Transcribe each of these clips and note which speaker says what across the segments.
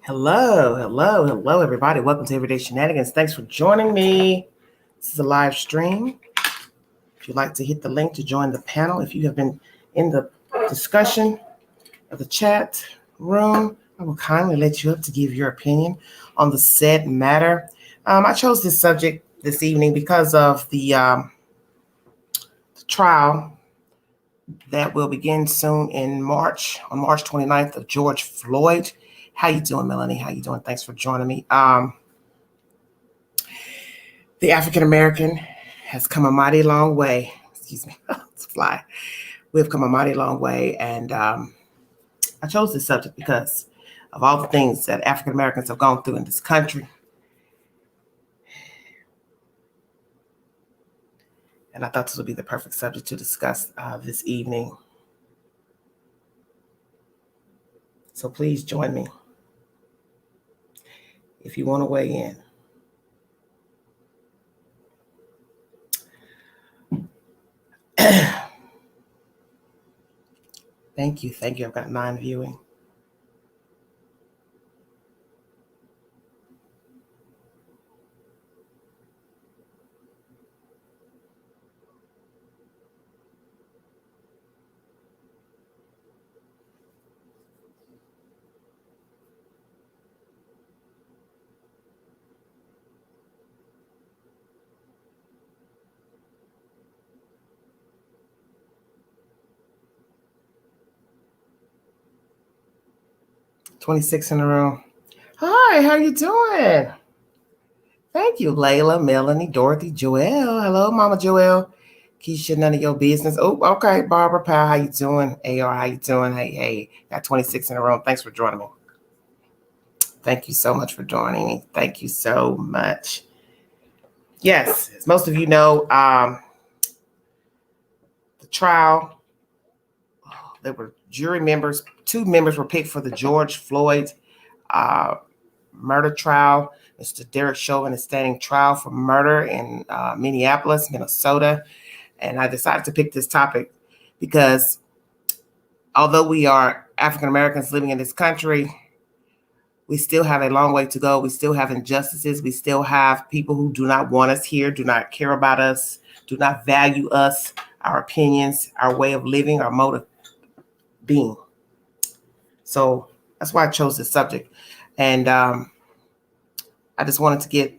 Speaker 1: Hello, everybody. Welcome to Everyday Shenanigans. Thanks for joining me. This is a live stream. If you'd like to hit the link to join the panel, if you have been in the discussion of the chat room, I will kindly let you up to give your opinion on the said matter. I chose this subject this evening because of the trial that will begin soon in March, on March 29th, of George Floyd. How you doing, Melanie? How you doing? Thanks for joining me. The African American has come a mighty long way. Excuse me, it's a fly. We've come a mighty long way, and I chose this subject because of all the things that African Americans have gone through in this country. And I thought this would be the perfect subject to discuss this evening. So please join me if you want to weigh in. Thank you. I've got 9 viewing. $26 in a row. Hi, how you doing? Thank you, Layla, Melanie, Dorothy, Joelle. Hello, Mama Joelle. Keisha, none of your business. Oh, okay. Barbara Powell, how you doing? AR, how you doing? Hey. Got 26 in a row. Thanks for joining me. Thank you so much for joining me. Thank you so much. Yes, as most of you know, the trial, there were jury members. 2 members were picked for the George Floyd murder trial. Mr. Derek Chauvin is standing trial for murder in Minneapolis, Minnesota. And I decided to pick this topic because although we are African Americans living in this country, we still have a long way to go. We still have injustices. We still have people who do not want us here, do not care about us, do not value us, our opinions, our way of living, our mode of being. So that's why I chose this subject. And I just wanted to get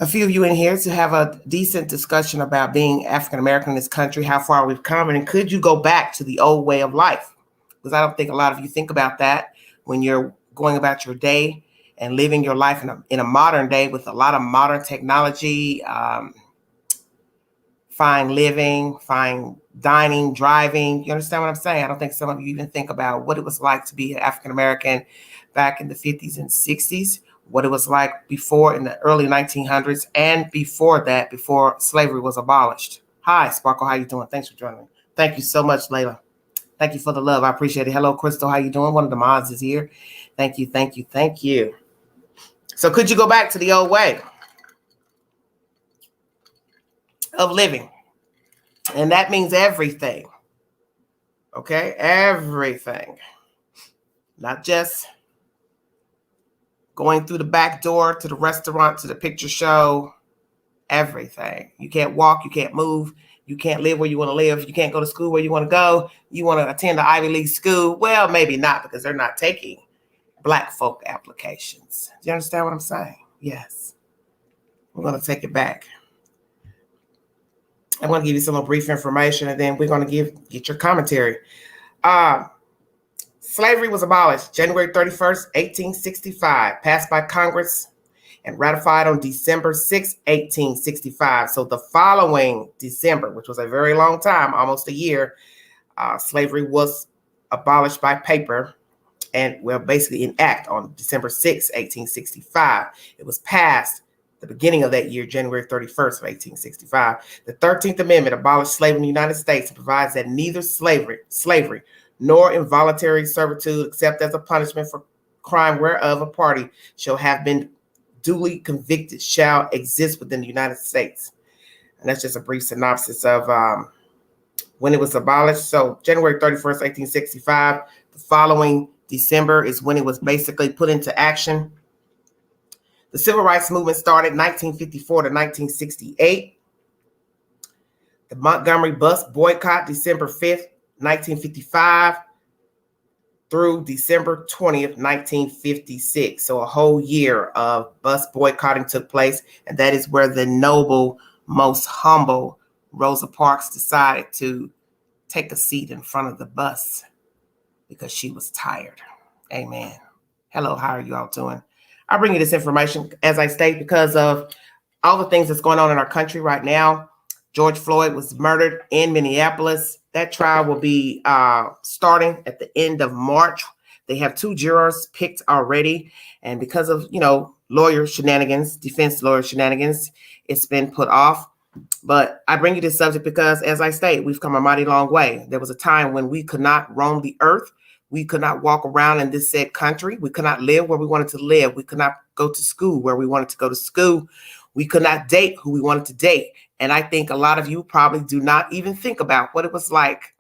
Speaker 1: a few of you in here to have a decent discussion about being African American in this country, how far we've come, and could you go back to the old way of life? Because I don't think a lot of you think about that when you're going about your day and living your life in a modern day with a lot of modern technology, fine living, fine dining, driving. You understand what I'm saying? I don't think some of you even think about what it was like to be an African American back in the 50s and 60s, what it was like before in the early 1900s, and before that, before slavery was abolished. Hi, Sparkle, how you doing? Thanks for joining me. Thank you so much, Layla. Thank you for the love. I appreciate it. Hello, Crystal. How you doing? One of the mods is here. Thank you. So could you go back to the old way of living? And that means everything. Okay? Everything. Not just going through the back door to the restaurant, to the picture show. Everything. You can't walk. You can't move. You can't live where you want to live. You can't go to school where you want to go. You want to attend the Ivy League school. Well, maybe not, because they're not taking Black folk applications. Do you understand what I'm saying? Yes. We're going to take it back. I'm going to give you some brief information, and then we're going to get your commentary. Slavery was abolished January 31st, 1865, passed by Congress and ratified on December 6, 1865. So the following December, which was a very long time, almost a year, slavery was abolished by paper and, well, basically in act on December 6, 1865. It was passed the beginning of that year, January 31st of 1865. The 13th Amendment abolished slavery in the United States and provides that neither slavery nor involuntary servitude, except as a punishment for crime whereof a party shall have been duly convicted, shall exist within the United States. And that's just a brief synopsis of when it was abolished. So January 31st, 1865, the following December is when it was basically put into action. The Civil Rights Movement started 1954 to 1968. The Montgomery bus boycott, December 5th, 1955 through December 20th, 1956. So a whole year of bus boycotting took place, and that is where the noble, most humble Rosa Parks decided to take a seat in front of the bus because she was tired. Amen. Hello, how are you all doing? I bring you this information, as I state, because of all the things that's going on in our country right now. George Floyd was murdered in Minneapolis. That trial will be starting at the end of March. They have 2 jurors picked already. And because of, lawyer shenanigans, defense lawyer shenanigans, it's been put off. But I bring you this subject because, as I state, we've come a mighty long way. There was a time when we could not roam the earth. We could not walk around in this said country. We could not live where we wanted to live. We could not go to school where we wanted to go to school. We could not date who we wanted to date. And I think a lot of you probably do not even think about what it was like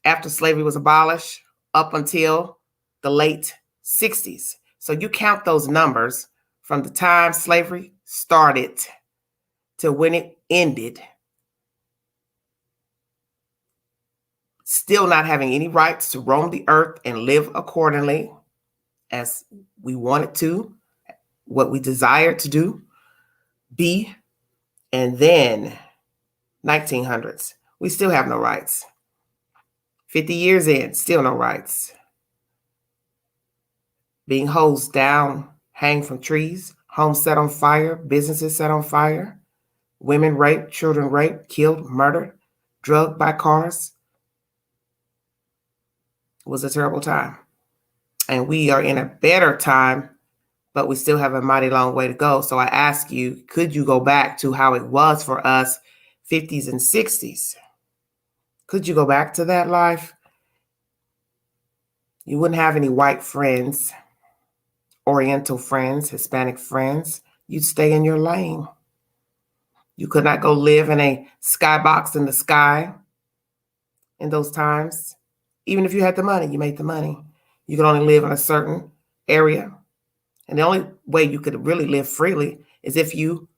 Speaker 1: after slavery was abolished up until the late 60s. So you count those numbers from the time slavery started to when it ended, still not having any rights to roam the earth and live accordingly as we wanted to, what we desired to do, be. And then 1900s, we still have no rights. 50 years in, still no rights. Being hosed down, hanged from trees, homes set on fire, businesses set on fire, women raped, children raped, killed, murdered, drugged by cars. It was a terrible time. And we are in a better time, but we still have a mighty long way to go. So I ask you, could you go back to how it was for us 50s and 60s? Could you go back to that life? You wouldn't have any white friends, Oriental friends, Hispanic friends. You'd stay in your lane. You could not go live in a skybox in the sky in those times. Even if you had the money, you made the money. You could only live in a certain area. And the only way you could really live freely is if you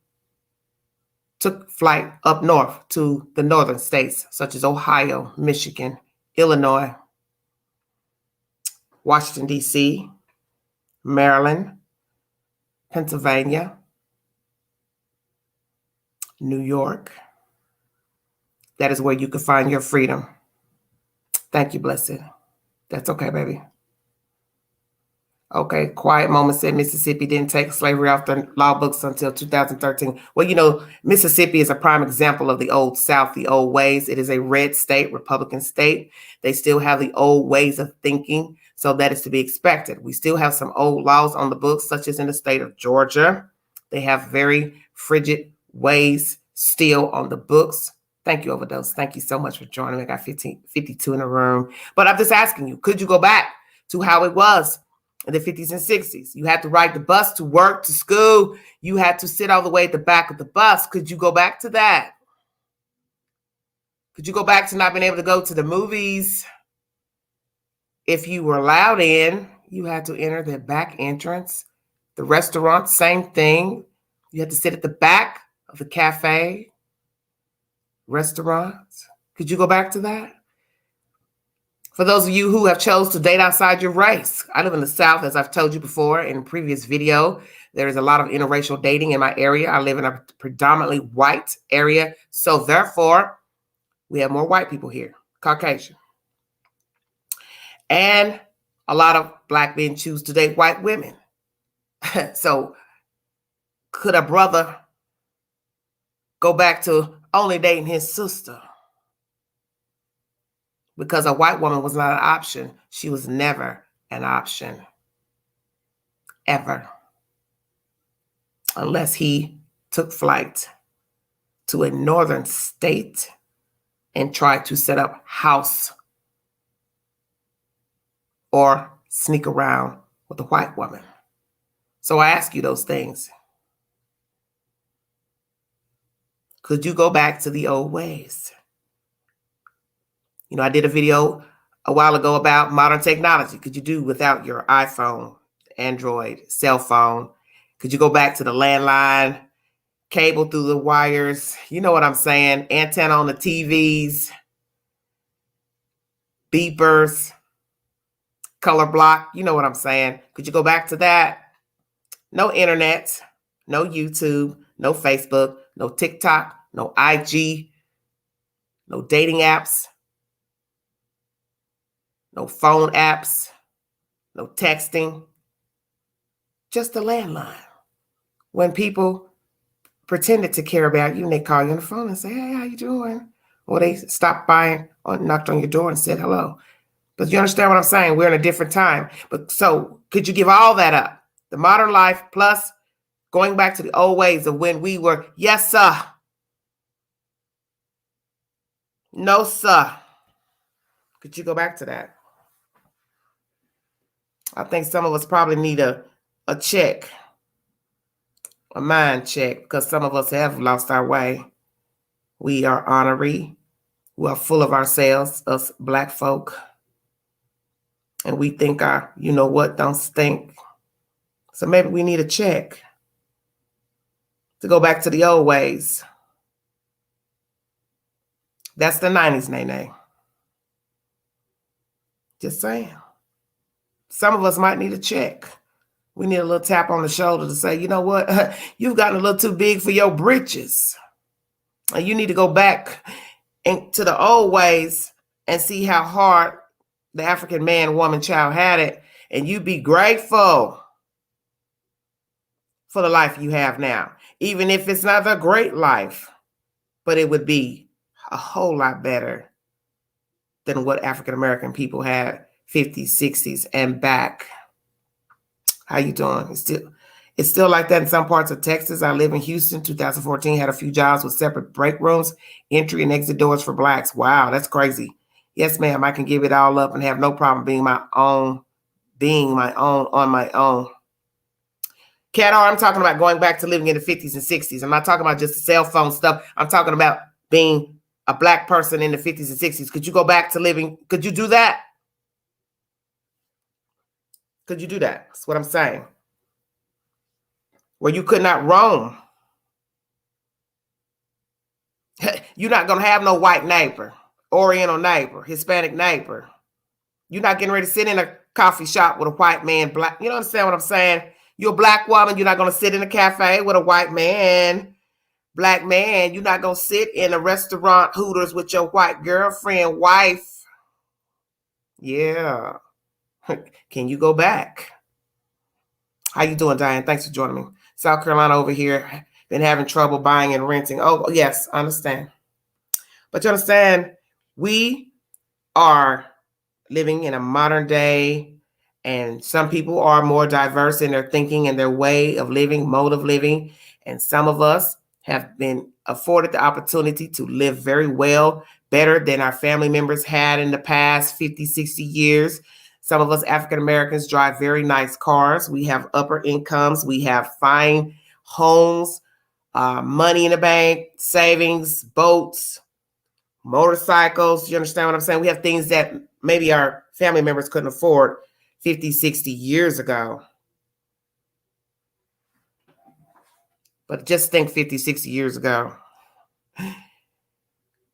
Speaker 1: took flight up north to the northern states, such as Ohio, Michigan, Illinois, Washington, D.C., Maryland, Pennsylvania, New York. That is where you can find your freedom. Thank you, blessed. That's okay, baby. Okay, quiet moment said Mississippi didn't take slavery off the law books until 2013. Well, Mississippi is a prime example of the old South, the old ways. It is a red state, Republican state. They still have the old ways of thinking, so that is to be expected. We still have some old laws on the books, such as in the state of Georgia. They have very frigid ways still on the books. Thank you, Overdose. Thank you so much for joining me. I got 52 in the room. But I'm just asking you, could you go back to how it was in the 50s and 60s? You had to ride the bus to work, to school. You had to sit all the way at the back of the bus. Could you go back to that? Could you go back to not being able to go to the movies? If you were allowed in, you had to enter the back entrance. The restaurant, same thing. You had to sit at the back of the cafe, restaurants. Could you go back to that? For those of you who have chose to date outside your race, I live in the South, as I've told you before in a previous video. There is a lot of interracial dating in my area. I live in a predominantly white area. So therefore, we have more white people here, Caucasian. And a lot of black men choose to date white women. So could a brother go back to only dating his sister? Because a white woman was not an option. She was never an option. Ever. Unless he took flight to a northern state and tried to set up house or sneak around with a white woman. So I ask you those things. Could you go back to the old ways? I did a video a while ago about modern technology. Could you do without your iPhone, Android, cell phone? Could you go back to the landline, cable through the wires? You know what I'm saying? Antenna on the TVs, beepers, color block. You know what I'm saying? Could you go back to that? No internet, no YouTube, no Facebook, no TikTok, no IG, no dating apps, no phone apps, no texting, just a landline. When people pretended to care about you and they call you on the phone and say, hey, how you doing? Or they stopped by or knocked on your door and said hello. But you understand what I'm saying? We're in a different time. But so could you give all that up? The modern life plus going back to the old ways of when we were, yes, sir. No, sir. Could you go back to that? I think some of us probably need a check, a mind check, because some of us have lost our way. We are ornery. We are full of ourselves, us Black folk. And we think our, you know what, don't stink. So maybe we need a check to go back to the old ways. That's the 90s, Nene. Just saying. Some of us might need a check. We need a little tap on the shoulder to say, you know what, you've gotten a little too big for your britches. And you need to go back into the old ways and see how hard the African man, woman, child had it. And you be grateful for the life you have now. Even if it's not a great life, but it would be a whole lot better than what African American people had 50s, 60s, and back. How you doing? It's still like that in some parts of Texas. I live in Houston. 2014 had a few jobs with separate break rooms, entry and exit doors for Blacks. Wow, that's crazy. Yes, ma'am. I can give it all up and have no problem being my own on my own. Cat R, I'm talking about going back to living in the 50s and 60s. I'm not talking about just the cell phone stuff. I'm talking about being a Black person in the 50s and 60s. Could you go back to living? Could you do that? Could you do that? That's what I'm saying. Where you could not roam. You're not going to have no white neighbor, Oriental neighbor, Hispanic neighbor. You're not getting ready to sit in a coffee shop with a white man, Black. You understand what I'm saying? You're a Black woman. You're not going to sit in a cafe with a white man, Black man. You're not going to sit in a restaurant, Hooters, with your white girlfriend, wife. Yeah. Can you go back? How you doing, Diane? Thanks for joining me. South Carolina over here. Been having trouble buying and renting. Oh, yes, I understand. But you understand, we are living in a modern day, and some people are more diverse in their thinking and their way of living, mode of living. And some of us have been afforded the opportunity to live very well, better than our family members had in the past 50, 60 years. Some of us African Americans drive very nice cars. We have upper incomes. We have fine homes, money in the bank, savings, boats, motorcycles. You understand what I'm saying? We have things that maybe our family members couldn't afford 50, 60 years ago. But just think 50, 60 years ago.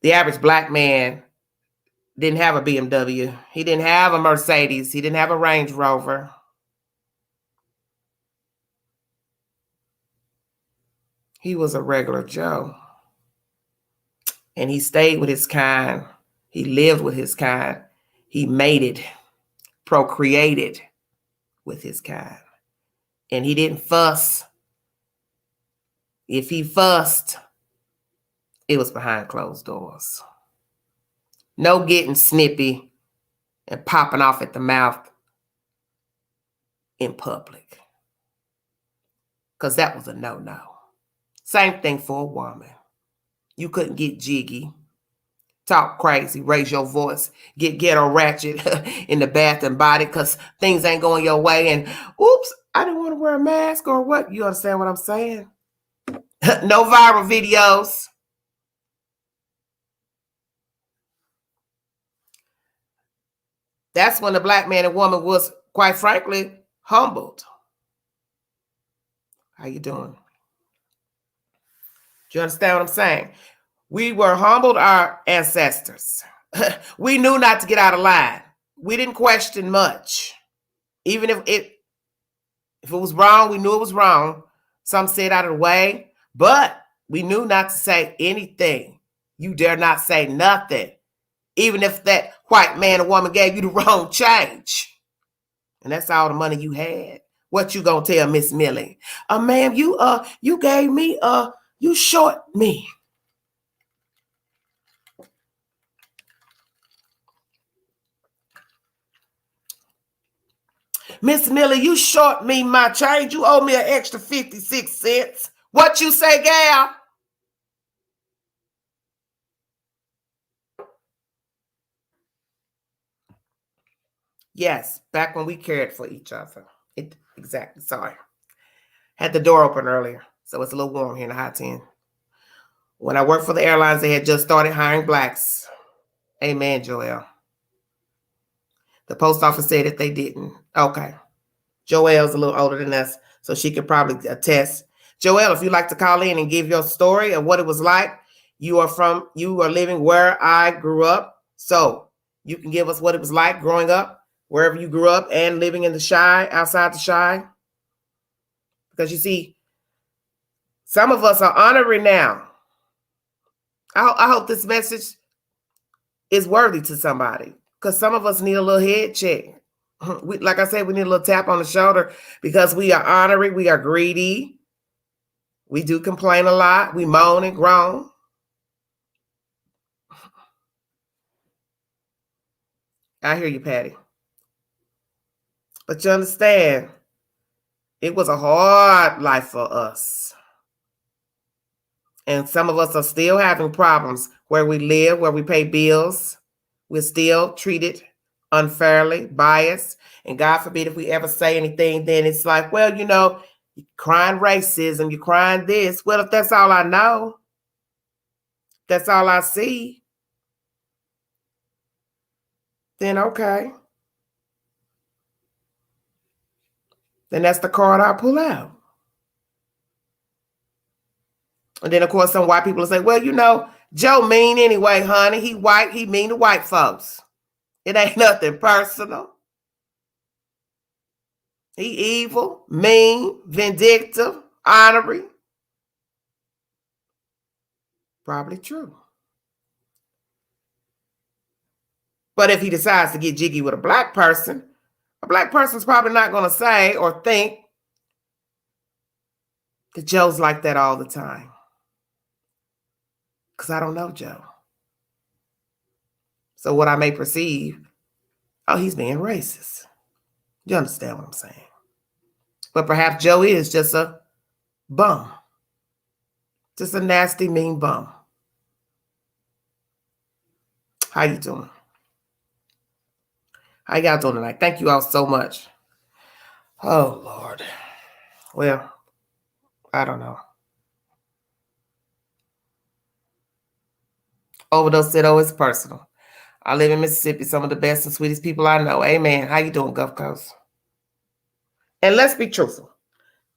Speaker 1: The average Black man didn't have a BMW. He didn't have a Mercedes. He didn't have a Range Rover. He was a regular Joe. And he stayed with his kind. He lived with his kind. He mated, procreated with his kind. And he didn't fuss. If he fussed, it was behind closed doors. No getting snippy and popping off at the mouth in public. Because that was a no-no. Same thing for a woman. You couldn't get jiggy, talk crazy, raise your voice, get ghetto ratchet in the bath and body because things ain't going your way. And oops, I didn't want to wear a mask or what? You understand what I'm saying? No viral videos. That's when the black man and woman was, quite frankly, humbled. How you doing? Do you understand what I'm saying? We were humbled, our ancestors. We knew not to get out of line. We didn't question much. Even if it was wrong, we knew it was wrong. Some said out of the way, but we knew not to say anything. You dare not say nothing. Even if that white man or woman gave you the wrong change. And that's all the money you had. What you gonna tell Miss Millie? Ma'am, you gave me, you short me. Miss Millie, you short me my change. You owe me an extra 56 cents. What you say, gal? Yes, back when we cared for each other. Exactly, sorry. Had the door open earlier, so it's a little warm here in the hot 10. When I worked for the airlines, they had just started hiring blacks. Amen, Joelle. The post office said if they didn't. Okay. Joelle's a little older than us, so she could probably attest. Joelle, if you'd like to call in and give your story of what it was like, you are living where I grew up, so you can give us what it was like growing up, wherever you grew up, and living in the Chi, outside the Chi. Because you see, some of us are honoring now. I hope this message is worthy to somebody, because some of us need a little head check. Like I said, we need a little tap on the shoulder because we are honoring, we are greedy. We do complain a lot. We moan and groan. I hear you, Patty. But you understand, it was a hard life for us. And some of us are still having problems where we live, where we pay bills. We're still treated unfairly, biased. And God forbid if we ever say anything, then it's like, well, you know, you're crying racism, you're crying this. Well, if that's all I know, that's all I see, then okay. Then that's the card I pull out. And then, of course, some white people will say, well, you know, Joe mean anyway, honey. He white. He mean to white folks. It ain't nothing personal. He evil, mean, vindictive, honoring. Probably true. But if he decides to get jiggy with a black person's probably not going to say or think that Joe's like that all the time. Because I don't know Joe. So what I may perceive, oh, he's being racist. You understand what I'm saying? But perhaps Joe is just a bum. Just a nasty, mean bum. How you doing? How y'all doing tonight? Thank you all so much. Oh, Lord. Well, I don't know. Overdose said, oh, it's personal. I live in Mississippi, some of the best and sweetest people I know. Amen. How you doing, Gulf Coast? And let's be truthful.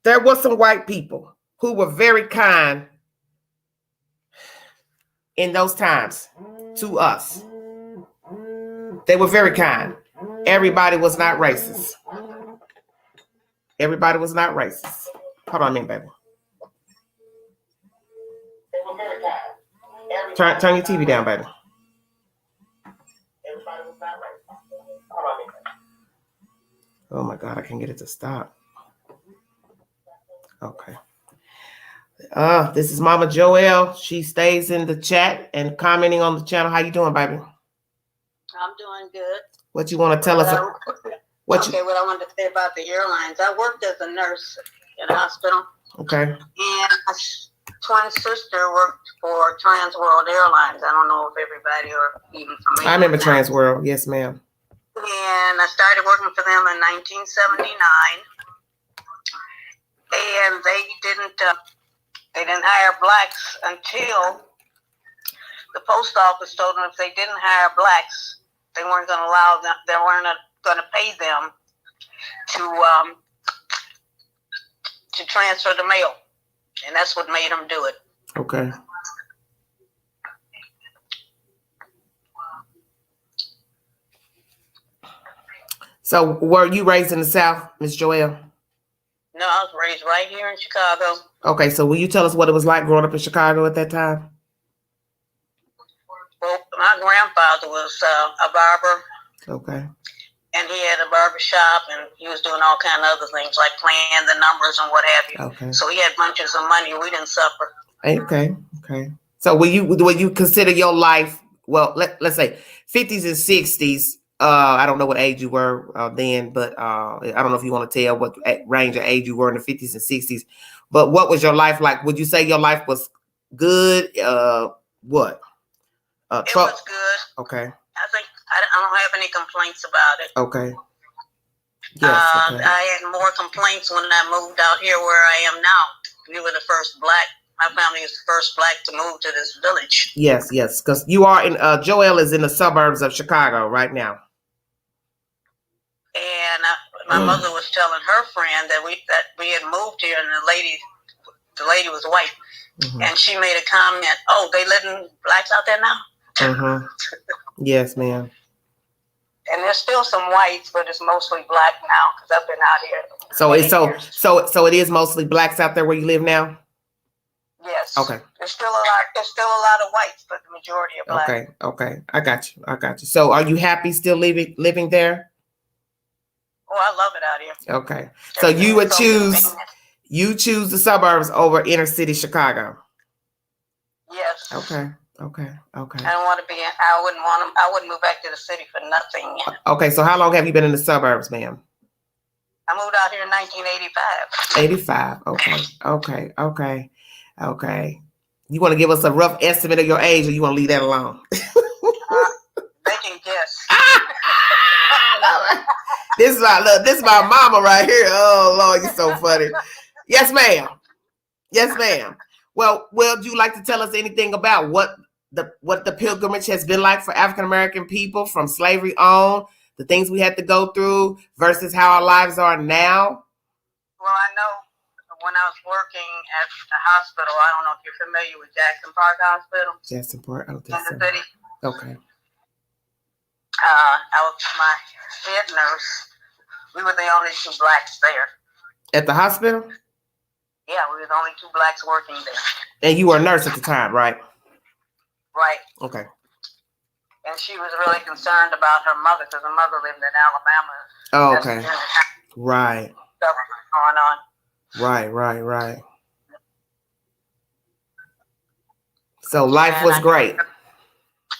Speaker 1: There were some white people who were very kind in those times to us. They were very kind. Everybody was not racist. Everybody was not racist. Hold on a minute, baby. Turn your TV down, baby. Oh my God, I can't get it to stop. Okay. This is Mama Joelle. She stays in the chat and commenting on the channel. How you doing, baby?
Speaker 2: I'm doing good.
Speaker 1: What you want to tell us?
Speaker 2: What I wanted to say about the airlines. I worked as a nurse in a hospital.
Speaker 1: Okay.
Speaker 2: And my twin sister worked for Trans World Airlines. I don't know if everybody or even familiar.
Speaker 1: I remember Trans World. Yes, ma'am.
Speaker 2: And I started working for them in 1979. And they didn't hire blacks until the post office told them if they didn't hire blacks, they weren't going to allow them. They weren't going to pay them to transfer the mail, and that's what made them do it.
Speaker 1: Okay. So, were you raised in the South, Miss Joelle?
Speaker 2: No, I was raised right here in Chicago.
Speaker 1: Okay, so will you tell us what it was like growing up in Chicago at that time?
Speaker 2: Well, my grandfather was a barber.
Speaker 1: Okay.
Speaker 2: And he had a barber shop, and he was doing all kind of other things like playing the numbers and what have you.
Speaker 1: Okay.
Speaker 2: So he had bunches of money. We didn't suffer.
Speaker 1: Okay. Okay. So will you consider your life, well, let's say 50s and 60s? I don't know what age you were then, but I don't know if you want to tell what range of age you were in the 50s and 60s. But what was your life like? Would you say your life was good? What?
Speaker 2: It was good.
Speaker 1: Okay.
Speaker 2: I think I don't have any complaints about it.
Speaker 1: Okay. Yes. Okay.
Speaker 2: I had more complaints when I moved out here where I am now. We were the first black. My family was the first black to move to this village.
Speaker 1: Yes, because you are in. Joelle is in the suburbs of Chicago right now.
Speaker 2: And my mother was telling her friend that we had moved here, and the lady was white, and she made a comment. Oh, they letting blacks out there now?
Speaker 1: Mm-hmm. Yes, ma'am.
Speaker 2: And there's still some whites, but it's mostly black now because I've been out here.
Speaker 1: So it is mostly blacks out there where you live now.
Speaker 2: Yes.
Speaker 1: Okay.
Speaker 2: There's still a lot of whites, but the majority are black.
Speaker 1: Okay. I got you. So are you happy still living there?
Speaker 2: Oh, I love it out here.
Speaker 1: Okay. So you would choose the suburbs over inner city Chicago.
Speaker 2: Yes.
Speaker 1: Okay.
Speaker 2: I don't want to be I wouldn't move back to the city for nothing.
Speaker 1: Okay, so how long have you been in the suburbs, ma'am?
Speaker 2: I moved out here in 1985.
Speaker 1: 85. Okay. You want to give us a rough estimate of your age, or you want to leave that alone?
Speaker 2: They can guess.
Speaker 1: This is my mama right here. Oh Lord, you're so funny. Yes, ma'am. Well, would you like to tell us anything about what the pilgrimage has been like for African American people from slavery on, the things we had to go through versus how our lives are now?
Speaker 2: Well, I know when I was working at the hospital, I don't know if you're familiar with Jackson Park Hospital.
Speaker 1: Jackson Park, I don't think so.
Speaker 2: In the city.
Speaker 1: Okay.
Speaker 2: I was my head nurse. We were the only two blacks there.
Speaker 1: At the hospital?
Speaker 2: Yeah, we were the only two blacks working there.
Speaker 1: And you were a nurse at the time, right?
Speaker 2: Right.
Speaker 1: Okay.
Speaker 2: And she was really concerned about her mother because her mother lived in Alabama.
Speaker 1: Oh, okay. Right.
Speaker 2: Stuff going on.
Speaker 1: Right. So life was great.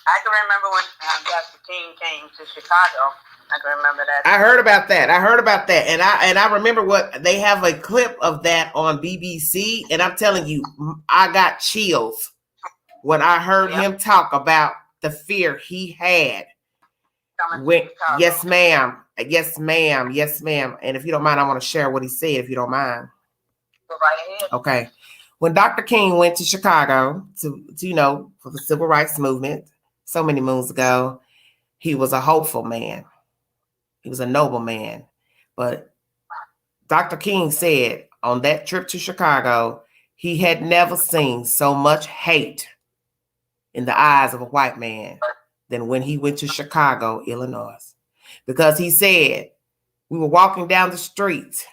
Speaker 2: I can remember when Dr. King came to Chicago. I can remember that.
Speaker 1: I heard about that. And I remember what they have a clip of that on BBC. And I'm telling you, I got chills when I heard him talk about the fear he had. Yes, ma'am. And if you don't mind, I want to share what he said, if you don't mind.
Speaker 2: Go right ahead.
Speaker 1: Okay. When Dr. King went to Chicago to for the civil rights movement so many moons ago, he was a hopeful man. He was a noble man. But Dr. King said on that trip to Chicago, he had never seen so much hate in the eyes of a white man than when he went to Chicago, Illinois. Because he said, we were walking down the street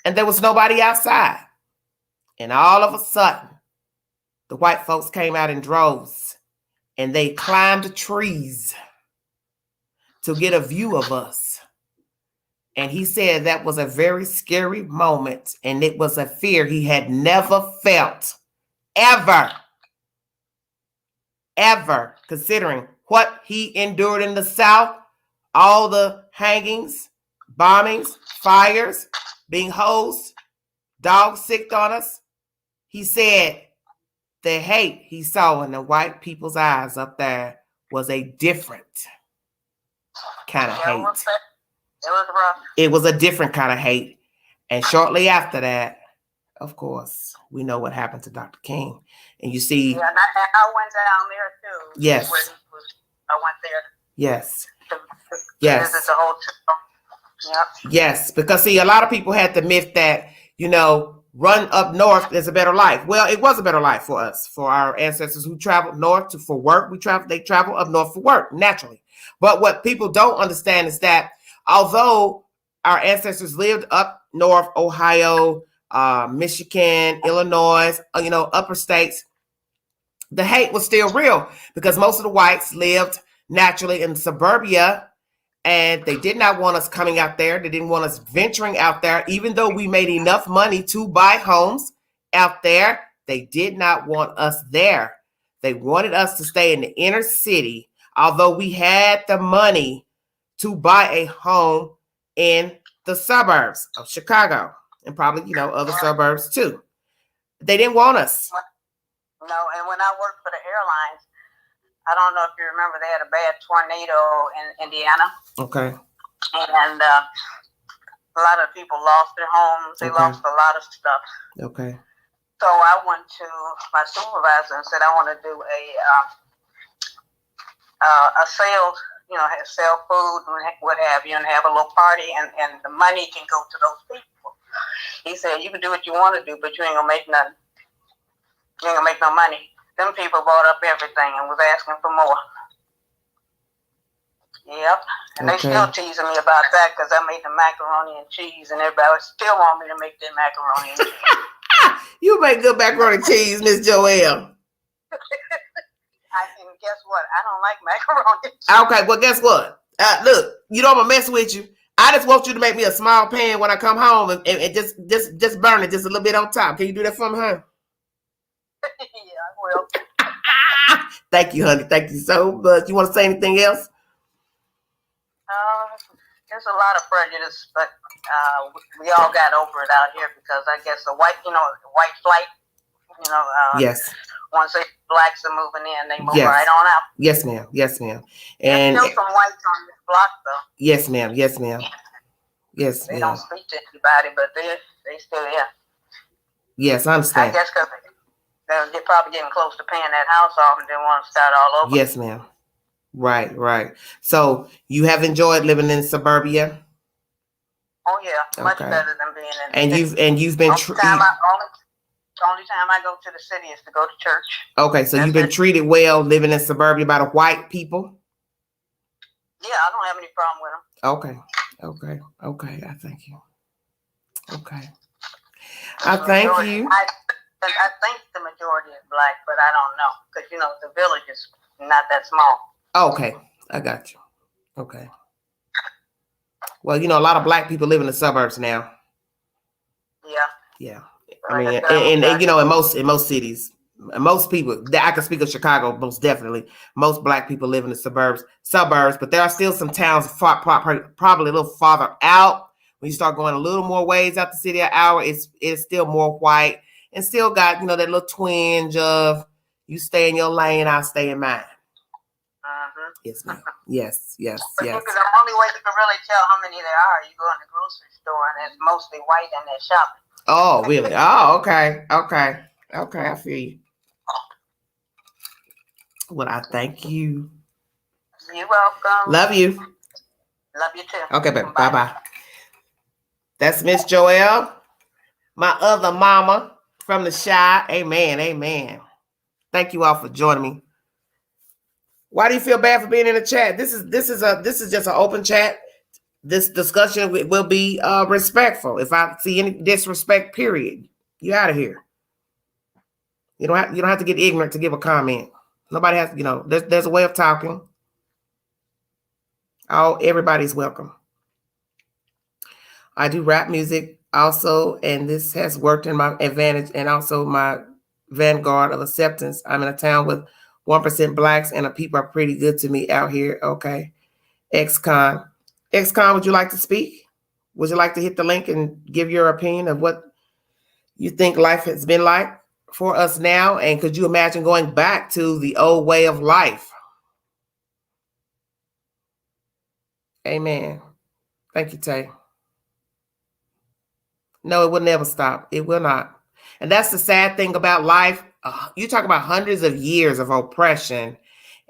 Speaker 1: and there was nobody outside. And all of a sudden, the white folks came out in droves and they climbed trees to get a view of us. And he said that was a very scary moment, and it was a fear he had never felt, ever, considering what he endured in the South, all the hangings, bombings, fires, being hosed, dogs sicked on us. He said the hate he saw in the white people's eyes up there was a different kind of hate.
Speaker 2: It was rough.
Speaker 1: It was a different kind of hate. And shortly after that, of course, we know what happened to Dr. King. And you see...
Speaker 2: Yeah, and I went down there too.
Speaker 1: Yes.
Speaker 2: I went there.
Speaker 1: Yes. Yes.
Speaker 2: Visit the hotel. Yep.
Speaker 1: Yes, because see, a lot of people had the myth that, run up north is a better life. Well, it was a better life for us, for our ancestors who traveled north for work. They travel up north for work, naturally. But what people don't understand is that although our ancestors lived up north, Ohio, Michigan, Illinois, upper states, the hate was still real because most of the whites lived naturally in suburbia. And they did not want us coming out there. They didn't want us venturing out there. Even though we made enough money to buy homes out there, they did not want us there. They wanted us to stay in the inner city, although we had the money to buy a home in the suburbs of Chicago and probably, other suburbs too. They didn't want us.
Speaker 2: No, and when I worked for the airlines, I don't know if you remember, they had a bad tornado in Indiana.
Speaker 1: Okay.
Speaker 2: And a lot of people lost their homes. They lost a lot of stuff.
Speaker 1: Okay.
Speaker 2: So I went to my supervisor and said, I want to do a sale, sell food and what have you, and have a little party, and the money can go to those people. He said, you can do what you want to do, but you ain't going to make nothing. You ain't going to make no money. Them people bought up everything and was asking for more. Yep. And they still teasing me about that because I made the macaroni and cheese, and everybody still want me to make their macaroni and cheese.
Speaker 1: You make good macaroni and cheese, Miss Joelle.
Speaker 2: And guess what? I don't like macaroni and cheese.
Speaker 1: Okay, well, guess what? Look, I'm going to mess with you. I just want you to make me a small pan when I come home and just burn it just a little bit on top. Can you do that for me, huh?
Speaker 2: Yeah, I will.
Speaker 1: Thank you, honey. Thank you so much. You want to say anything else?
Speaker 2: There's a lot of prejudice, but we all got over it out here because I guess the white flight,
Speaker 1: yes.
Speaker 2: Once the blacks are moving in, they move right on out.
Speaker 1: Yes, ma'am. Yes, ma'am.
Speaker 2: And there's still some whites on this block, though.
Speaker 1: Yes, ma'am. Yes, ma'am. Yes,
Speaker 2: they don't speak to anybody, but they still here.
Speaker 1: Yes, I understand.
Speaker 2: I guess because they're probably getting close to paying that house off and they want to start all over.
Speaker 1: Yes, ma'am. Right. So you have enjoyed living in suburbia?
Speaker 2: Oh yeah, much better than being in.
Speaker 1: And you've been
Speaker 2: only time I go to the city is to go to church.
Speaker 1: Okay, so you've been treated well living in suburbia by the white people?
Speaker 2: Yeah, I don't have any problem with them.
Speaker 1: Okay. I thank you. Okay. I thank you.
Speaker 2: I think the majority is black, but I don't know because the village is not that small.
Speaker 1: Okay, I got you. Okay. Well, a lot of black people live in the suburbs now. Yeah. I mean, and in most cities, most people, I can speak of Chicago, most definitely. Most black people live in the suburbs, but there are still some towns probably a little farther out. When you start going a little more ways out the city an hour, it's still more white and still got, that little twinge of you stay in your lane, I'll stay in mine.
Speaker 2: Uh-huh.
Speaker 1: Yes, ma'am. Yes.
Speaker 2: But the only way you can really tell how many there are, you go in the grocery store and it's mostly white and they're shopping.
Speaker 1: Oh, really? Oh, okay. I feel you. Well, I thank you.
Speaker 2: You're welcome.
Speaker 1: Love you.
Speaker 2: Love you too.
Speaker 1: Okay, baby. Bye. That's Miss Joelle, my other mama from the Chi. Amen. Thank you all for joining me. Why do you feel bad for being in the chat? This is just an open chat. This discussion will be respectful. If I see any disrespect, period, you out of here. You don't have to get ignorant to give a comment. Nobody has, there's a way of talking. Everybody's welcome. I do rap music also, and this has worked in my advantage and also my vanguard of acceptance. I'm in a town with 1% blacks, and the people are pretty good to me out here. Okay. XCON, would you like to speak? Would you like to hit the link and give your opinion of what you think life has been like for us now? And could you imagine going back to the old way of life? Amen. Thank you, Tay. No, it will never stop. It will not. And that's the sad thing about life. You talk about hundreds of years of oppression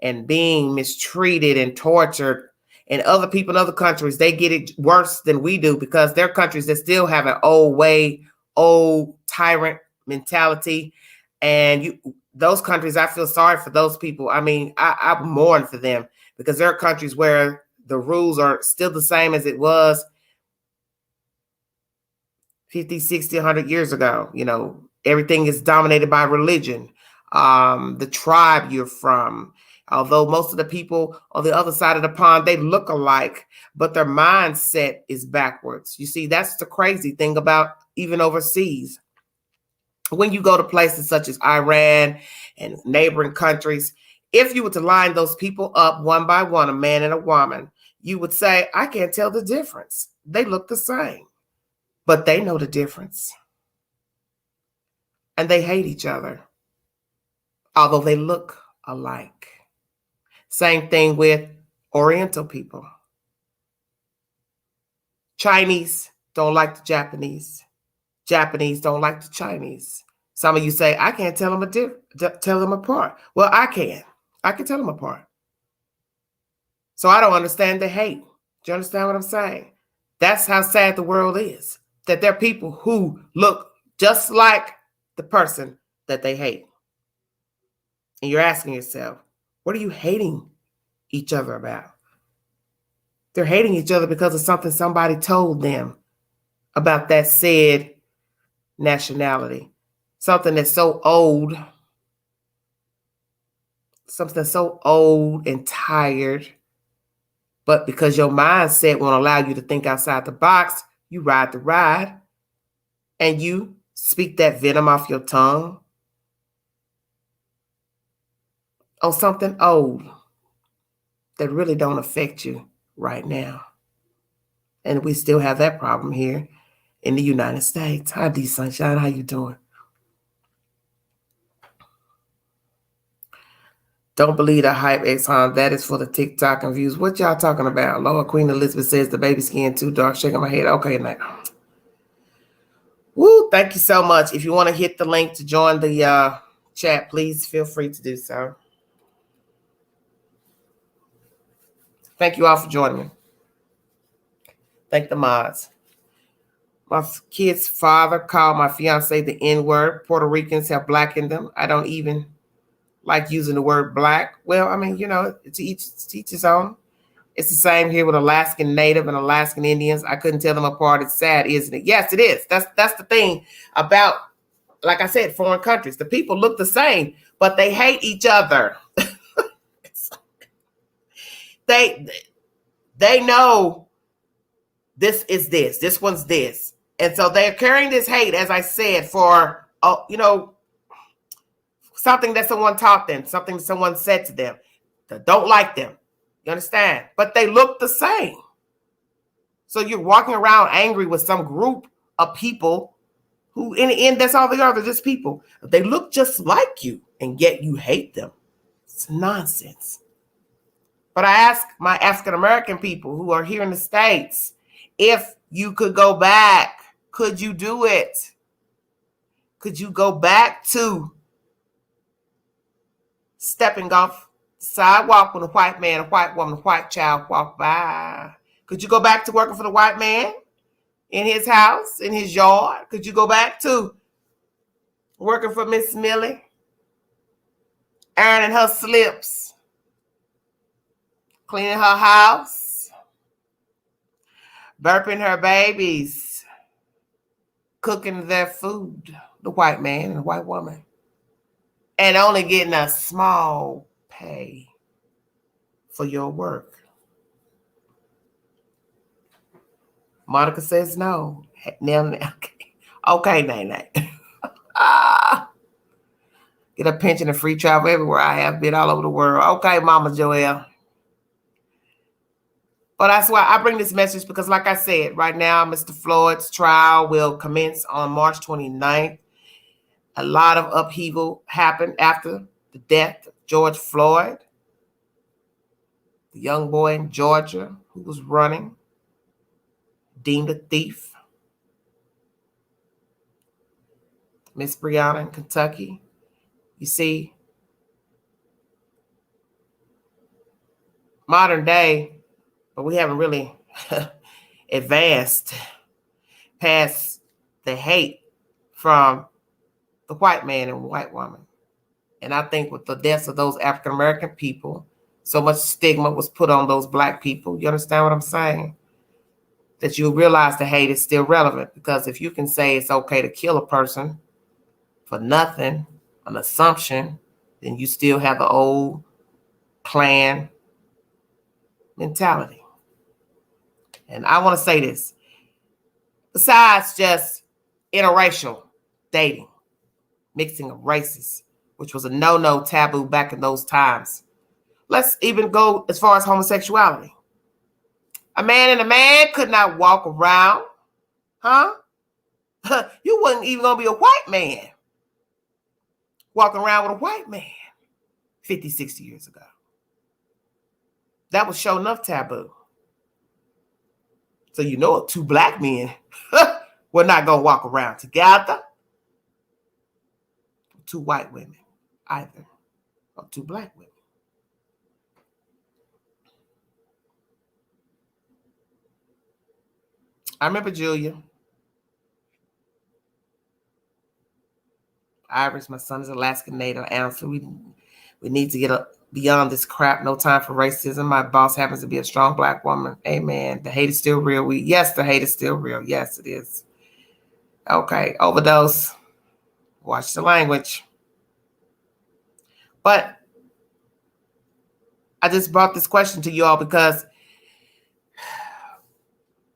Speaker 1: and being mistreated and tortured And other people in other countries, they get it worse than we do because they're countries that still have an old tyrant mentality. And those countries, I feel sorry for those people. I mean, I mourn for them because there are countries where the rules are still the same as it was 50, 60, 100 years ago. Everything is dominated by religion, the tribe you're from. Although most of the people on the other side of the pond, they look alike, but their mindset is backwards. You see, that's the crazy thing about even overseas. When you go to places such as Iran and neighboring countries, if you were to line those people up one by one, a man and a woman, you would say, I can't tell the difference. They look the same, but they know the difference. And they hate each other, although they look alike. Same thing with Oriental people. Chinese don't like the Japanese. Japanese don't like the Chinese. Some of you say, I can't tell them apart. Well, I can. I can tell them apart. So I don't understand the hate. Do you understand what I'm saying? That's how sad the world is, that there are people who look just like the person that they hate. And you're asking yourself, what are you hating each other about? They're hating each other because of something somebody told them about that said nationality. Something that's so old. Something so old and tired. But because your mindset won't allow you to think outside the box, you ride the ride and you speak that venom off your tongue on something old that really don't affect you right now. And we still have that problem here in the United States. Hi, D Sunshine. How you doing? Don't believe the hype, XCON. That is for the TikTok and views. What y'all talking about? Lord Queen Elizabeth says the baby skin too dark. Shaking my head. Okay, now. Woo, thank you so much. If you want to hit the link to join the chat, please feel free to do so. Thank you all for joining me. Thank the mods. My kid's father called my fiance the N-word. Puerto Ricans have blackened them. I don't even like using the word black. Well, I mean, to each his own. It's the same here with Alaskan Native and Alaskan Indians. I couldn't tell them apart. It's sad, isn't it? Yes, it is. That's the thing about, like I said, foreign countries. The people look the same, but they hate each other. They know this is this. This one's this. And so they're carrying this hate, as I said, for, something that someone taught them, something someone said to them that don't like them. You understand? But they look the same. So you're walking around angry with some group of people who, in the end, that's all they are. They're just people. They look just like you, and yet you hate them. It's nonsense. But I ask my African-American people who are here in the States, if you could go back, could you do it? Could you go back to stepping off the sidewalk when a white man, a white woman, a white child walk by? Could you go back to working for the white man in his house, in his yard? Could you go back to working for Miss Millie, ironing her slips, cleaning her house, burping her babies, cooking their food, the white man and the white woman, and only getting a small pay for your work? Monica says no. Okay, Nene. Get a pension and free travel everywhere. I have been all over the world. Okay, Mama Joelle. But that's why I bring this message, because like I said, right now, Mr. Floyd's trial will commence on March 29th. A lot of upheaval happened after the death of George Floyd, the young boy in Georgia who was running, deemed a thief. Miss Breonna in Kentucky. You see, modern day, but we haven't really advanced past the hate from the white man and white woman. And I think with the deaths of those African American people, so much stigma was put on those black people. You understand what I'm saying? That you realize the hate is still relevant, because if you can say it's okay to kill a person for nothing, an assumption, then you still have the old clan mentality. And I want to say this, besides just interracial dating, mixing of races, which was a no-no taboo back in those times. Let's even go as far as homosexuality. A man and a man could not walk around, huh? You wasn't even going to be a white man walking around with a white man 50, 60 years ago. That was sure enough taboo. So you know two black men were not going to walk around together. Two white women either, or two black women. I remember Julia. Iris, my son is Alaskan Native. Answer, we need to get beyond this crap. No time for racism. My boss happens to be a strong black woman. Amen. The hate is still real. Yes, the hate is still real. Yes, it is. Okay, overdose. Watch the language. But I just brought this question to you all because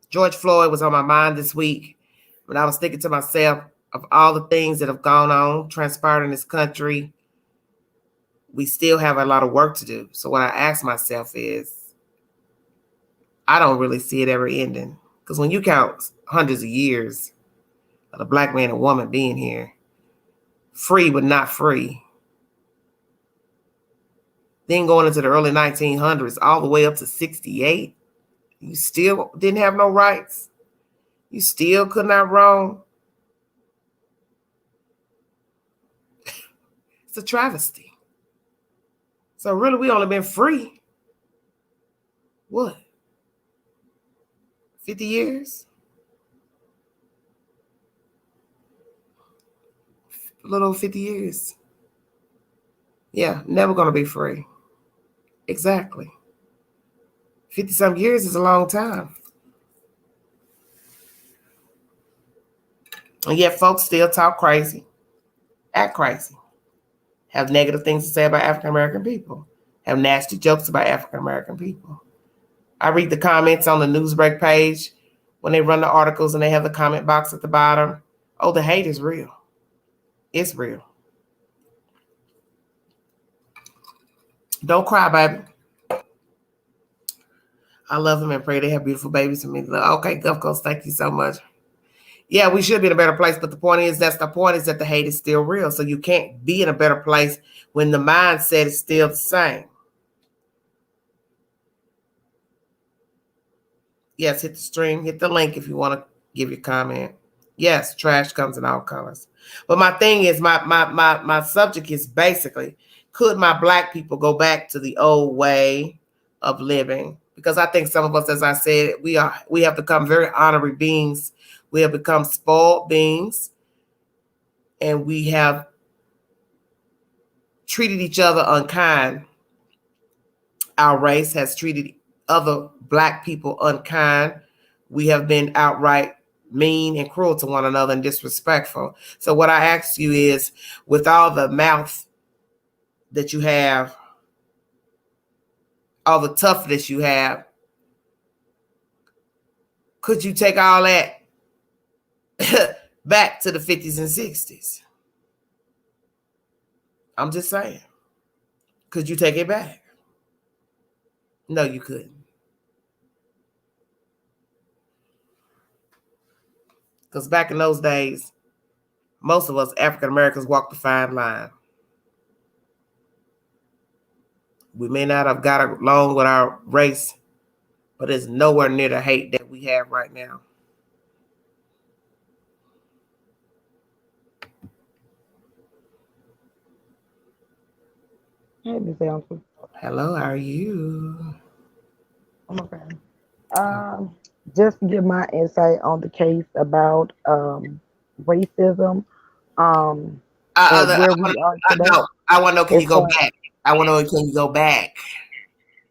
Speaker 1: George Floyd was on my mind this week when I was thinking to myself of all the things that have gone on, transpired in this country. We still have a lot of work to do. So what I ask myself is, I don't really see it ever ending. Because when you count hundreds of years of a black man and woman being here, free but not free, then going into the early 1900s, all the way up to 68, you still didn't have no rights. You still could not roam. It's a travesty. So really, we only been free, what, 50 years? A little over 50 years. Yeah, never going to be free. Exactly. 50-some years is a long time. And yet folks still talk crazy, act crazy, have negative things to say about African-American people, have nasty jokes about African-American people. I read the comments on the Newsbreak page when they run the articles and they have the comment box at the bottom. Oh, the hate is real. It's real. Don't cry, baby. I love them and pray they have beautiful babies for me. Okay, Gulf Coast, thank you so much. Yeah, we should be in a better place, but the point is that the hate is still real. So you can't be in a better place when the mindset is still the same. Yes, hit the stream, hit the link if you want to give your comment. Yes, trash comes in all colors. But my thing is, my subject is basically, could my black people go back to the old way of living? Because I think some of us, as I said, we have become very honorary beings. We have become spoiled beings, and we have treated each other unkind. Our race has treated other black people unkind. We have been outright mean and cruel to one another and disrespectful. So what I ask you is, with all the mouth that you have, all the toughness you have, could you take all that back to the 50s and 60s? I'm just saying. Could you take it back? No, you couldn't. Because back in those days, most of us African Americans walked the fine line. We may not have got along with our race, but it's nowhere near the hate that we have right now.
Speaker 3: Hey, Miss Elsa.
Speaker 1: Hello, how are you?
Speaker 3: I'm okay. Um, just to give my insight on the case about racism, um, and
Speaker 1: I
Speaker 3: where
Speaker 1: want
Speaker 3: we are
Speaker 1: to
Speaker 3: today.
Speaker 1: no, I want to know. Can
Speaker 3: As
Speaker 1: you go
Speaker 3: far,
Speaker 1: back? I want to know. Can you go back?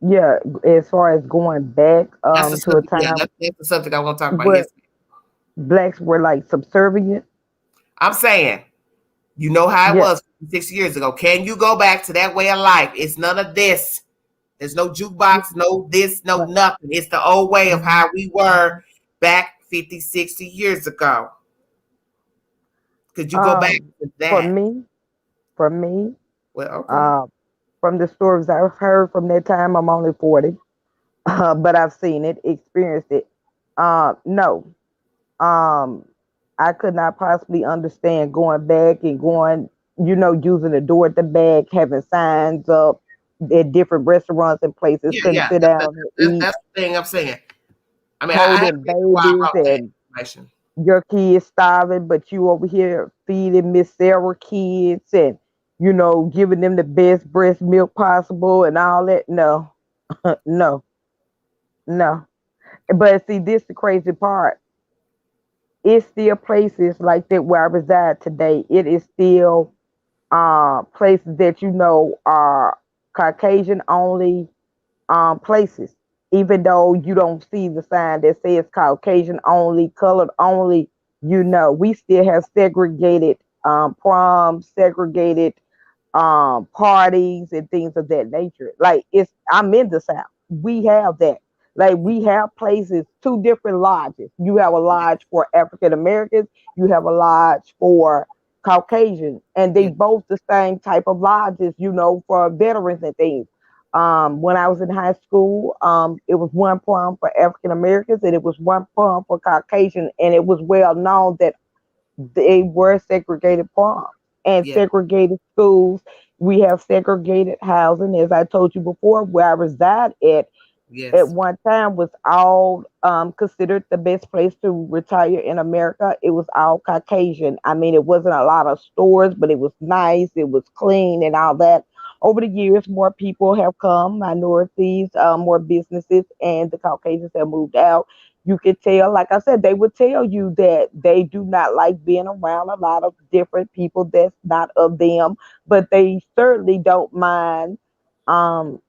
Speaker 3: yeah, as far as going back
Speaker 1: That's the
Speaker 3: to a
Speaker 1: subject. Yeah,
Speaker 3: time
Speaker 1: that's the subject I want to talk about.
Speaker 3: where
Speaker 1: Yes,
Speaker 3: blacks were like subservient.
Speaker 1: I'm saying. You know how it
Speaker 3: Yeah,
Speaker 1: was 6 years ago. Can you go back to that way of life? It's none of this. There's no
Speaker 3: yeah,
Speaker 1: jukebox, no this, no
Speaker 3: right.
Speaker 1: nothing. It's the old way of
Speaker 3: Mhm.
Speaker 1: how we were back 50, 60 years ago. Could you go back
Speaker 3: Um,
Speaker 1: to
Speaker 3: for
Speaker 1: that?
Speaker 3: me, for me,
Speaker 1: Well, okay.
Speaker 3: uh, from the stories I've heard from that time, I'm only 40, but I've seen it, experienced it. No, um, I could not possibly understand going back and going, using the door at the back, having signs up at different restaurants and places,
Speaker 1: Yeah,
Speaker 3: couldn't
Speaker 1: yeah.
Speaker 3: sit down and eat,
Speaker 1: That's the thing I'm saying. I mean, I have a
Speaker 3: holding
Speaker 1: reason why I
Speaker 3: babies
Speaker 1: wrote that
Speaker 3: and
Speaker 1: information.
Speaker 3: your kids starving, but you over here feeding Miss Sarah kids and giving them the best breast milk possible and all that. No, no, no. But see, this the crazy part. It's still places like that where I reside today. It is still places that are Caucasian only places. Even though you don't see the sign that says Caucasian only, colored only, we still have segregated proms, segregated parties and things of that nature. Like I'm in the South. We have that. Like we have places, two different lodges. You have a lodge for African Americans, you have a lodge for Caucasian, and they
Speaker 1: Yeah,
Speaker 3: both the same type of lodges, for veterans and things. When I was in high school, it was one prom for African Americans and it was one prom for Caucasian, and it was well known that they were segregated proms and
Speaker 1: yeah,
Speaker 3: segregated schools. We have segregated housing, as I told you before, where I reside at
Speaker 1: yes,
Speaker 3: one time was all considered the best place to retire in America. It was all Caucasian. I mean, it wasn't a lot of stores, but it was nice, it was clean, and all that. Over the years, more people have come, minorities, more businesses, and the Caucasians have moved out. You could tell, like I said, they would tell you that they do not like being around a lot of different people that's not of them, but they certainly don't mind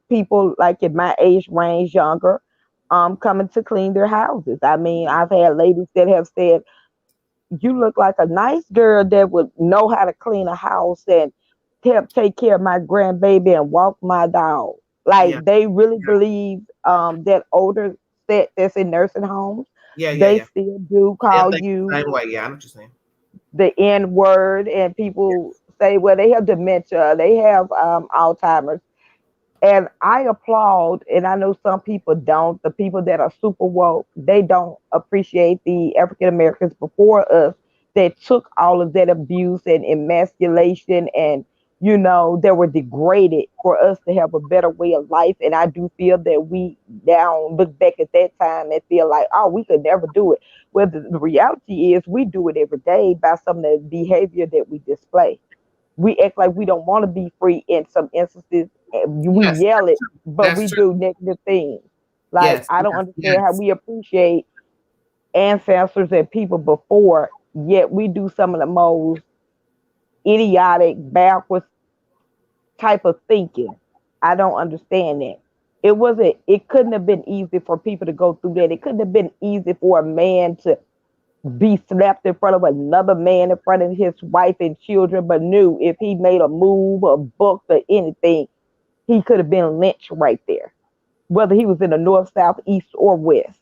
Speaker 3: people like in my age range younger coming to clean their houses. I mean,
Speaker 1: yeah,
Speaker 3: I've had ladies that have said, you look like a nice girl that would know how to clean a house and help take care of my grandbaby and walk my dog.
Speaker 1: yeah,
Speaker 3: Like they really believe that older set that's in nursing homes,
Speaker 1: yeah, yeah,
Speaker 3: they
Speaker 1: yeah.
Speaker 3: still do
Speaker 1: They'll
Speaker 3: call
Speaker 1: think the
Speaker 3: you
Speaker 1: same way. Yeah, I know what you're saying.
Speaker 3: the N word, and people say, well, they have dementia, they have Alzheimer's. And I applaud, and I know some people don't. The people that are super woke, they don't appreciate the African Americans before us that took all of that abuse and emasculation and, that were degraded for us to have a better way of life. And I do feel that we now look back at that time and feel like, oh, we could never do it. Well, the reality is we do it every day by some of the behavior that we display. We act like we don't want to be free in some instances. We
Speaker 1: Yes,
Speaker 3: yell
Speaker 1: that's
Speaker 3: it,
Speaker 1: true.
Speaker 3: but
Speaker 1: That's
Speaker 3: we
Speaker 1: true.
Speaker 3: do negative things. Like
Speaker 1: Yes,
Speaker 3: I don't
Speaker 1: yes,
Speaker 3: understand how
Speaker 1: yes,
Speaker 3: we appreciate ancestors and people before, yet we do some of the most idiotic, backwards type of thinking. I don't understand that. It wasn't. It couldn't have been easy for people to go through that. It couldn't have been easy for a man to be slapped in front of another man in front of his wife and children, but knew if he made a move or booked or anything, he could have been lynched right there, whether he was in the north, south, east, or west.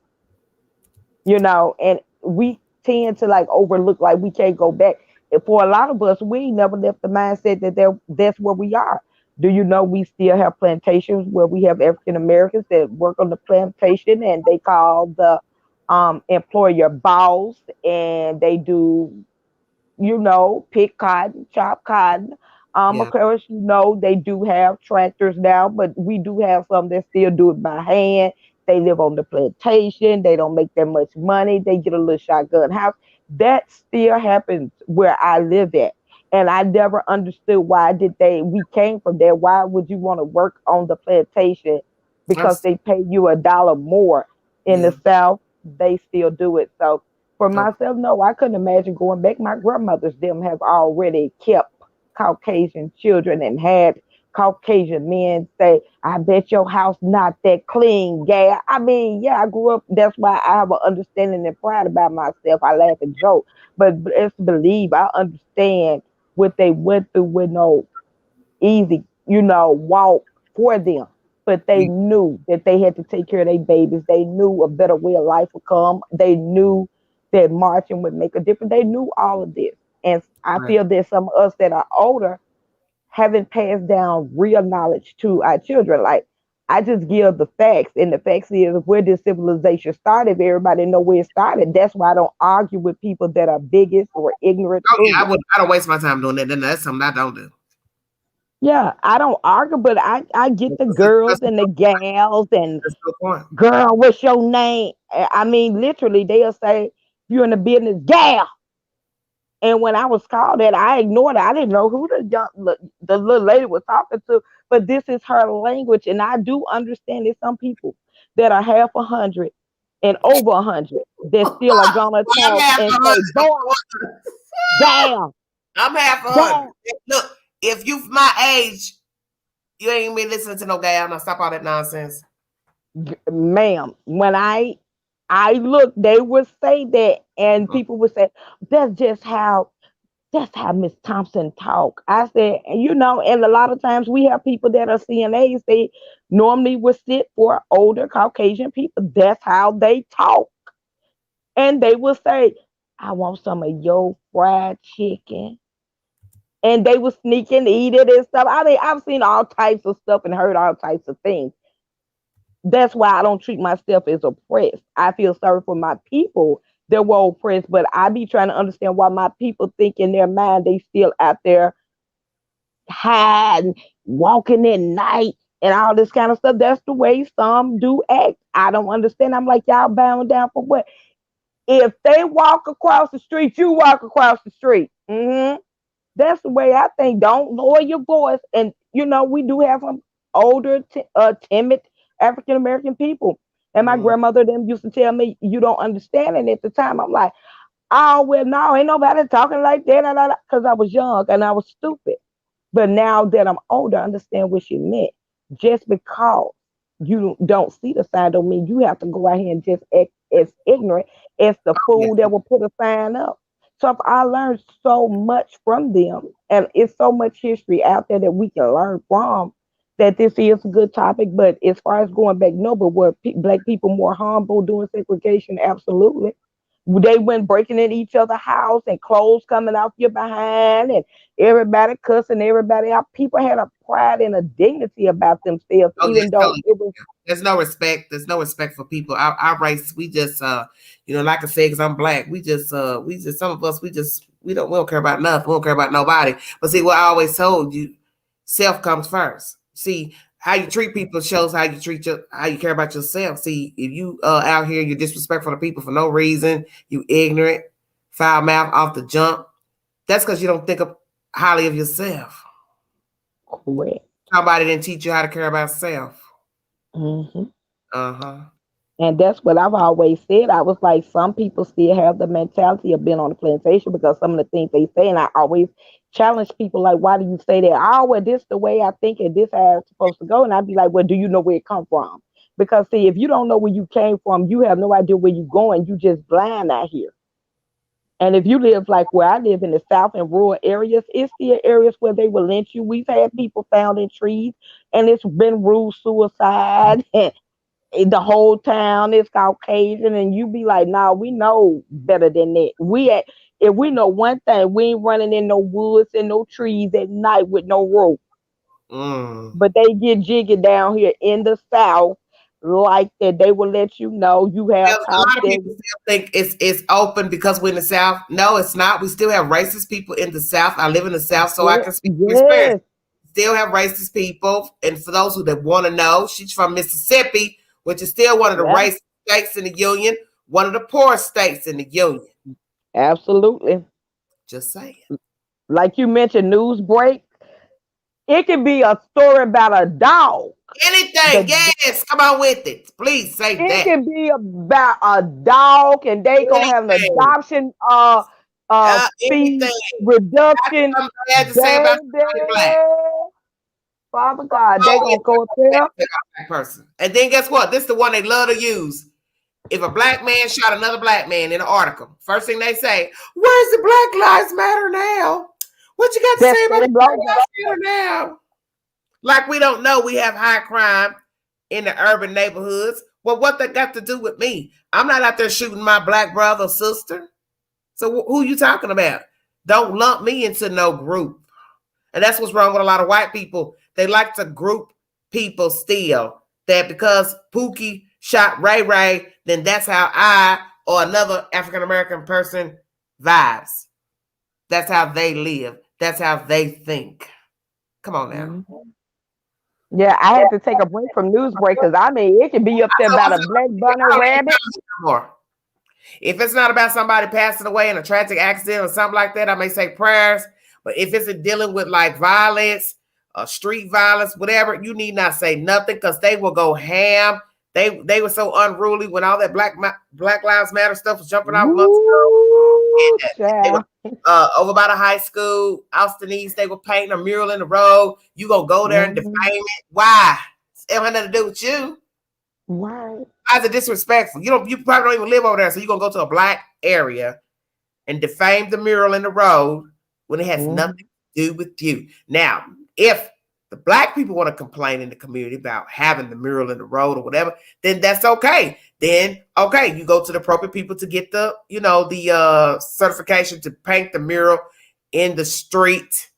Speaker 3: And we tend to like overlook like we can't go back. And for a lot of us, we ain't never left the mindset that that's where we are. Do you know we still have plantations where we have African Americans that work on the plantation and they call the employer boss, and they do pick cotton, chop cotton. Of
Speaker 1: yeah.
Speaker 3: course, they do have tractors now, but we do have some that still do it by hand. They live on the plantation. They don't make that much money. They get a little shotgun house. That still happens where I live at. And I never understood why did we came from there. Why would you want to work on the plantation?
Speaker 1: I'm
Speaker 3: Because they pay you $1 more. In the
Speaker 1: Yeah.
Speaker 3: South, they still do it. So for
Speaker 1: Okay.
Speaker 3: myself, no, I couldn't imagine going back. My grandmothers them have already kept Caucasian children and had Caucasian men say, "I bet your house not that clean, gal." I mean, yeah, I grew up. That's why I have an understanding and pride about myself. I laugh and joke, but let's believe I understand what they went through with no easy, walk for them. But they
Speaker 1: Yeah.
Speaker 3: knew that they had to take care of their babies. They knew a better way of life would come. They knew that marching would make a difference. They knew all of this. And I
Speaker 1: Right.
Speaker 3: feel that some of us that are older haven't passed down real knowledge to our children. Like, I just give the facts, and the facts is where this civilization started. If everybody know where it started, that's why I don't argue with people that are bigots or ignorant
Speaker 1: Oh yeah, I
Speaker 3: fools.
Speaker 1: would. I don't waste my time doing that. Then that's something I don't do.
Speaker 3: Yeah, I don't argue, but I get the girls
Speaker 1: That's,
Speaker 3: and the gals and
Speaker 1: that's no point.
Speaker 3: girl, what's your name? I mean, literally, they'll say you're in the business, gal. And when I was called that, I ignored it. I didn't know who the little lady was talking to, but this is her language, and I do understand there's some people that are half 100 and over 100 that still are gonna
Speaker 1: Well, I'm
Speaker 3: talk
Speaker 1: half a
Speaker 3: and say, "Boy,
Speaker 1: hundred.
Speaker 3: gal,
Speaker 1: I'm half a hundred.
Speaker 3: gal."
Speaker 1: Look, if you my age, you ain't been listening to no gal. Now stop all that nonsense.
Speaker 3: Ma'am, when I look, they would say that, and
Speaker 1: Mhm.
Speaker 3: people would say, "That's just how Miss Thompson talk." I said, and a lot of times we have people that are CNAs. They normally would sit for older Caucasian people. That's how they talk, and they will say, "I want some of your fried chicken." And they would sneak and eat it and stuff. I mean, I've seen all types of stuff and heard all types of things. That's why I don't treat myself as oppressed. I feel sorry for my people that were oppressed, but I be trying to understand why my people think in their mind they still out there hiding, walking at night, and all this kind of stuff. That's the way some do act. I don't understand. I'm like, y'all bowing down for what? If they walk across the street, you walk across the street. That's the way I think. Don't lower your voice. And we do have some older, timid African American people. And my
Speaker 1: Mm.
Speaker 3: grandmother them used to tell me, "You don't understand." And at the time, I'm like, "Oh well, no, ain't nobody talking like that," because I was young and I was stupid. But now that I'm older, I understand what she meant. Just because you don't see the sign don't mean you have to go out here and just act as ignorant as the
Speaker 1: Yeah.
Speaker 3: fool that will put a sign up. So I learned so much from them, and it's so much history out there that we can learn from. That this is a good topic, but as far as going back, no. But were black people more humble doing segregation? Absolutely. They went breaking in each other's house and clothes coming out your behind and everybody cussing everybody out. People had a pride and a dignity about themselves,
Speaker 1: Oh yeah,
Speaker 3: even though
Speaker 1: telling
Speaker 3: it was
Speaker 1: you. There's no respect. There's no respect for people. Our race, we just like I said, because I'm black, we just some of us we don't care about nothing. We don't care about nobody. But see, what I always told you, self comes first. See, how you treat people shows how you care about yourself. See, if you out here, you're disrespectful to people for no reason, you ignorant, foul mouth off the jump. That's because you don't think of highly of yourself.
Speaker 3: correct.
Speaker 1: Somebody didn't teach you how to care about self.
Speaker 3: hmm
Speaker 1: Uh-huh.
Speaker 3: And that's what I've always said. I was like, some people still have the mentality of being on the plantation because some of the things they say, and I always challenge people like, "Why do you say that?" "Oh, well, this the way I think, and this how it's supposed to go." And I'd be like, "Well, do you know where it come from?" Because see, if you don't know where you came from, you have no idea where you're going. You just blind out here. And if you live like where I live in the South and rural areas, it's still areas where they will lynch you. We've had people found in trees, and it's been rule suicide. The whole town is Caucasian, and you be like, "Nah, we know better than that. If we know one thing, we ain't running in no woods and no trees at night with no rope."
Speaker 1: Mm.
Speaker 3: But they get jiggy down here in the South like that. They will let you know you
Speaker 1: Well,
Speaker 3: have
Speaker 1: a
Speaker 3: cops
Speaker 1: lot of
Speaker 3: there.
Speaker 1: people still think it's open because we're in the South. No, it's not. We still have racist people in the South. I live in the South, so I
Speaker 3: Yeah,
Speaker 1: can speak from experience.
Speaker 3: yes,
Speaker 1: Still have racist people, and for those who that want to know, she's from Mississippi, which is still one of the
Speaker 3: yeah,
Speaker 1: racist states in the union, one of the poorest states in the union.
Speaker 3: absolutely.
Speaker 1: Just saying.
Speaker 3: Like you mentioned, news break. It could be a story about a dog.
Speaker 1: Anything,
Speaker 3: The
Speaker 1: yes. Come on with it. Please say
Speaker 3: It
Speaker 1: that.
Speaker 3: can be about a dog, and they gonna have an
Speaker 1: Anything.
Speaker 3: adoption
Speaker 1: Anything.
Speaker 3: fee reduction,
Speaker 1: Something bad to say about
Speaker 3: baby.
Speaker 1: somebody black.
Speaker 3: Father God, they
Speaker 1: Oh,
Speaker 3: gonna
Speaker 1: it's
Speaker 3: go up
Speaker 1: a
Speaker 3: there.
Speaker 1: black person. And then guess what? This is the one they love to use. If a black man shot another black man in an article, first thing they say, where's the Black Lives Matter now? What you got to
Speaker 3: That's
Speaker 1: say about
Speaker 3: their
Speaker 1: the Black
Speaker 3: logo.
Speaker 1: Lives Matter now? Like we don't know we have high crime in the urban neighborhoods. Well, what that got to do with me? I'm not out there shooting my black brother or sister. So who you talking about? Don't lump me into no group. And that's what's wrong with a lot of white people. They like to group people still. That because Pookie shot Ray Ray, then that's how I or another African American person vibes. That's how they live. That's how they think. Come on now.
Speaker 3: Mm-hmm. Yeah, I had to take a break from news break because I mean it could be up there about a black bunny rabbit.
Speaker 1: More. If it's not about somebody passing away in a tragic accident or something like that, I may say prayers. But if it's dealing with like violence, street violence, whatever, you need not say nothing because they will go ham. They were so unruly when all that Black Lives Matter stuff was jumping off months
Speaker 3: Ooh,
Speaker 1: ago. They were, over by the high school, Austin East, they were painting a mural in the road. You gonna go there and defame it? Why? It had nothing to do with you.
Speaker 3: Right.
Speaker 1: Why is it disrespectful? You probably don't even live over there, so you're gonna go to a black area and defame the mural in the road when it has nothing to do with you. Now, if the black people want to complain in the community about having the mural in the road or whatever, then that's okay. Then okay, you go to the appropriate people to get the certification to paint the mural in the street.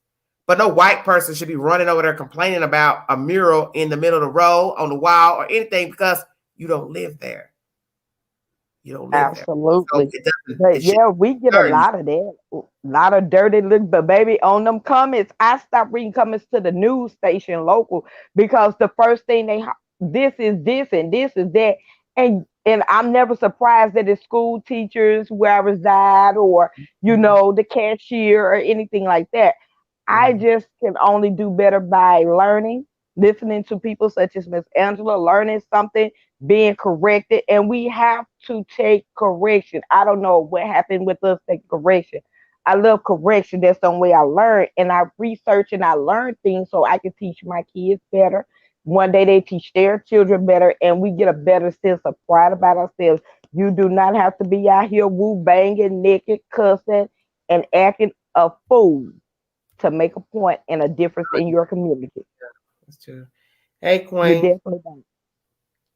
Speaker 1: But no white person should be running over there complaining about a mural in the middle of the road, on the wall, or anything because you don't live there. You don't live
Speaker 3: Absolutely.
Speaker 1: there.
Speaker 3: But yeah, we get a lot of that. A lot of dirty look. But baby, on them comments, I stopped reading comments to the news station local because the first thing this is this and this is that. And I'm never surprised that it's school teachers where I reside or, the cashier or anything like that. I just can only do better by learning, listening to people such as Miss Angela, learning something, being corrected, and we have to take correction. I don't know what happened with us taking correction. I love correction. That's the way I learn, and I research and I learn things so I can teach my kids better. One day they teach their children better, and we get a better sense of pride about ourselves. You do not have to be out here woo banging, naked, cussing, and acting a fool to make a point and a difference in your community.
Speaker 1: That's true. Hey,
Speaker 3: You
Speaker 1: Queen.
Speaker 3: definitely don't.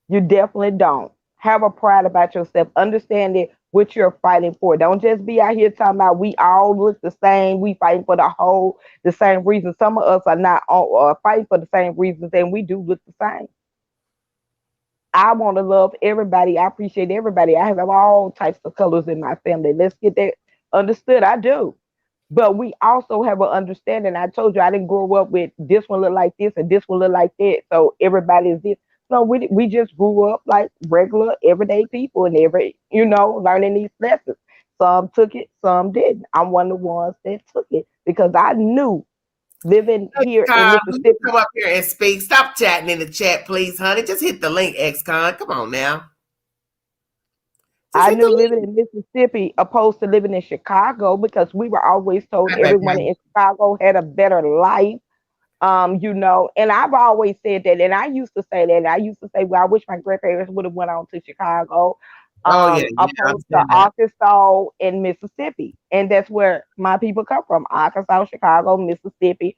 Speaker 3: You definitely don't. Have a pride about yourself. Understand that what you're fighting for. Don't just be out here talking about we all look the same. We fighting for the same reason. Some of us are not fighting for the same reasons, and we do look the same. I want to love everybody. I appreciate everybody. I have all types of colors in my family. Let's get that understood. I do. But we also have an understanding. I told you I didn't grow up with this one look like this and this one look like that. So everybody is this. No, we just grew up like regular everyday people and learning these lessons. Some took it, some didn't. I'm one of the ones that took it because I knew living here in Mississippi.
Speaker 1: Come up here and speak. Stop chatting in the chat, please, honey. Just hit the link, XCON. Come on now.
Speaker 3: I knew living in Mississippi opposed to living in Chicago because we were always told everyone in Chicago had a better life. And I've always said that, and I used to say that. And I used to say, well, I wish my grandparents would have went on to Chicago, opposed to Arkansas and Mississippi, and that's where my people come from: Arkansas, Chicago, Mississippi,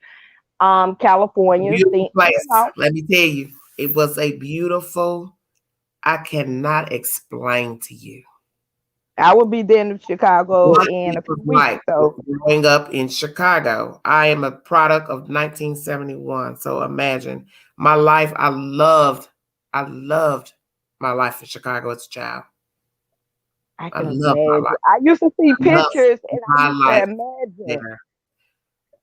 Speaker 3: California.
Speaker 1: Beautiful place. Let me tell you, it was a beautiful. I cannot explain to you.
Speaker 3: I will be there in Chicago in a few weeks. So
Speaker 1: growing up in Chicago, I am a product of 1971. So imagine my life. I loved my life in Chicago as a child.
Speaker 3: I can imagine. I used to see pictures and I used to imagine.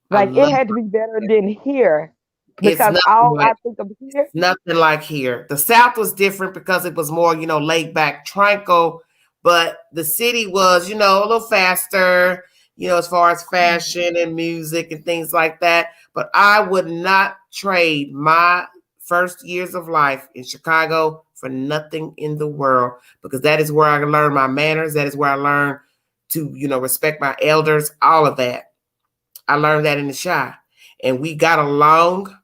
Speaker 3: Like it had to be better than here. Because all I think of here.
Speaker 1: Nothing like here. The South was different because it was more, laid back, tranquil. But the city was, a little faster, as far as fashion and music and things like that. But I would not trade my first years of life in Chicago for nothing in the world, because that is where I learned my manners. That is where I learned to, respect my elders, all of that. I learned that in the Chi. And we got along.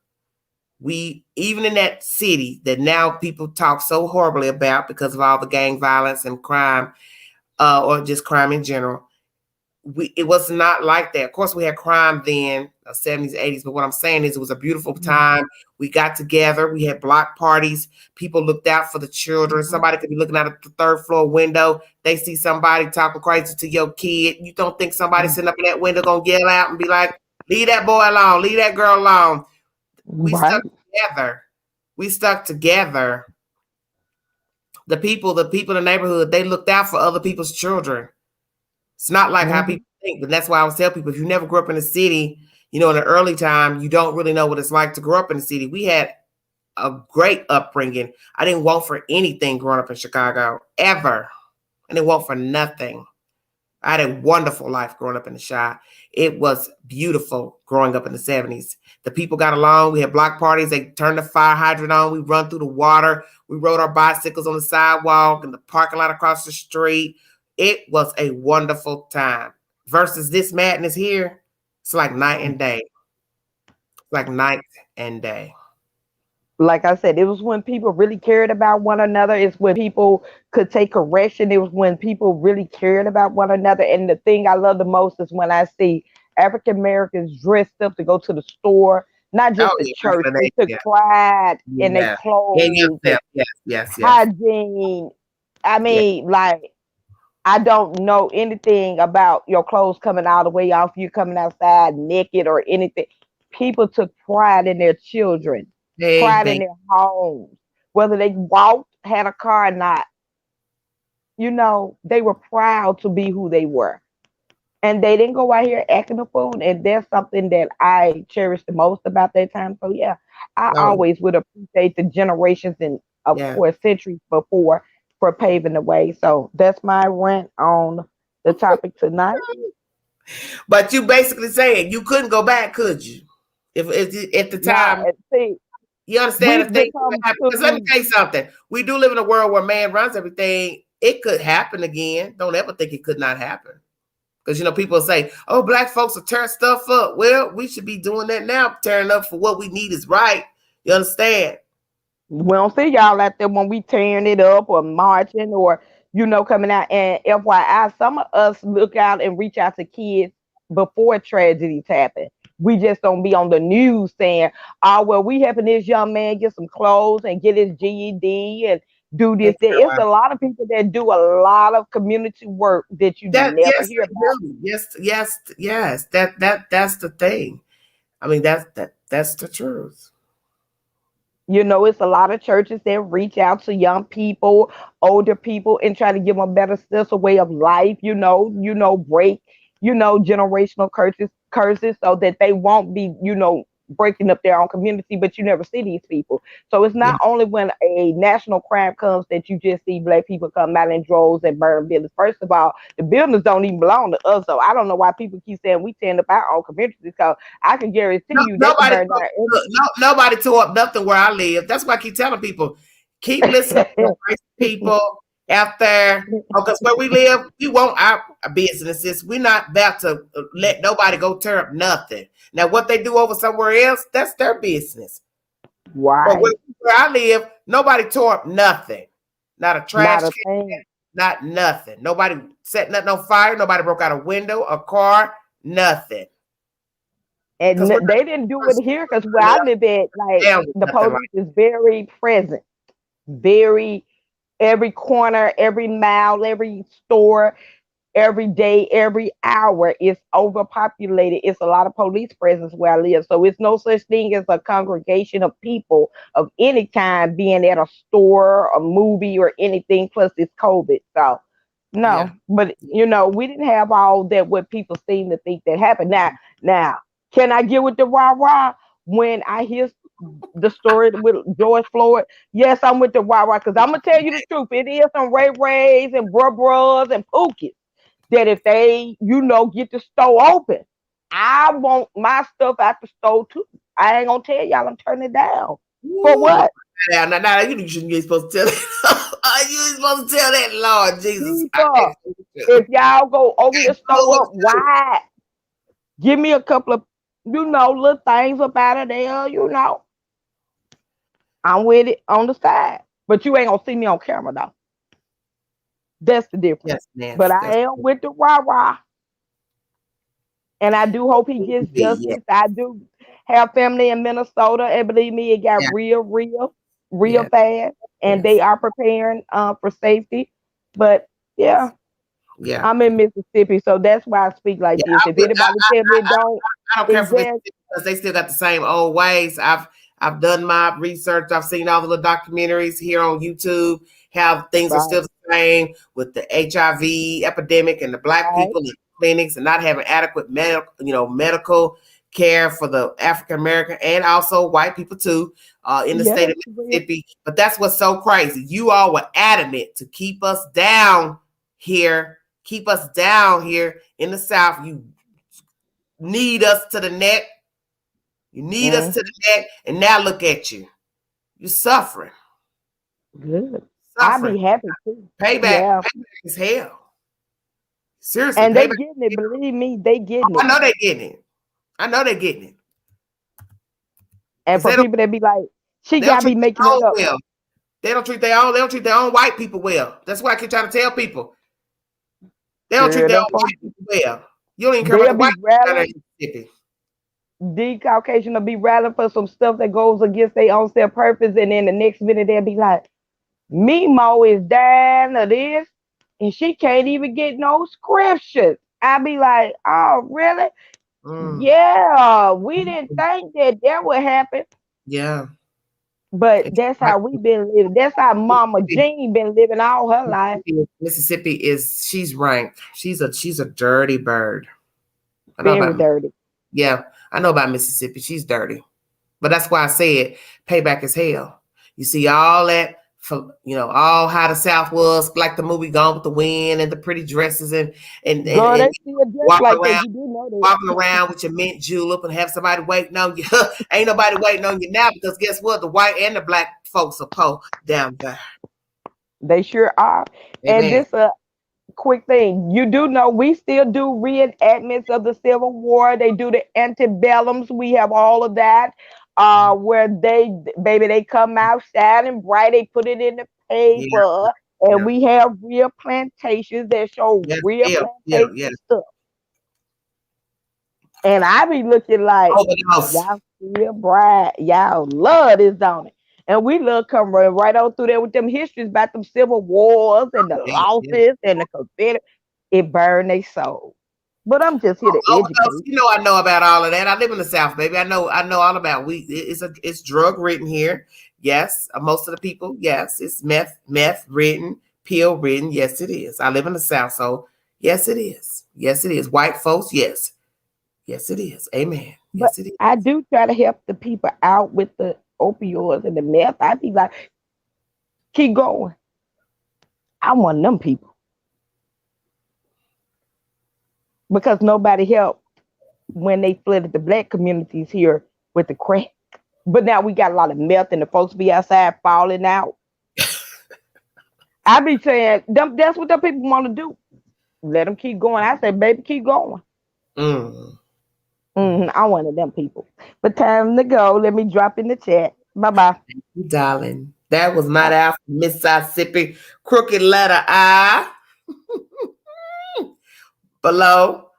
Speaker 1: We, even in that city that now people talk so horribly about because of all the gang violence and crime, or just crime in general, it was not like that. Of course, we had crime then, 70s, 80s, but what I'm saying is it was a beautiful time. We got together. We had block parties. People looked out for the children. Somebody could be looking out at the third floor window. They see somebody talking crazy to your kid. You don't think somebody sitting up in that window going to yell out and be like, leave that boy alone, leave that girl alone. We stuck together. We stuck together. The people in the neighborhood, they looked out for other people's children. It's not like how people think, but that's why I always tell people, if you never grew up in the city, in the early time, you don't really know what it's like to grow up in the city. We had a great upbringing. I didn't want for anything growing up in Chicago, ever. I didn't want for nothing. I had a wonderful life growing up in the Chi. It was beautiful growing up in the 70s. The people got along. We had block parties. They turned the fire hydrant on. We run through the water. We rode our bicycles on the sidewalk and the parking lot across the street. It was a wonderful time. Versus this madness here, it's like night and day. It's like night and day.
Speaker 3: Like I said, it was when people really cared about one another. It's when people could take correction. It was when people really cared about one another. And the thing I love the most is when I see African Americans dressed up to go to the store, not just
Speaker 1: Oh,
Speaker 3: the
Speaker 1: yeah,
Speaker 3: church. They took
Speaker 1: yeah,
Speaker 3: pride in their
Speaker 1: yeah.
Speaker 3: clothes and
Speaker 1: Yes.
Speaker 3: hygiene. I
Speaker 1: Yeah.
Speaker 3: mean, like, I don't know anything about your clothes coming all the way off, you coming outside naked or anything. People took pride in their children, pride in
Speaker 1: They
Speaker 3: their homes, whether they walked, had a car or not. They were proud to be who they were. And they didn't go out here acting a fool. And that's something that I cherish the most about that time. So, yeah, I
Speaker 1: oh
Speaker 3: always would appreciate the generations and, of
Speaker 1: yeah.
Speaker 3: course, centuries before for paving the way. So that's my rant on the topic tonight.
Speaker 1: But you basically saying you couldn't go back, could you? If at the
Speaker 3: Now,
Speaker 1: time,
Speaker 3: see,
Speaker 1: you understand
Speaker 3: we've
Speaker 1: the thing.
Speaker 3: become
Speaker 1: Because let me
Speaker 3: too,
Speaker 1: tell you something. We do live in a world where man runs everything. It could happen again. Don't ever think it could not happen. Because people say, "Oh, black folks will tear stuff up." Well, we should be doing that now, tearing up for what we need is right. You understand?
Speaker 3: we don't see y'all out there when we tearing it up or marching or coming out. And FYI, some of us look out and reach out to kids before tragedies happen. We just don't be on the news saying, "Oh, well, we helping this young man get some clothes and get his GED and do this." It's a lot of people that do a lot of community work that you
Speaker 1: That
Speaker 3: never
Speaker 1: yes,
Speaker 3: hear
Speaker 1: they
Speaker 3: about.
Speaker 1: do. Yes. That's the thing. I mean, that's the truth.
Speaker 3: It's a lot of churches that reach out to young people, older people, and try to give them a better sense of way of life. Break, generational curses, so that they won't be, breaking up their own community. But you never see these people. So it's
Speaker 1: Yeah.
Speaker 3: not only when a national crime comes that you just see black people come out in droves and burn buildings. First of all, the buildings don't even belong to us. So I don't know why people keep saying we tearing up our own communities. Because I can guarantee
Speaker 1: No,
Speaker 3: you they can burn down.
Speaker 1: nobody tore up nothing where I live. That's why I keep telling people, keep listening to the people out there. Because where we live, we want our businesses. We're not about to let nobody go tear up nothing. Now, what they do over somewhere else, that's their business. But
Speaker 3: Why?
Speaker 1: where I live, nobody tore up nothing. Not a trash
Speaker 3: Not a
Speaker 1: can,
Speaker 3: thing.
Speaker 1: not nothing. Nobody set nothing on fire. Nobody broke out a window, a car, nothing.
Speaker 3: And
Speaker 1: Because we're
Speaker 3: they didn't do
Speaker 1: not
Speaker 3: it here because where I live at, like
Speaker 1: down with
Speaker 3: the
Speaker 1: nothing like
Speaker 3: police is very present, very every corner, every mile, every store, every day, every hour is overpopulated. It's a lot of police presence where I live. So it's no such thing as a congregation of people of any kind being at a store, a movie, or anything. Plus, it's COVID. So,
Speaker 1: yeah.
Speaker 3: no. But, we didn't have all that what people seem to think that happened. Now, can I get with the rah rah when I hear the story with George Floyd? Yes, I'm with the rah rah because I'm going to tell you the truth. It is some Ray Rays and Bruh Bruhs and Pookies that if they, get the store open, I want my stuff out the store too. I ain't gonna tell y'all I'm turning it down. For
Speaker 1: Woo,
Speaker 3: what?
Speaker 1: now, you ain't supposed to tell that. You ain't supposed to tell that, Lord Jesus. I
Speaker 3: People,
Speaker 1: can't
Speaker 3: if y'all go over the store
Speaker 1: go
Speaker 3: up wide, give me a couple of, little things up out of there, I'm with it on the side. But you ain't gonna see me on camera though. That's the difference.
Speaker 1: Yes,
Speaker 3: But
Speaker 1: Nance.
Speaker 3: I
Speaker 1: That's
Speaker 3: am with the rah-rah. And I do hope he gets
Speaker 1: yeah,
Speaker 3: justice. I do have family in Minnesota, and believe me, it got
Speaker 1: yeah,
Speaker 3: real
Speaker 1: yeah,
Speaker 3: fast. And they
Speaker 1: yes,
Speaker 3: are preparing for safety. But yeah,
Speaker 1: yeah.
Speaker 3: I'm in Mississippi, so that's why I speak like
Speaker 1: Yeah,
Speaker 3: this. If anybody tell me it don't,
Speaker 1: I don't care
Speaker 3: it's
Speaker 1: for
Speaker 3: just
Speaker 1: Mississippi because they still got the same old ways. I've done my research. I've seen all the little documentaries here on YouTube. How things are
Speaker 3: right,
Speaker 1: still the same with the HIV epidemic and the black
Speaker 3: right.
Speaker 1: people in clinics and not having adequate medical care for the African American and also white people too in the
Speaker 3: Yeah,
Speaker 1: state of
Speaker 3: it's real.
Speaker 1: Mississippi. But that's what's so crazy. You all were adamant to keep us down here, keep us down here in the South. You need us to the neck. You need us to
Speaker 3: Mm,
Speaker 1: the neck. And now look at you. You're suffering.
Speaker 3: good. I
Speaker 1: Suffering.
Speaker 3: be happy too.
Speaker 1: Payback.
Speaker 3: Yeah.
Speaker 1: Payback is hell. Seriously,
Speaker 3: And they
Speaker 1: payback.
Speaker 3: getting it. Believe me, they getting
Speaker 1: I
Speaker 3: it.
Speaker 1: know they're getting it. I know they're getting it.
Speaker 3: And
Speaker 1: Because
Speaker 3: for people that be like, she
Speaker 1: they don't
Speaker 3: gotta
Speaker 1: treat
Speaker 3: be making
Speaker 1: their
Speaker 3: it
Speaker 1: own
Speaker 3: up.
Speaker 1: well. They don't treat their own white people well. That's why I keep trying to tell people. They don't treat
Speaker 3: Girl,
Speaker 1: their
Speaker 3: them
Speaker 1: own
Speaker 3: folks,
Speaker 1: white people well. You don't even care about
Speaker 3: they'll
Speaker 1: the white
Speaker 3: be
Speaker 1: people down there
Speaker 3: rallying.
Speaker 1: in Mississippi.
Speaker 3: The Caucasian will be rallying for some stuff that goes against their own self purpose, and then the next minute they'll be like, Mimo is dying of this, and she can't even get no scriptures. I be like, oh, really?
Speaker 1: Mm.
Speaker 3: Yeah, we didn't think that would happen.
Speaker 1: Yeah.
Speaker 3: But that's how we been living. That's how Mama Jean been living all her life.
Speaker 1: Mississippi is she's ranked. She's a dirty bird. I know
Speaker 3: Very
Speaker 1: about
Speaker 3: dirty.
Speaker 1: yeah, I know about Mississippi. She's dirty. But that's why I said payback is hell. You see all that for all how the South was, like the movie Gone with the Wind and the pretty dresses
Speaker 3: Girl,
Speaker 1: and
Speaker 3: they still dress
Speaker 1: walking
Speaker 3: like that.
Speaker 1: around
Speaker 3: You do know that.
Speaker 1: walking around with your mint julep and have somebody waiting on you. Ain't nobody waiting on you now because guess what? The white and the black folks are poor down there.
Speaker 3: They sure are. And
Speaker 1: Amen.
Speaker 3: this quick thing. You do know we still do reenactments of the Civil War. They do the antebellums. We have all of that. Where they come out shining bright. They put it in the
Speaker 1: Yeah,
Speaker 3: paper. And
Speaker 1: yeah.
Speaker 3: we have real plantations that show
Speaker 1: Yes,
Speaker 3: real
Speaker 1: yeah, yeah, yeah.
Speaker 3: plantation stuff. And I be looking like,
Speaker 1: Overdose.
Speaker 3: y'all still bright. Y'all love this, don't it? And we love come right on through there with them histories about them civil wars and the
Speaker 1: Yeah, yeah.
Speaker 3: losses and the Confederate. It burned their soul. But I'm just here to
Speaker 1: Overdose.
Speaker 3: educate.
Speaker 1: I know about all of that. I live in the South, baby. I know all about it's drug written here. Yes, most of the people. Yes, it's meth written, pill written. Yes, it is. I live in the South, so yes, it is. Yes, it is. White folks, yes, yes, it is. Amen.
Speaker 3: But
Speaker 1: Yes, it is.
Speaker 3: I do try to help the people out with the opioids and the meth. I be like, keep going. I'm one of them people because nobody helped when they flooded the black communities here with the crack. But now we got a lot of meth and the folks be outside falling out. I be saying that's what the people want to do. Let them keep going. I say, baby, keep going.
Speaker 1: Mm.
Speaker 3: I'm one of them people. But time to go. Let me drop in the chat. Bye bye.
Speaker 1: Darling, that was not out from Mississippi. Crooked letter I below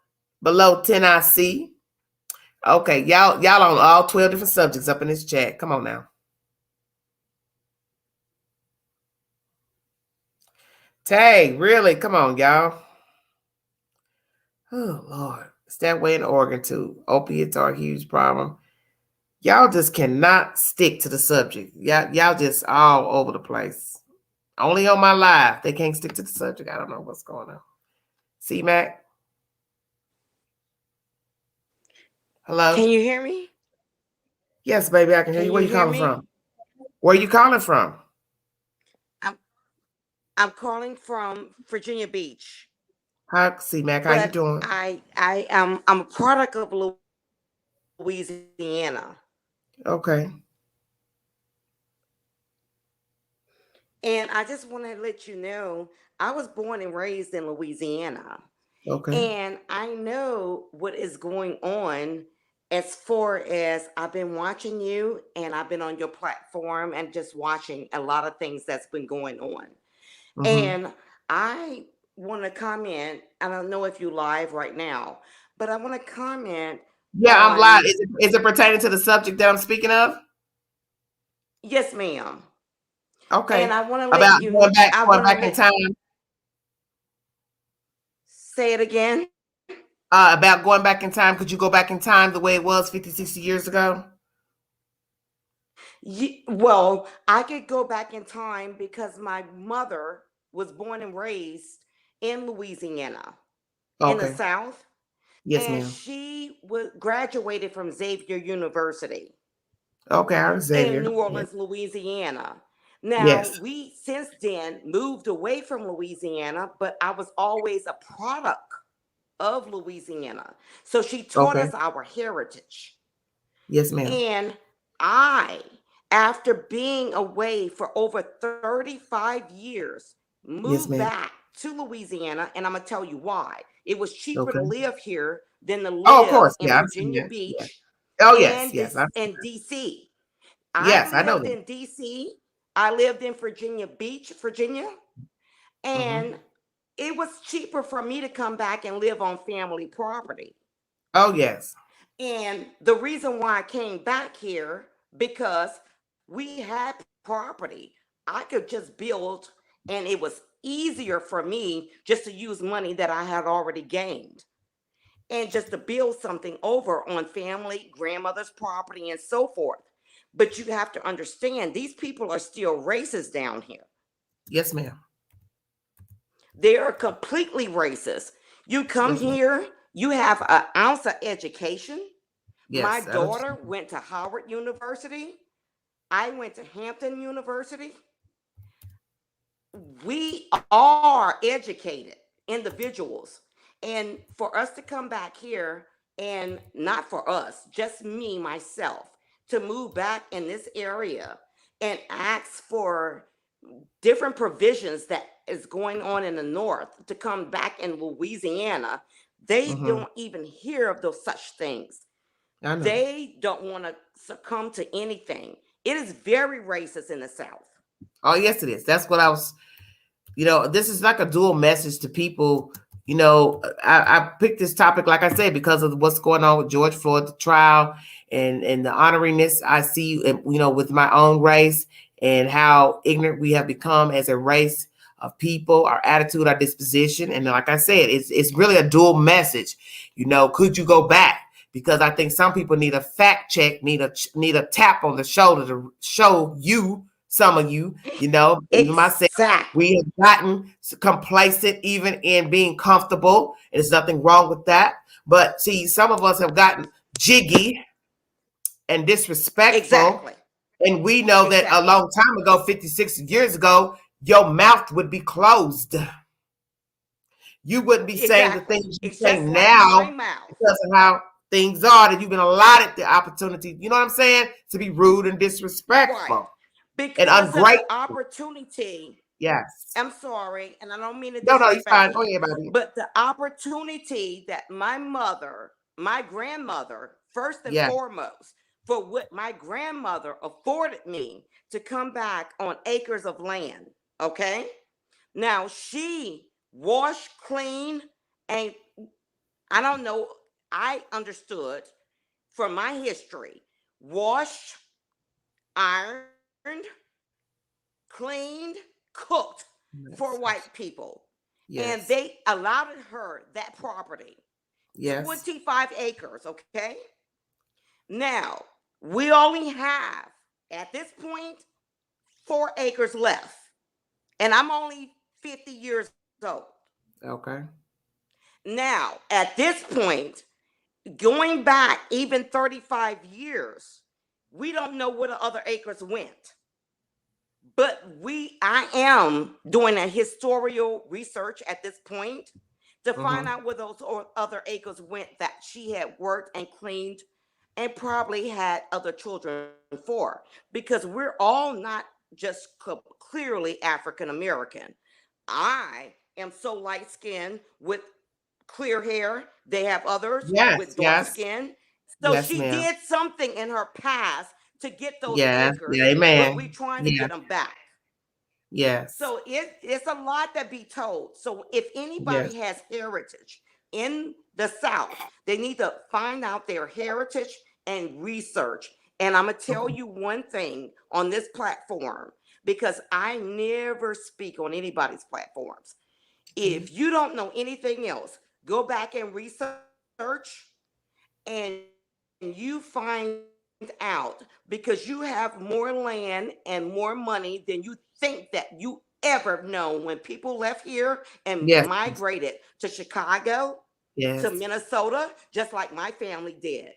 Speaker 1: 10 IC. Okay, y'all on all 12 different subjects up in this chat. Come on now. Tay, really? Come on, y'all. Oh, Lord. It's that way in Oregon, too. Opiates are a huge problem. Y'all just cannot stick to the subject. Y'all just all over the place. Only on my live. They can't stick to the subject. I don't know what's going on. C Mac? Hello?
Speaker 4: Can you hear me?
Speaker 1: Yes, baby, I can hear
Speaker 4: Can
Speaker 1: you. Where
Speaker 4: you
Speaker 1: you
Speaker 4: hear
Speaker 1: calling
Speaker 4: me?
Speaker 1: from? Where you calling from?
Speaker 4: I'm I'm calling from Virginia Beach,
Speaker 1: Hi, C Mac. How you
Speaker 4: but
Speaker 1: doing?
Speaker 4: I'm a product of Louisiana.
Speaker 1: Okay.
Speaker 4: And I just want to let you know, I was born and raised in Louisiana.
Speaker 1: Okay.
Speaker 4: And I know what is going on as far as I've been watching you and I've been on your platform and just watching a lot of things that's been going on.
Speaker 1: Mm-hmm.
Speaker 4: And I want to comment. I don't know if you live right now, but I want to comment
Speaker 1: Yeah, I'm live.
Speaker 4: on,
Speaker 1: Is it pertaining to the subject that I'm speaking of?
Speaker 4: yes, ma'am. And
Speaker 1: Okay.
Speaker 4: I want to let
Speaker 1: About
Speaker 4: you, I
Speaker 1: going
Speaker 4: want to
Speaker 1: back in
Speaker 4: let,
Speaker 1: time.
Speaker 4: say it again.
Speaker 1: About going back in time. Could you go back in time the way it was 50, 60 years ago?
Speaker 4: Well, I could go back in time because my mother was born and raised in Louisiana, in the
Speaker 1: Okay.
Speaker 4: South,
Speaker 1: Yes,
Speaker 4: and
Speaker 1: ma'am.
Speaker 4: she was graduated from Xavier University
Speaker 1: Okay, I'm
Speaker 4: in
Speaker 1: Xavier.
Speaker 4: New
Speaker 1: Yeah.
Speaker 4: Orleans, Louisiana. Now,
Speaker 1: Yes.
Speaker 4: we since then moved away from Louisiana, but I was always a product of Louisiana. So she taught
Speaker 1: Okay.
Speaker 4: us our heritage.
Speaker 1: Yes, ma'am.
Speaker 4: And I, after being away for over 35 years,
Speaker 1: Yes,
Speaker 4: moved
Speaker 1: ma'am.
Speaker 4: back to Louisiana. And I'm going to tell you why. It was cheaper to
Speaker 1: Okay.
Speaker 4: live here than to
Speaker 1: Oh, of
Speaker 4: live
Speaker 1: course.
Speaker 4: in
Speaker 1: Yeah, I've seen
Speaker 4: Virginia
Speaker 1: that. Yeah.
Speaker 4: Beach
Speaker 1: Oh, yes.
Speaker 4: and
Speaker 1: Yes.
Speaker 4: this and DC. I
Speaker 1: Yes, I know
Speaker 4: lived
Speaker 1: that.
Speaker 4: in DC. I lived in Virginia Beach, Virginia,
Speaker 1: Hmm.
Speaker 4: and it was cheaper for me to come back and live on family property.
Speaker 1: Oh, yes.
Speaker 4: And the reason why I came back here because we had property. I could just build and it was easier for me just to use money that I had already gained and just to build something over on family, grandmother's property and so forth. But you have to understand these people are still racist down here.
Speaker 1: Yes, ma'am.
Speaker 4: They are completely racist. You come
Speaker 1: Yes, ma'am.
Speaker 4: here, you have an ounce of education. My
Speaker 1: Yes, that is.
Speaker 4: daughter went to Howard University. I went to Hampton University. We are educated individuals. And for us to come back here, and not for us, just me, myself, to move back in this area and ask for different provisions that is going on in the north to come back in Louisiana, they
Speaker 1: Hmm.
Speaker 4: don't even hear of those such things.
Speaker 1: I know.
Speaker 4: They don't want to succumb to anything. It is very racist in the South.
Speaker 1: Oh, yes, it is. That's what I was. This is like a dual message to people. I picked this topic, like I said, because of what's going on with George Floyd, the trial, and the honoringness I see, with my own race and how ignorant we have become as a race of people, our attitude, our disposition. And like I said, it's really a dual message. Could you go back? Because I think some people need a fact check, need a tap on the shoulder to show you, some of you, even myself.
Speaker 4: Exactly.
Speaker 1: We have gotten complacent even in being comfortable. And there's nothing wrong with that. But see, some of us have gotten jiggy and disrespectful.
Speaker 4: Exactly.
Speaker 1: And we know that a
Speaker 4: Exactly.
Speaker 1: long time ago, 50, 60 years ago, your mouth would be closed. You wouldn't be saying the
Speaker 4: Exactly.
Speaker 1: things you
Speaker 4: It's
Speaker 1: say
Speaker 4: just like my
Speaker 1: now
Speaker 4: mouth.
Speaker 1: because of how things are, that you've been allotted the opportunity, you know what I'm saying, to be rude and
Speaker 4: Right.
Speaker 1: disrespectful and
Speaker 4: Because of the
Speaker 1: ungrateful.
Speaker 4: opportunity.
Speaker 1: Yes.
Speaker 4: I'm sorry, and I don't mean to
Speaker 1: No, no, you're fine.
Speaker 4: disrespect
Speaker 1: Go
Speaker 4: you,
Speaker 1: ahead, baby.
Speaker 4: but the opportunity that my mother, my grandmother, first and
Speaker 1: Yes.
Speaker 4: foremost, for what my grandmother afforded me to come back on acres of land. Okay. Now she washed, clean, and I don't know, I understood from my history, washed, ironed, cleaned, cooked for
Speaker 1: Yes.
Speaker 4: white people. And
Speaker 1: Yes.
Speaker 4: they allotted her that property,
Speaker 1: Yes.
Speaker 4: 25 acres, okay? Now, we only have, at this point, 4 acres left. And I'm only 50 years old.
Speaker 1: Okay.
Speaker 4: Now, at this point, going back even 35 years, we don't know where the other acres went. But I am doing a historical research at this point to find
Speaker 1: Mm-hmm.
Speaker 4: out where those other acres went that she had worked and cleaned and probably had other children for. Because we're all not just clearly African American. I am so light skinned with clear hair. They have others
Speaker 1: Yes,
Speaker 4: with dark
Speaker 1: yes,
Speaker 4: skin. So
Speaker 1: yes,
Speaker 4: she
Speaker 1: ma'am.
Speaker 4: did something in her past to get those
Speaker 1: Yes,
Speaker 4: acres,
Speaker 1: yeah,
Speaker 4: but we
Speaker 1: amen.
Speaker 4: trying to
Speaker 1: Yeah,
Speaker 4: get them back.
Speaker 1: yes,
Speaker 4: So it's a lot that be told. So if
Speaker 1: yes.
Speaker 4: anybody has heritage in the South, they need to find out their heritage and research. And I'm gonna tell
Speaker 1: Okay.
Speaker 4: you one thing on this platform, because I never speak on anybody's platforms.
Speaker 1: Okay.
Speaker 4: If you don't know anything else, go back and research, and you find out, because you have more land and more money than you think that you ever know. When people left here and
Speaker 1: Yes,
Speaker 4: migrated to Chicago, to
Speaker 1: yes,
Speaker 4: Minnesota, just like my family did,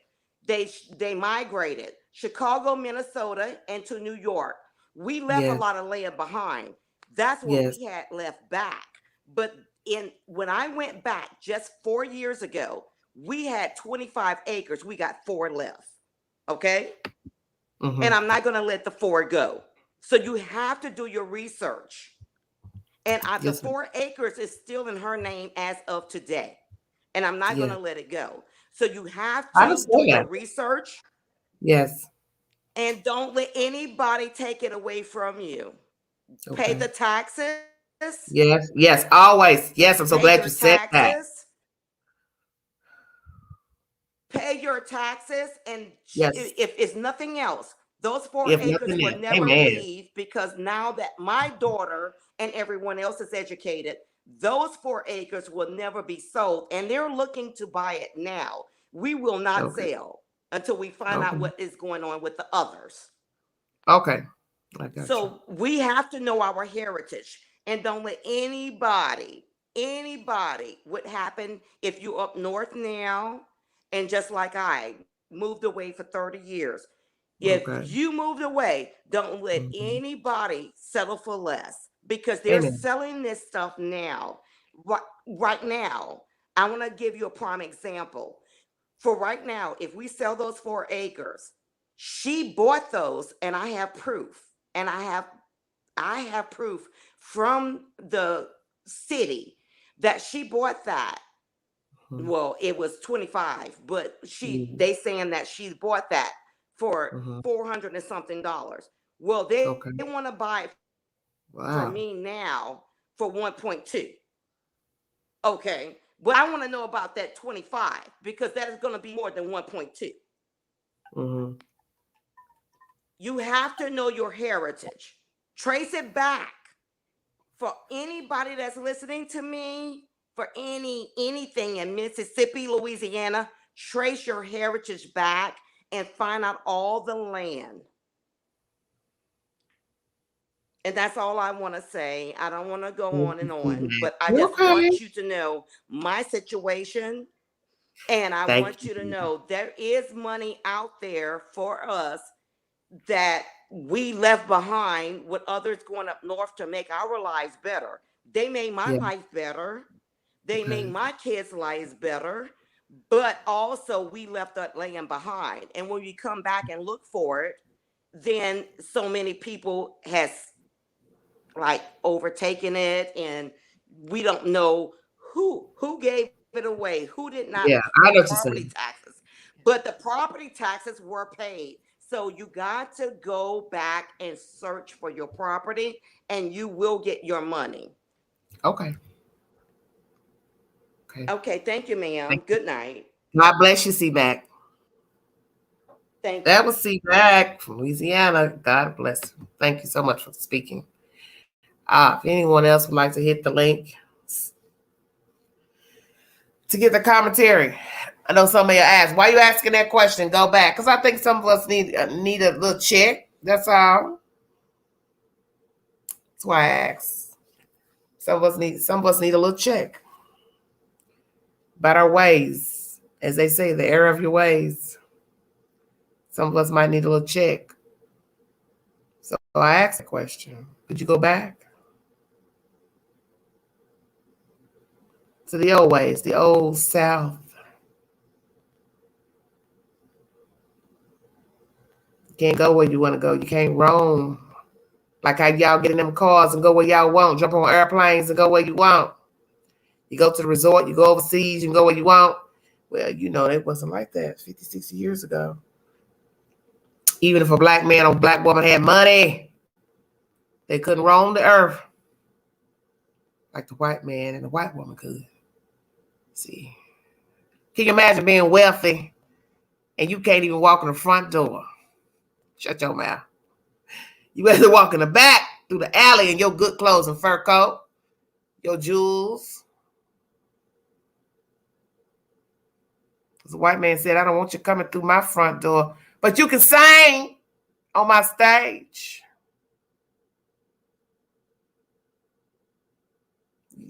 Speaker 4: they migrated Chicago, Minnesota, and to New York. We left a
Speaker 1: yes,
Speaker 4: lot of land behind. That's what
Speaker 1: yes.
Speaker 4: we had left back. But in when I went back just 4 years ago, we had 25 acres. We got 4 left. Okay. And
Speaker 1: Mm-hmm.
Speaker 4: I'm not going to let the 4 go. So you have to do your research. And the
Speaker 1: Yes, ma'am.
Speaker 4: 4 acres is still in her name as of today. And I'm not going
Speaker 1: Yeah.
Speaker 4: to let it go. So you have
Speaker 1: I
Speaker 4: to do
Speaker 1: understand
Speaker 4: your
Speaker 1: that.
Speaker 4: research,
Speaker 1: Yes.
Speaker 4: and don't let anybody take it away from you. Pay
Speaker 1: Okay.
Speaker 4: the taxes,
Speaker 1: Yes. Yes. Always. Yes. I'm so
Speaker 4: pay
Speaker 1: glad
Speaker 4: your
Speaker 1: you said that.
Speaker 4: taxes, pay your taxes. And
Speaker 1: Yes.
Speaker 4: if it's nothing else, those four
Speaker 1: If
Speaker 4: acres
Speaker 1: nothing
Speaker 4: will
Speaker 1: else.
Speaker 4: never
Speaker 1: Amen.
Speaker 4: leave, because now that my daughter and everyone else is educated, those 4 acres will never be sold. And they're looking to buy it now. We will not
Speaker 1: Okay.
Speaker 4: sell until we find out
Speaker 1: Okay.
Speaker 4: what is going on with the others.
Speaker 1: Okay. I got you.
Speaker 4: So we have to know our heritage, and don't let anybody, what happened if you up north now, and just like I moved away for 30 years. If
Speaker 1: Okay.
Speaker 4: you moved away, don't let
Speaker 1: Hmm.
Speaker 4: anybody settle for less, because they're
Speaker 1: Amen.
Speaker 4: selling this stuff now. Right, right now, I want to give you a prime example. For right now, if we sell those 4 acres, she bought those, and I have proof. And I have proof from the city that she bought that. Well, it was 25, but
Speaker 1: Mm-hmm.
Speaker 4: they saying that she bought that for
Speaker 1: Hmm.
Speaker 4: 400 and something dollars. Well, they
Speaker 1: Okay.
Speaker 4: want to buy it from
Speaker 1: Wow.
Speaker 4: me now for 1.2. Okay. But I want to know about that 25, because that is going to be more than 1.2.
Speaker 1: Hmm.
Speaker 4: You have to know your heritage. Trace it back. For anybody that's listening to me, for anything in Mississippi, Louisiana, trace your heritage back and find out all the land. And that's all I want to say. I don't want to go
Speaker 1: Thank
Speaker 4: on
Speaker 1: you,
Speaker 4: and on,
Speaker 1: feedback.
Speaker 4: but I just
Speaker 1: Okay.
Speaker 4: want you to know my situation. And I
Speaker 1: Thank
Speaker 4: want
Speaker 1: you.
Speaker 4: you to
Speaker 1: Feedback.
Speaker 4: know there is money out there for us that we left behind, with others going up north to make our lives better. They made my
Speaker 1: Yeah.
Speaker 4: life better. They made
Speaker 1: Okay.
Speaker 4: my kids' lives better. But also we left that land behind. And when you come back and look for it, then so many people has like overtaken it, and we don't know who gave it away, who did not
Speaker 1: Yeah.
Speaker 4: pay
Speaker 1: I know what you're
Speaker 4: property
Speaker 1: saying.
Speaker 4: taxes. But the property taxes were paid. So you got to go back and search for your property, and you will get your money.
Speaker 1: Okay. Okay.
Speaker 4: Okay, thank you, ma'am.
Speaker 1: Thank you.
Speaker 4: Good night.
Speaker 1: God bless you, C-Mac.
Speaker 4: Thank
Speaker 1: That
Speaker 4: you.
Speaker 1: was C-Mac from Louisiana. God bless you. Thank you so much for speaking. If anyone else would like to hit the link to get the commentary. I know somebody asked, why are you asking that question? Go back. Because I think some of us need a little check. That's all. That's why I asked. Some of us need a little check about our ways. As they say, the error of your ways. Some of us might need a little check. So I asked the question. Could you go back to the old ways, the old South? You can't go where you want to go. You can't roam. Like how y'all get in them cars and go where y'all want, jump on airplanes and go where you want. You go to the resort, you go overseas, you can go where you want. Well, you know, it wasn't like that 50, 60 years ago. Even if a black man or black woman had money, they couldn't roam the earth like the white man and the white woman could. See, can you imagine being wealthy and you can't even walk in the front door? Shut your mouth. You better walk in the back through the alley in your good clothes and fur coat, your jewels. The white man said, I don't want you coming through my front door, but you can sing on my stage.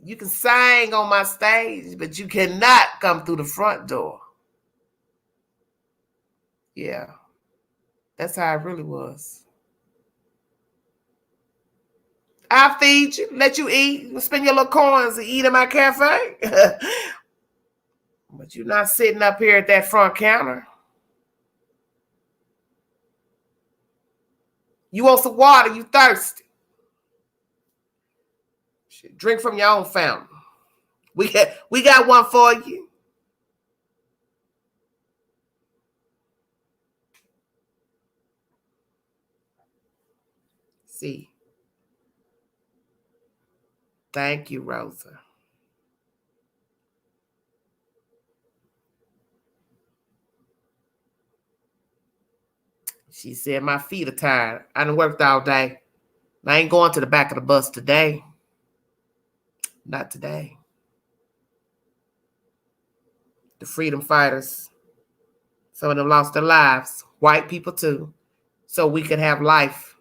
Speaker 1: You can sing on my stage, but you cannot come through the front door. Yeah, that's how it really was. I'll feed you, let you eat, spend your little coins and eat in my cafe. But you're not sitting up here at that front counter. You want some water, you thirsty. Shit, drink from your own fountain. We got one for you. See. Thank you, Rosa. She said, my feet are tired. I done worked all day. I ain't going to the back of the bus today. Not today. The freedom fighters, some of them lost their lives. White people too. So we could have life.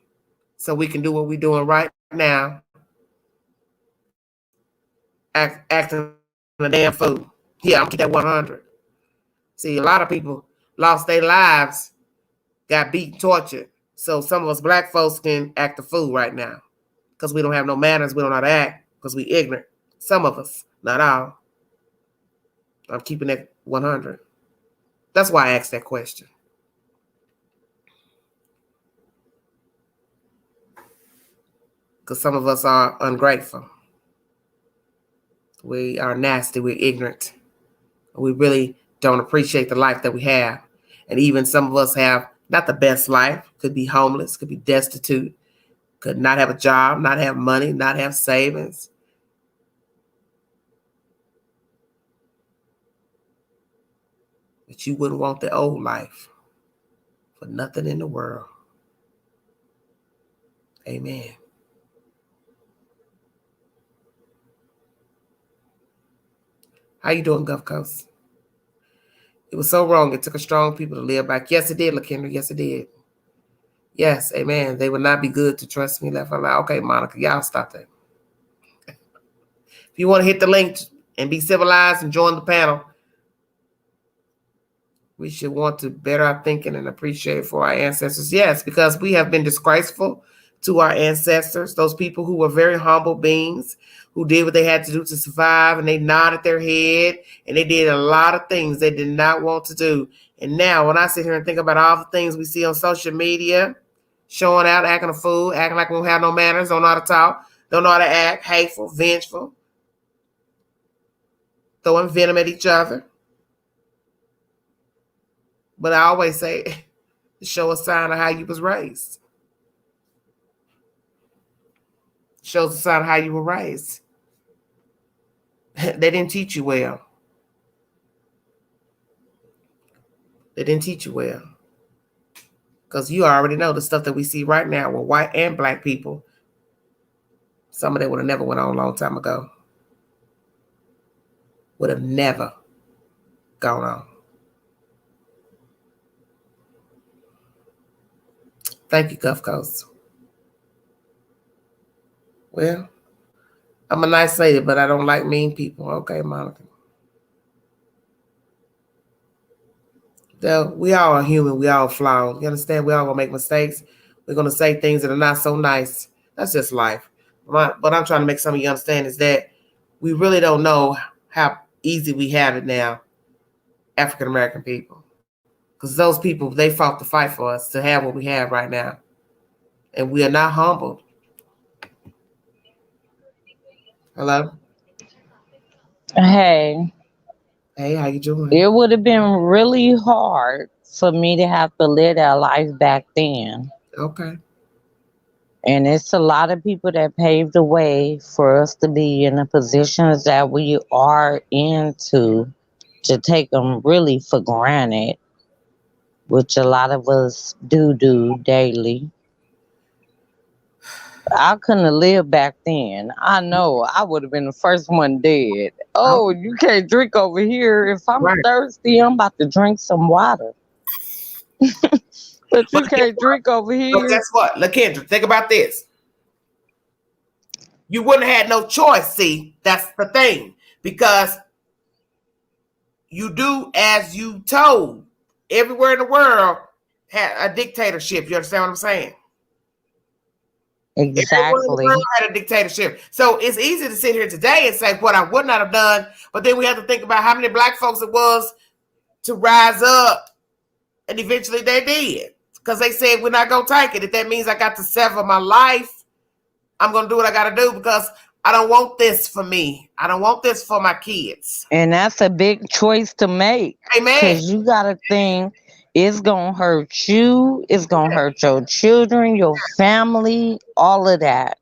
Speaker 1: So we can do what we're doing right now. Acting a damn fool. Yeah, I'm keep that 100. See, a lot of people lost their lives, got beat, tortured. So some of us black folks can act a fool right now because we don't have no manners. We don't know how to act because we ignorant. Some of us, not all. I'm keeping that 100. That's why I asked that question. Because some of us are ungrateful. We are nasty. We're ignorant. We really don't appreciate the life that we have. And even some of us have not the best life. Could be homeless, could be destitute, could not have a job, not have money, not have savings. But you wouldn't want the old life for nothing in the world. Amen. How you doing, Gulf Coast? It was so wrong. It took a strong people to live back. Yes, it did, LaKendra. Yes, it did. Yes, amen. They would not be good to trust me left alone. Okay, Monica, y'all stop that. If you want to hit the link and be civilized and join the panel, we should want to better our thinking and appreciate for our ancestors. Yes, because we have been disgraceful to our ancestors, those people who were very humble beings, who did what they had to do to survive, and they nodded their head, and they did a lot of things they did not want to do. And now when I sit here and think about all the things we see on social media, showing out, acting a fool, acting like we don't have no manners, don't know how to talk, don't know how to act, hateful, vengeful, throwing venom at each other. But I always say, show a sign of how you was raised. Shows a sign of how you were raised. They didn't teach you well. They didn't teach you well. Because you already know the stuff that we see right now with white and black people. Some of them would have never went on a long time ago. Would have never gone on. Thank you, Gulf Coast. Well, I'm a nice lady, but I don't like mean people. Okay, Monica. Though we all are human. We all flawed. You understand? We all gonna make mistakes. We're gonna say things that are not so nice. That's just life. What I'm trying to make some of you understand is that we really don't know how easy we have it now, African American people. Because those people, they fought the fight for us to have what we have right now. And we are not humbled. Hello.
Speaker 3: Hey,
Speaker 1: Hey, how you doing?
Speaker 3: it would have been really hard for me to have to live that life back then.
Speaker 1: Okay.
Speaker 3: And it's a lot of people that paved the way for us to be in the positions that we are into to take them really for granted, which a lot of us do daily. I couldn't have lived back then. I know I would have been the first one dead.
Speaker 1: Oh,
Speaker 3: Oh, you can't drink over here. If I'm
Speaker 1: right.
Speaker 3: thirsty, I'm about to drink some water. But
Speaker 1: But
Speaker 3: you
Speaker 1: guess
Speaker 3: can't
Speaker 1: what?
Speaker 3: drink over
Speaker 1: But
Speaker 3: here.
Speaker 1: guess what? Look, Kendra, think about this. You wouldn't have had no choice. See, that's the thing. Because you do as you told. Everywhere in the world had a dictatorship. You understand what I'm saying? Everyone in the world
Speaker 3: Exactly.
Speaker 1: had a dictatorship. So it's easy to sit here today and say what I would not have done, but then we have to think about how many black folks it was to rise up, and eventually they did. Because they said we're not gonna take it. If that means I got to sever my life, I'm gonna do what I gotta do because I don't want this for me. I don't want this for my kids.
Speaker 3: And that's a big choice to make.
Speaker 1: Amen.
Speaker 3: Cause you gotta think it's gonna hurt you, it's gonna hurt your children, your family, all of that.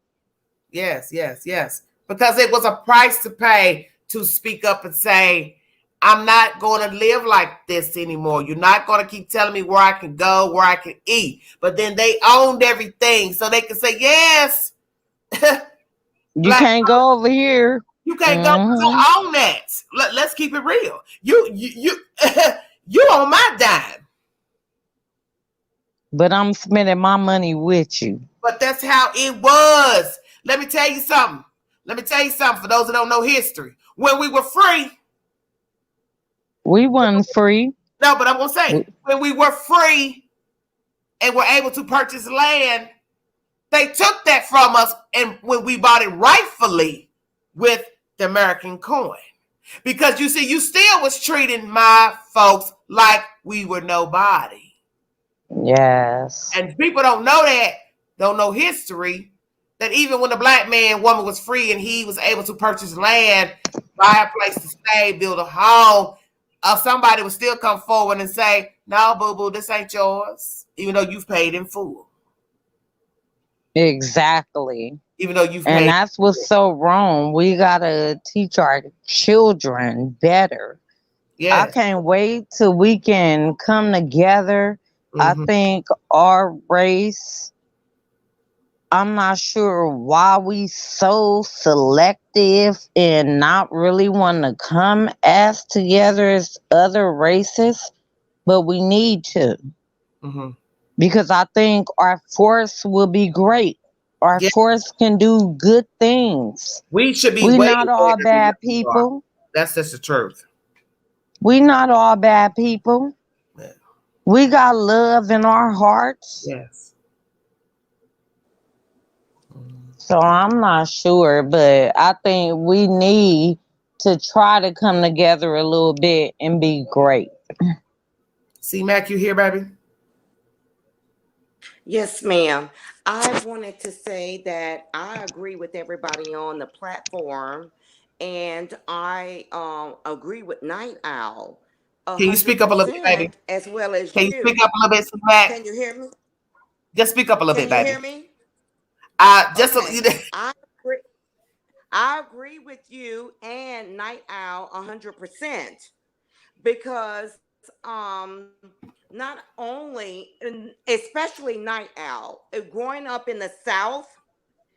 Speaker 1: Yes, yes, yes. Because it was a price to pay to speak up and say, I'm not going to live like this anymore. You're not going to keep telling me where I can go, where I can eat. But then they owned everything. So they can say, yes,
Speaker 3: You
Speaker 1: black,
Speaker 3: can't go over here.
Speaker 1: you can't go.
Speaker 3: Hmm.
Speaker 1: I own that. Let's keep it real. You on my dime.
Speaker 3: But I'm spending my money with you.
Speaker 1: But that's how it was. Let me tell you something. Let me tell you something for those that don't know history. When we were free,
Speaker 3: We wasn't free.
Speaker 1: no, but I'm going to say,
Speaker 3: We,
Speaker 1: when we were free and were able to purchase land, they took that from us. And when we bought it rightfully with the American coin, because you see, you still was treating my folks like we were nobody.
Speaker 3: yes.
Speaker 1: And people don't know that, don't know history, that even when the black man, woman was free and he was able to purchase land, buy a place to stay, build a home, somebody would still come forward and say, no, boo-boo, this ain't yours, even though you've paid in full.
Speaker 3: Exactly.
Speaker 1: Even though you've
Speaker 3: And
Speaker 1: paid
Speaker 3: that's
Speaker 1: in
Speaker 3: what's
Speaker 1: full.
Speaker 3: so wrong. We gotta teach our children better. I
Speaker 1: Yes.
Speaker 3: can't wait till we can come together. I
Speaker 1: Mm-hmm.
Speaker 3: think our race, I'm not sure why we so selective and not really want to come as together as other races, but we need to
Speaker 1: Mm-hmm.
Speaker 3: because I think our force will be great. Our
Speaker 1: Yeah.
Speaker 3: force can do good things.
Speaker 1: We should be
Speaker 3: We
Speaker 1: way
Speaker 3: not all
Speaker 1: better than what
Speaker 3: bad
Speaker 1: we are.
Speaker 3: people.
Speaker 1: That's just the truth.
Speaker 3: We not all bad people.
Speaker 1: Yeah.
Speaker 3: We got love in our hearts.
Speaker 1: Yes. Mm.
Speaker 3: So I'm not sure, but I think we need to try to come together a little bit and be great.
Speaker 1: See, Mac, you here, baby?
Speaker 4: Yes, ma'am. I wanted to say that I agree with everybody on the platform, and I agree with Night Owl a
Speaker 1: Can you speak
Speaker 4: hundred
Speaker 1: up a little bit, baby?
Speaker 4: percent as well as
Speaker 1: Can you speak
Speaker 4: you.
Speaker 1: up a little bit, Mac?
Speaker 4: Can you hear me?
Speaker 1: Just speak up a little
Speaker 4: Can
Speaker 1: bit,
Speaker 4: you
Speaker 1: baby.
Speaker 4: hear me?
Speaker 1: Just
Speaker 4: Okay.
Speaker 1: a,
Speaker 4: Agree, I agree with you and Night Owl 100% because not only, especially Night Owl, growing up in the South,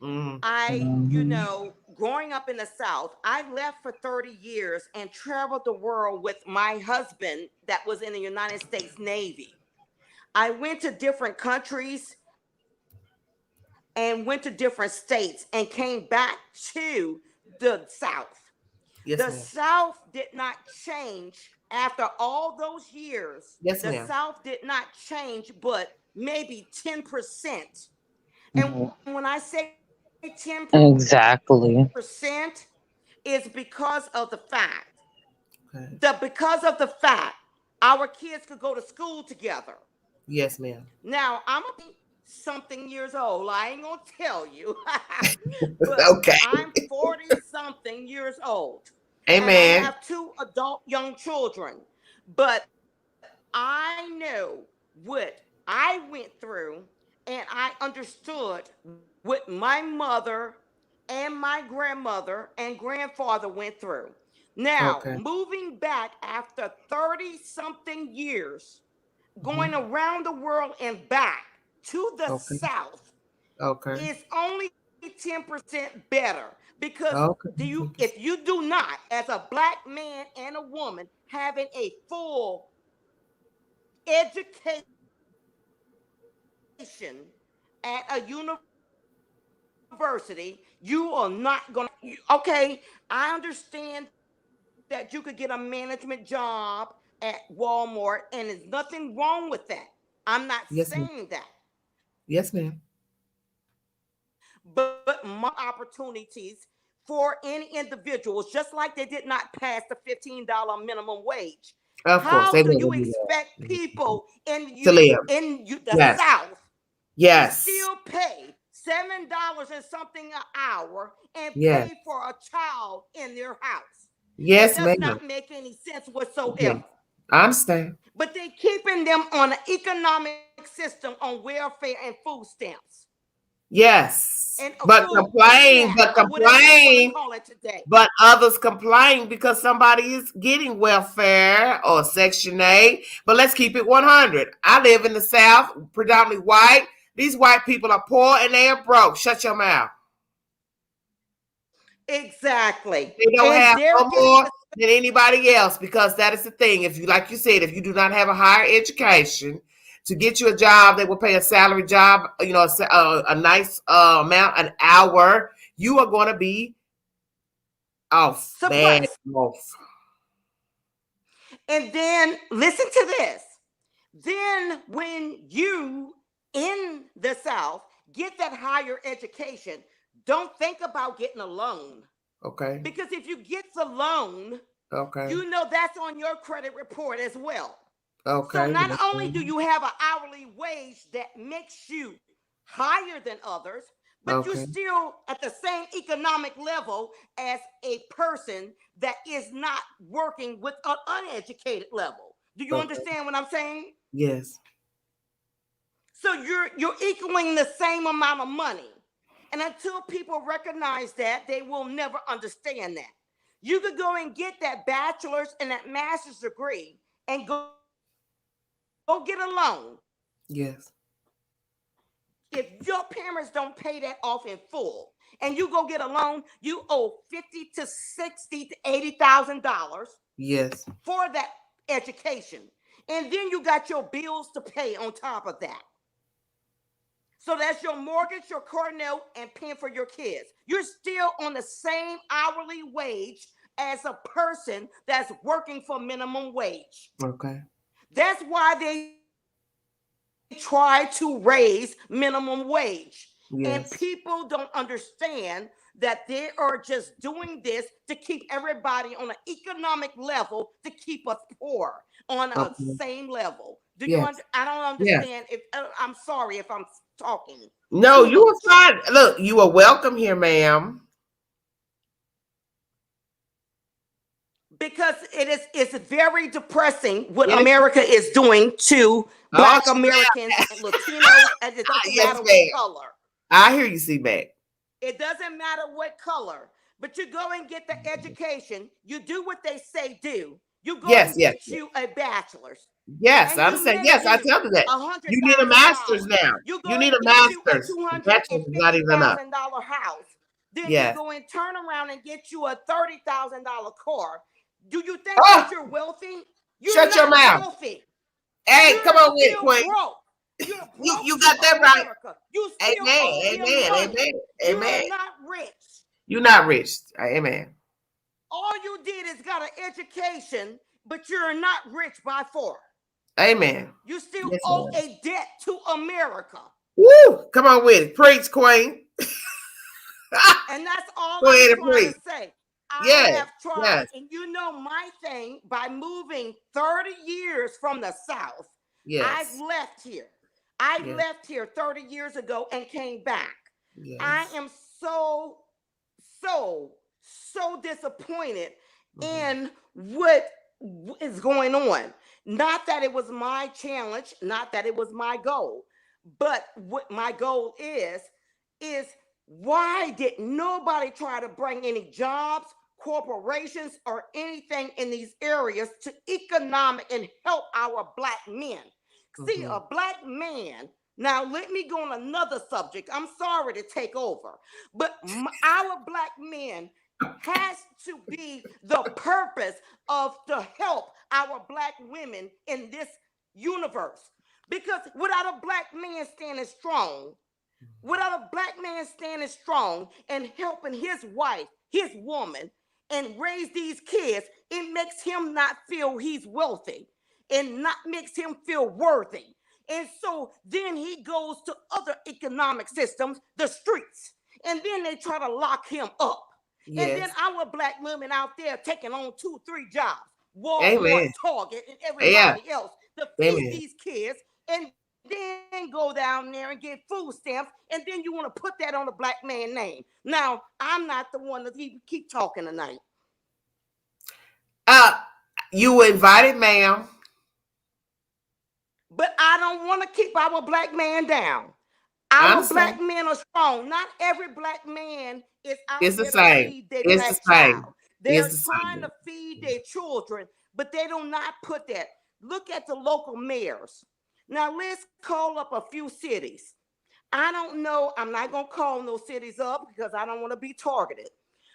Speaker 1: mm,
Speaker 3: Mhm.
Speaker 4: growing up in the South, I left for 30 years and traveled the world with my husband that was in the United States Navy. I went to different countries and went to different states and came back to the South. The
Speaker 1: yes, ma'am.
Speaker 4: South did not change after all those years. The
Speaker 1: Yes, ma'am.
Speaker 4: South did not change, but maybe 10%. And when
Speaker 3: Mhm.
Speaker 4: I say 10%,
Speaker 3: Exactly.
Speaker 4: is because of the fact.
Speaker 1: Okay.
Speaker 4: Because of the fact our kids could go to school together.
Speaker 1: Yes, ma'am.
Speaker 4: Now, I'm gonna be something years old. I ain't gonna tell you, but
Speaker 1: Okay.
Speaker 4: I'm 40 something years old, and I
Speaker 1: Amen.
Speaker 4: have two adult young children. But I know what I went through, and I understood what my mother and my grandmother and grandfather went through. Now,
Speaker 1: Okay.
Speaker 4: moving back after 30 something years,
Speaker 1: Mhm.
Speaker 4: going around the world and back to the
Speaker 1: Okay.
Speaker 4: South
Speaker 1: Okay.
Speaker 4: is only 10% better, because
Speaker 1: Okay.
Speaker 4: do you if you do not, as a black man and a woman, having a full education at a university, you are not going to. Okay, I understand that you could get a management job at Walmart, and there's nothing wrong with that. I'm not
Speaker 1: Yes, ma'am.
Speaker 4: saying that.
Speaker 1: Yes, ma'am.
Speaker 4: But my opportunities for any individuals, just like they did not pass the $15 minimum wage.
Speaker 1: Of course,
Speaker 4: How
Speaker 1: they
Speaker 4: do
Speaker 1: will
Speaker 4: you
Speaker 1: do
Speaker 4: expect
Speaker 1: that
Speaker 4: people
Speaker 1: to live.
Speaker 4: the
Speaker 1: Yes.
Speaker 4: South to
Speaker 1: Yes.
Speaker 4: still pay $7 and something an hour and
Speaker 1: Yes.
Speaker 4: pay for a child in their house? It
Speaker 1: Yes,
Speaker 4: does
Speaker 1: ma'am.
Speaker 4: not make any sense
Speaker 1: Yes.
Speaker 4: whatsoever.
Speaker 1: I understand.
Speaker 4: But they're keeping them on an economic system on welfare and food stamps
Speaker 1: Yes.
Speaker 4: and a
Speaker 1: But
Speaker 4: food
Speaker 1: complain,
Speaker 4: SNAP,
Speaker 1: but
Speaker 4: or whatever they want to
Speaker 1: complain,
Speaker 4: call it today.
Speaker 1: but others complain because somebody is getting welfare or Section 8. But let's keep it 100. I live in the South, predominantly white. These white people are poor and they are broke. Shut your mouth.
Speaker 4: Exactly.
Speaker 1: They don't
Speaker 4: And
Speaker 1: have
Speaker 4: they're
Speaker 1: no
Speaker 4: getting
Speaker 1: more than anybody else, because that is the thing. If you, like you said, if you do not have a higher education to get you a job that will pay a salary job, a nice amount an hour, you are going to be off, bad
Speaker 4: suppressed.
Speaker 1: off.
Speaker 4: And then listen to this. Then when you in the South get that higher education, don't think about getting a loan.
Speaker 1: Okay.
Speaker 4: Because if you get the loan,
Speaker 1: Okay.
Speaker 4: you know that's on your credit report as well. So
Speaker 1: Okay.
Speaker 4: not
Speaker 1: Yes,
Speaker 4: only do
Speaker 1: ma'am.
Speaker 4: you have an hourly wage that makes you higher than others, but you're
Speaker 1: Okay.
Speaker 4: still at the same economic level as a person that is not working with an uneducated level. Do you
Speaker 1: Okay.
Speaker 4: understand what I'm saying?
Speaker 1: Yes.
Speaker 4: So you're equaling the same amount of money. And until people recognize that, they will never understand that. You could go and get that bachelor's and that master's degree and go get a loan.
Speaker 1: Yes.
Speaker 4: If your parents don't pay that off in full and you go get a loan, you owe 50 to 60 to $80,000
Speaker 1: Yes.
Speaker 4: for that education. And then you got your bills to pay on top of that. So that's your mortgage, your car note, and paying for your kids. You're still on the same hourly wage as a person that's working for minimum wage.
Speaker 1: Okay.
Speaker 4: That's why they try to raise minimum wage. And
Speaker 1: Yes.
Speaker 4: people don't understand that they are just doing this to keep everybody on an economic level, to keep us poor on a
Speaker 1: Okay.
Speaker 4: same level. Do you
Speaker 1: Yes.
Speaker 4: I don't
Speaker 1: Yes.
Speaker 4: understand if I'm sorry if I'm talking
Speaker 1: No,
Speaker 4: too
Speaker 1: you were
Speaker 4: much.
Speaker 1: fine. Look, you are welcome here, ma'am.
Speaker 4: Because it's very depressing what
Speaker 1: It is.
Speaker 4: America is doing to
Speaker 1: Oh,
Speaker 4: Black Americans and Latinos, and it doesn't
Speaker 1: yes,
Speaker 4: matter what
Speaker 1: ma'am.
Speaker 4: color.
Speaker 1: I hear you, C Mac.
Speaker 4: It doesn't matter what color, but you go and get the education. You do what they say do. You go
Speaker 1: Yes,
Speaker 4: and
Speaker 1: yes,
Speaker 4: get
Speaker 1: yes.
Speaker 4: you a bachelor's,
Speaker 1: Yes,
Speaker 4: and
Speaker 1: I
Speaker 4: you
Speaker 1: understand.
Speaker 4: make
Speaker 1: Yes, I
Speaker 4: you
Speaker 1: tell you that.
Speaker 4: a hundred
Speaker 1: You need a
Speaker 4: thousand
Speaker 1: master's
Speaker 4: dollars.
Speaker 1: now.
Speaker 4: You
Speaker 1: You
Speaker 4: go
Speaker 1: need
Speaker 4: and
Speaker 1: a
Speaker 4: get you a
Speaker 1: master's.
Speaker 4: two
Speaker 1: The
Speaker 4: hundred and
Speaker 1: bachelor's is not
Speaker 4: fifty
Speaker 1: even enough.
Speaker 4: thousand dollar house. Then you
Speaker 1: Yes.
Speaker 4: go and turn around and get you a $30,000 car. Do you think that
Speaker 1: Oh,
Speaker 4: you're wealthy? You're
Speaker 1: shut your
Speaker 4: not
Speaker 1: mouth.
Speaker 4: wealthy.
Speaker 1: Hey, come
Speaker 4: You're
Speaker 1: on with it,
Speaker 4: still
Speaker 1: Queen.
Speaker 4: broke. You're broke
Speaker 1: You
Speaker 4: to
Speaker 1: got that right.
Speaker 4: America. You still
Speaker 1: Amen.
Speaker 4: owe them
Speaker 1: Amen.
Speaker 4: money.
Speaker 1: Amen. Amen.
Speaker 4: You're not rich.
Speaker 1: You're not rich. Amen.
Speaker 4: All you did is got an education, but you're not rich by far.
Speaker 1: Amen.
Speaker 4: You still
Speaker 1: Yes,
Speaker 4: owe
Speaker 1: ma'am.
Speaker 4: a debt to America.
Speaker 1: Woo! Come on with it. Preach, Queen.
Speaker 4: And that's all
Speaker 1: Go
Speaker 4: I'm
Speaker 1: ahead and
Speaker 4: trying
Speaker 1: preach.
Speaker 4: to say. I
Speaker 1: Yes.
Speaker 4: have tried,
Speaker 1: Yes.
Speaker 4: and you know my thing, by moving 30 years from the South, I've
Speaker 1: Yes.
Speaker 4: left here. I
Speaker 1: Yes.
Speaker 4: left here 30 years ago and came back. I
Speaker 1: Yes.
Speaker 4: am so, so, so disappointed
Speaker 1: Mhm.
Speaker 4: in what is going on. Not that it was my challenge, not that it was my goal, but what my goal is why did nobody try to bring any jobs, corporations, or anything in these areas to economic and help our black men? See, a
Speaker 1: Mhm.
Speaker 4: black man. Now, let me go on another subject. I'm sorry to take over, but our black men has to be the purpose of to help our black women in this universe. Because without a black man standing strong, without a black man standing strong and helping his wife, his woman, and raise these kids, it makes him not feel he's wealthy and not makes him feel worthy. And so then he goes to other economic systems, the streets, and then they try to lock him up. And then
Speaker 1: Yes.
Speaker 4: our black women out there taking on 2, 3 jobs, Walmart,
Speaker 1: Amen.
Speaker 4: Target, and
Speaker 1: Yeah.
Speaker 4: everybody else to feed
Speaker 1: Amen.
Speaker 4: these kids, and then go down there and get food stamps, and then you want to put that on the black man name. Now, I'm not the one to keep talking tonight.
Speaker 1: Uh, you were invited, ma'am.
Speaker 4: But I don't want to keep our black man down.
Speaker 1: I
Speaker 4: Our
Speaker 1: understand.
Speaker 4: black men are strong. Not every black man is out
Speaker 1: It's the
Speaker 4: there to
Speaker 1: same.
Speaker 4: feed their
Speaker 1: It's the
Speaker 4: black
Speaker 1: same.
Speaker 4: child.
Speaker 1: It's
Speaker 4: They're
Speaker 1: the
Speaker 4: trying
Speaker 1: same.
Speaker 4: to feed their children, but they do not put that. Look at the local mayors. Now, let's call up a few cities. I don't know. I'm not going to call no cities up because I don't want to be targeted.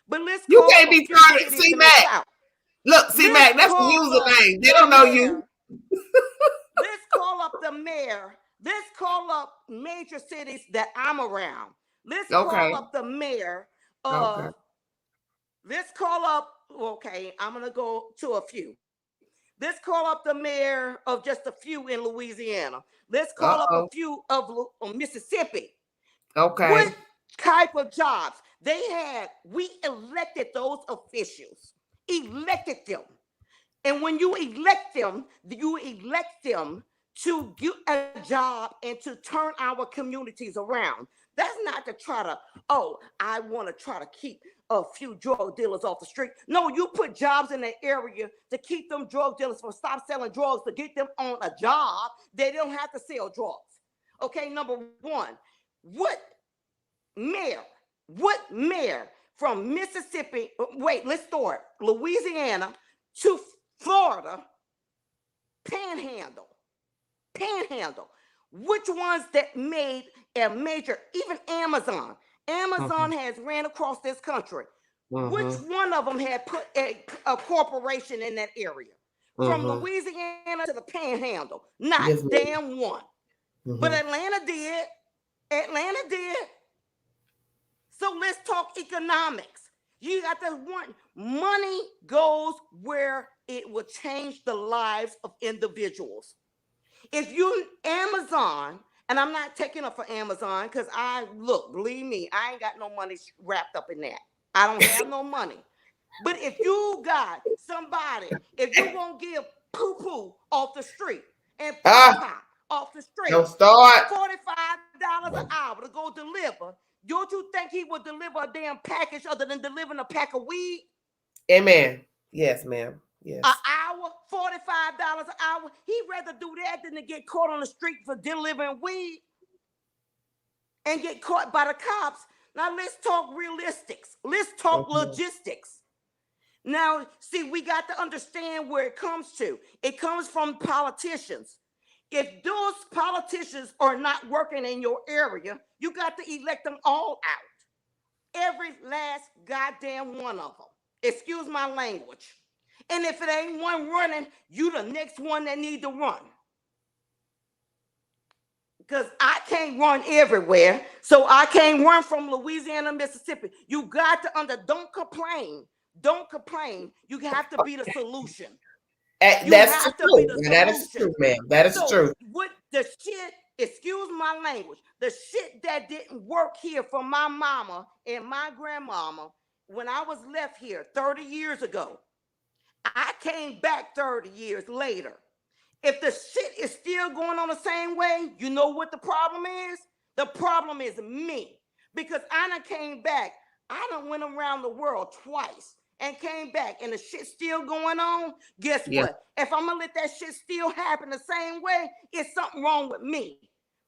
Speaker 4: But let's
Speaker 1: You
Speaker 4: call up
Speaker 1: can't
Speaker 4: a
Speaker 1: be
Speaker 4: few
Speaker 1: targeted.
Speaker 4: cities
Speaker 1: C
Speaker 4: in the
Speaker 1: Mac.
Speaker 4: South.
Speaker 1: Look, C
Speaker 4: Let's
Speaker 1: Mac, that's the
Speaker 4: call up
Speaker 1: username. They
Speaker 4: the
Speaker 1: don't know you.
Speaker 4: mayor. Let's call up the mayor. Let's call up major cities that I'm around. Let's call
Speaker 1: Okay.
Speaker 4: up the mayor
Speaker 1: Okay.
Speaker 4: of, let's call up, okay, I'm going to go to a few. Let's call up the mayor of just a few in Louisiana. Let's call up a
Speaker 1: Uh-oh.
Speaker 4: few of Mississippi. What
Speaker 1: Okay.
Speaker 4: type of jobs they had? We elected those officials, elected them. And when you elect them to get a job and to turn our communities around. That's not to try to, oh, I want to try to keep a few drug dealers off the street. No, you put jobs in the area to keep them drug dealers from stop selling drugs, to get them on a job. They don't have to sell drugs. Okay, number one, what mayor, what mayor from Mississippi, wait, let's start Louisiana to Florida, panhandle, panhandle. Which ones that made a major, even Amazon? Amazon
Speaker 1: Mm-hmm.
Speaker 4: has ran across this country. Which
Speaker 1: Mm-hmm.
Speaker 4: one of them had put a corporation in that area? From
Speaker 1: Mm-hmm.
Speaker 4: Louisiana to the panhandle, not
Speaker 1: Yes, ma'am.
Speaker 4: damn one. But
Speaker 1: Mm-hmm.
Speaker 4: Atlanta did. Atlanta did. So let's talk economics. You got to want money goes where it will change the lives of individuals. If you Amazon, and I'm not taking up for Amazon because I look, believe me, I ain't got no money wrapped up in that. I don't have no money. But if you got somebody, if you gonna give poo poo off the street and pop
Speaker 1: Ah,
Speaker 4: pop off the street,
Speaker 1: don't start.
Speaker 4: $45 an hour to go deliver, don't you think he would deliver a damn package other than delivering a pack of weed?
Speaker 1: Amen. Yes, ma'am.
Speaker 4: An
Speaker 1: Yes.
Speaker 4: hour, $45 an hour. He'd rather do that than to get caught on the street for delivering weed and get caught by the cops. Now let's talk realistics. Let's talk
Speaker 1: Mm-hmm.
Speaker 4: logistics. Now, see, we got to understand where it comes to. It comes from politicians. If those politicians are not working in your area, you got to elect them all out. Every last goddamn one of them. Excuse my language. And if it ain't one running, you the next one that need to run. Because I can't run everywhere. So I can't run from Louisiana, Mississippi. You got to don't complain. Don't complain. You have to be the solution. You
Speaker 1: That's
Speaker 4: have to be
Speaker 1: true.
Speaker 4: the
Speaker 1: That is
Speaker 4: solution.
Speaker 1: true, ma'am. That is
Speaker 4: So
Speaker 1: true.
Speaker 4: what the shit, excuse my language, the shit that didn't work here for my mama and my grandmama when I was left here 30 years ago, I came back 30 years later. If the shit is still going on the same way, you know what the problem is? The problem is me. Because I done came back. I done went around the world twice and came back, and the shit still going on. Guess what? If I'm gonna let that shit still happen the same way, it's something wrong with me.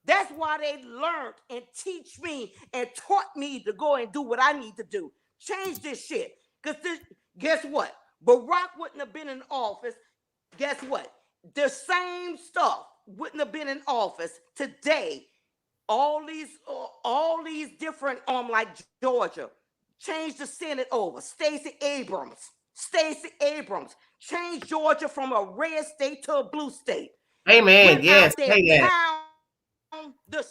Speaker 4: That's why they learned and teach me and taught me to go and do what I need to do. Change this shit. Because guess what? Barack wouldn't have been in office. Guess what? The same stuff wouldn't have been in office today. All these different like Georgia, change the Senate over. Stacey Abrams changed Georgia from a red state to a blue state.
Speaker 1: Amen.
Speaker 4: Went
Speaker 1: Yes.
Speaker 4: out there, pound the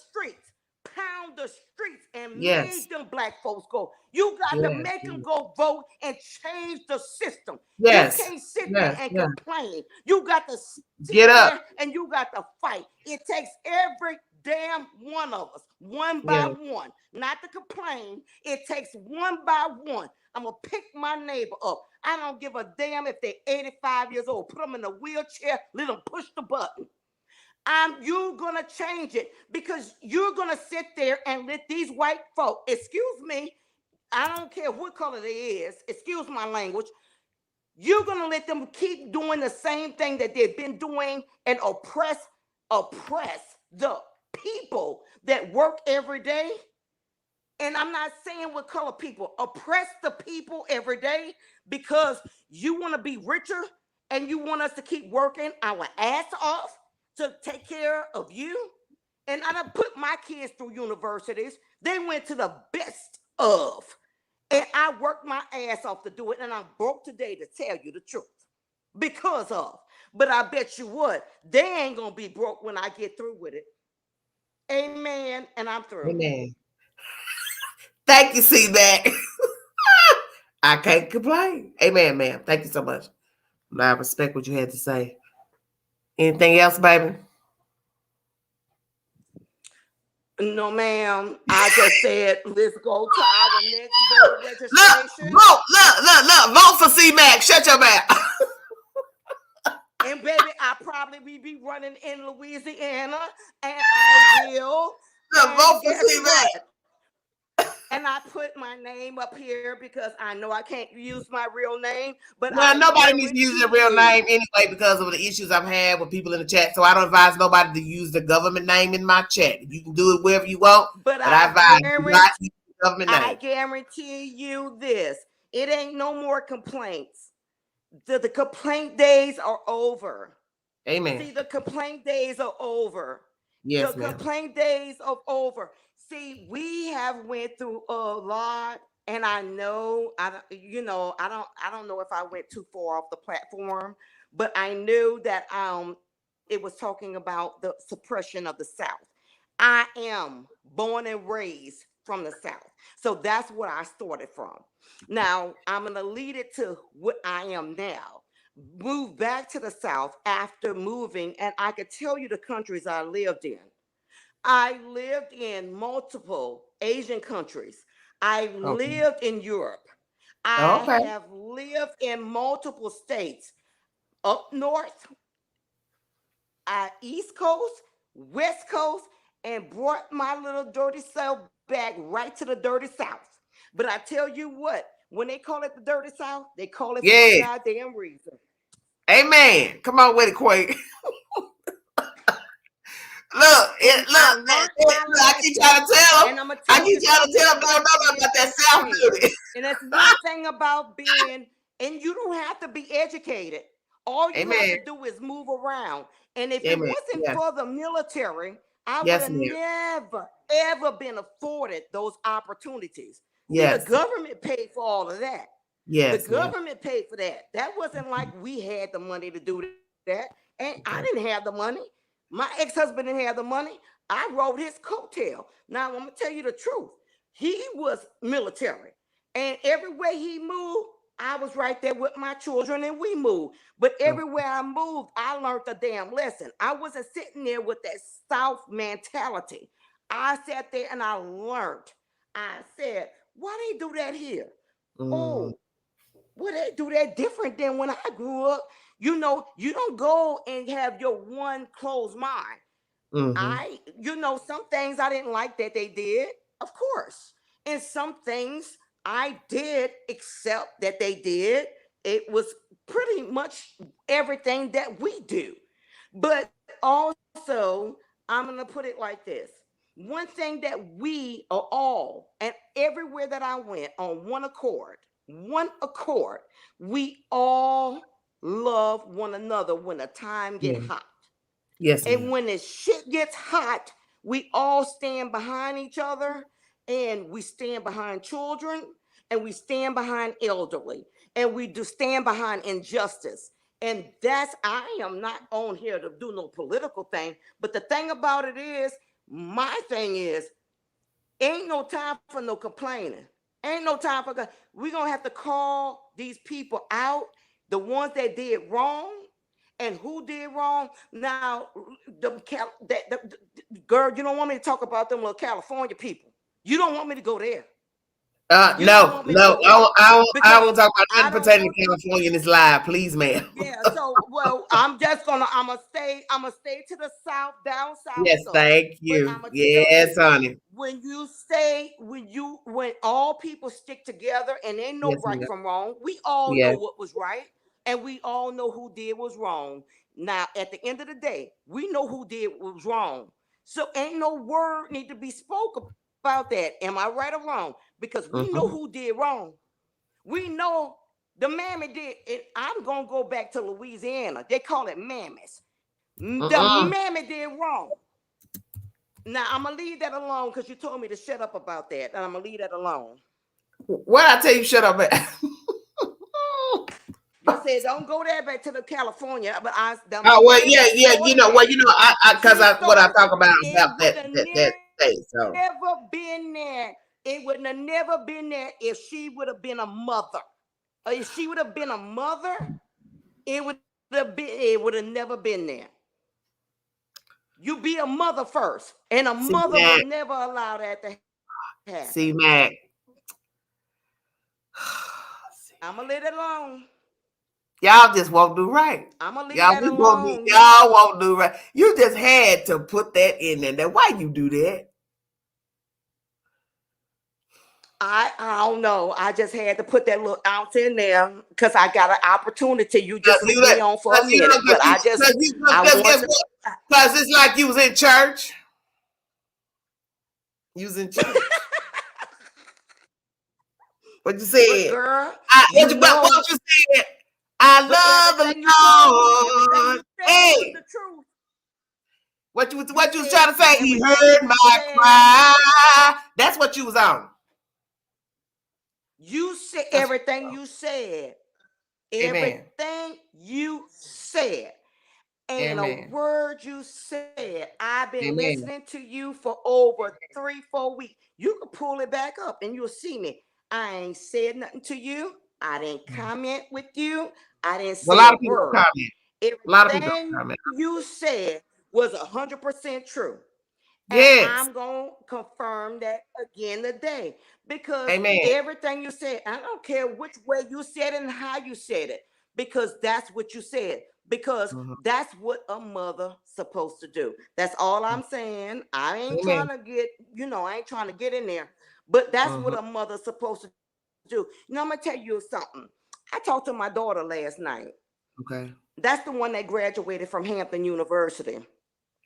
Speaker 4: streets, and made them black folks go. You got to make them go vote and change the system.
Speaker 1: Yes.
Speaker 4: You can't sit there and complain. You got to
Speaker 1: get up
Speaker 4: there and you got to fight. It takes every damn one of us, one by one, not to complain. It takes one by one. I'm gonna pick my neighbor up. I don't give a damn if they're 85 years old. Put them in a wheelchair, let them push the button. You're gonna change it, because you're gonna sit there and let these white folk, excuse me, I don't care what color they is, excuse my language, you're gonna let them keep doing the same thing that they've been doing and oppress the people that work every day. And I'm not saying what color people, oppress the people every day because you want to be richer and you want us to keep working our ass off to take care of you. And I done put my kids through universities. They went to the best of. And I worked my ass off to do it. And I'm broke today to tell you the truth. Because of. But I bet you what, they ain't going to be broke when I get through with it. Amen. And I'm through.
Speaker 1: Amen. Thank you, C-Mac. I can't complain. Amen, ma'am. Thank you so much. I respect what you had to say. Anything else, baby?
Speaker 4: No, ma'am. I just said, let's go to our next voter registration.
Speaker 1: Look. Vote for C-Mac. Shut your mouth.
Speaker 4: And baby, I probably will be running in Louisiana, and I will.
Speaker 1: Vote for C-Mac.
Speaker 4: And I put my name up here because I know I can't use my real name. But
Speaker 1: nobody needs to use their real name anyway because of the issues I've had with people in the chat. So I don't advise nobody to use the government name in my chat. You can do it wherever you want, but I advise you not to use the government name.
Speaker 4: I guarantee you this: it ain't no more complaints. The complaint days are over.
Speaker 1: Amen.
Speaker 4: See, the complaint days are over.
Speaker 1: Yes,
Speaker 4: the complaint days are over. See, we have went through a lot, and I know I don't know if I went too far off the platform, but I knew that it was talking about the suppression of the South. I am born and raised from the South, so that's what I started from. Now I'm gonna lead it to what I am now. Moved back to the South after moving, and I could tell you the countries I lived in. I lived in multiple Asian countries. I lived in Europe. I have lived in multiple states, up north, East Coast, West Coast, and brought my little dirty self back right to the dirty South. But I tell you what, when they call it the dirty South, they call it for a goddamn reason.
Speaker 1: Amen. Come on with it, Quake. Look, I keep trying to tell them. I keep trying to tell them about that South beauty.
Speaker 4: And that's one thing about being, and you don't have to be educated. All you have to do is move around. And if it wasn't for the military, I would have never, ever been afforded those opportunities. See, the government paid for all of that. The government paid for that. That wasn't like we had the money to do that. And I didn't have the money. My ex-husband didn't have the money. I rode his coattail. Now, I'm going to tell you the truth. He was military. And everywhere he moved, I was right there with my children and we moved. But everywhere I moved, I learned a damn lesson. I wasn't sitting there with that South mentality. I sat there and I learned. I said, why they do that here? Oh, well, they do that different than when I grew up. You don't go and have your one closed mind. Some things I didn't like that they did, of course. And some things I did accept that they did. It was pretty much everything that we do. But also, I'm going to put it like this. One thing that we are all, and everywhere that I went on one accord, we all love one another when the time get hot.
Speaker 1: Yes,
Speaker 4: and when the shit gets hot, we all stand behind each other, and we stand behind children, and we stand behind elderly, and we do stand behind injustice. And I am not on here to do no political thing, but the thing about it is, my thing is, ain't no time for no complaining. Ain't no time for, we're going to have to call these people out, the ones that did wrong, and who did wrong. Now, girl, you don't want me to talk about them little California people. You don't want me to go there.
Speaker 1: No, I won't talk about nothing pertaining to California in this live, please, ma'am.
Speaker 4: Yeah, so I'm gonna stay to the south, down south.
Speaker 1: Yes, thank you. Yes, honey.
Speaker 4: When all people stick together and ain't no right from wrong, we all know what was right, and we all know who did was wrong. Now, at the end of the day, we know who did was wrong. So ain't no word need to be spoke about that. Am I right or wrong? Because we know who did wrong. We know the mammy did it. I'm gonna go back to Louisiana. They call it mammies. The mammy did wrong. Now I'm gonna leave that alone because you told me to shut up about that, and I'm gonna leave that alone.
Speaker 1: What I tell you, shut up.
Speaker 4: You said don't go there back to the California, but I.
Speaker 1: What I talk about that state. So
Speaker 4: never been there. It would have never been there if she would have been a mother. If she would have been a mother, it would have never been there. You be a mother first, and a mother will never allow that to happen.
Speaker 1: See, Mac.
Speaker 4: I'm gonna let it alone.
Speaker 1: Y'all just won't do right.
Speaker 4: I'm gonna leave that alone.
Speaker 1: Y'all won't do right. You just had to put that in there. Now, why you do that?
Speaker 4: I don't know. I just had to put that little ounce in there because I got an opportunity. You just leave me on for a minute, but because
Speaker 1: it's like you was in church. You was in church. What you said,
Speaker 4: girl?
Speaker 1: What you said? I love the Lord. Hey,
Speaker 4: the truth.
Speaker 1: What you was trying to say? He heard my cry. That's what you was on.
Speaker 4: You said everything you said. Everything you said. Ain't a word you said. I've been listening to you for over 3-4 weeks. You can pull it back up and you'll see me. I ain't said nothing to you. I didn't comment with you. I didn't say a word. Everything you said was 100% true. And I'm going to confirm that again today because everything you said, I don't care which way you said it and how you said it, because that's what you said, because that's what a mother supposed to do. That's all I'm saying. I ain't trying to get, I ain't trying to get in there, but that's what a mother's supposed to do. I'm going to tell you something. I talked to my daughter last night.
Speaker 1: Okay.
Speaker 4: That's the one that graduated from Hampton University.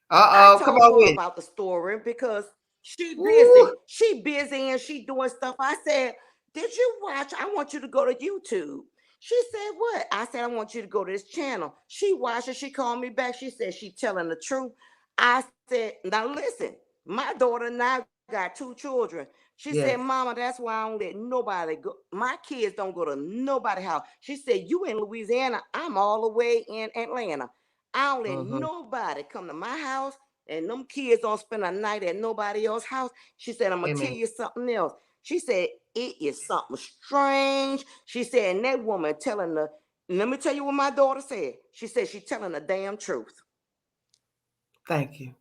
Speaker 1: Come on with
Speaker 4: about the story because she busy. She busy and she doing stuff. I said, "Did you watch? I want you to go to YouTube." She said, "What?" I said, "I want you to go to this channel." She watched it. She called me back. She said she telling the truth. I said, "Now listen, my daughter now got 2 children." She said, "Mama, that's why I don't let nobody go. My kids don't go to nobody's house." She said, "You in Louisiana? I'm all the way in Atlanta. I don't let nobody come to my house, and them kids don't spend a night at nobody else's house." She said, "I'm going to tell you something else." She said, "It is something strange." She said, and that woman telling the, let me tell you what my daughter said. She said, she's telling the damn truth.
Speaker 1: Thank you.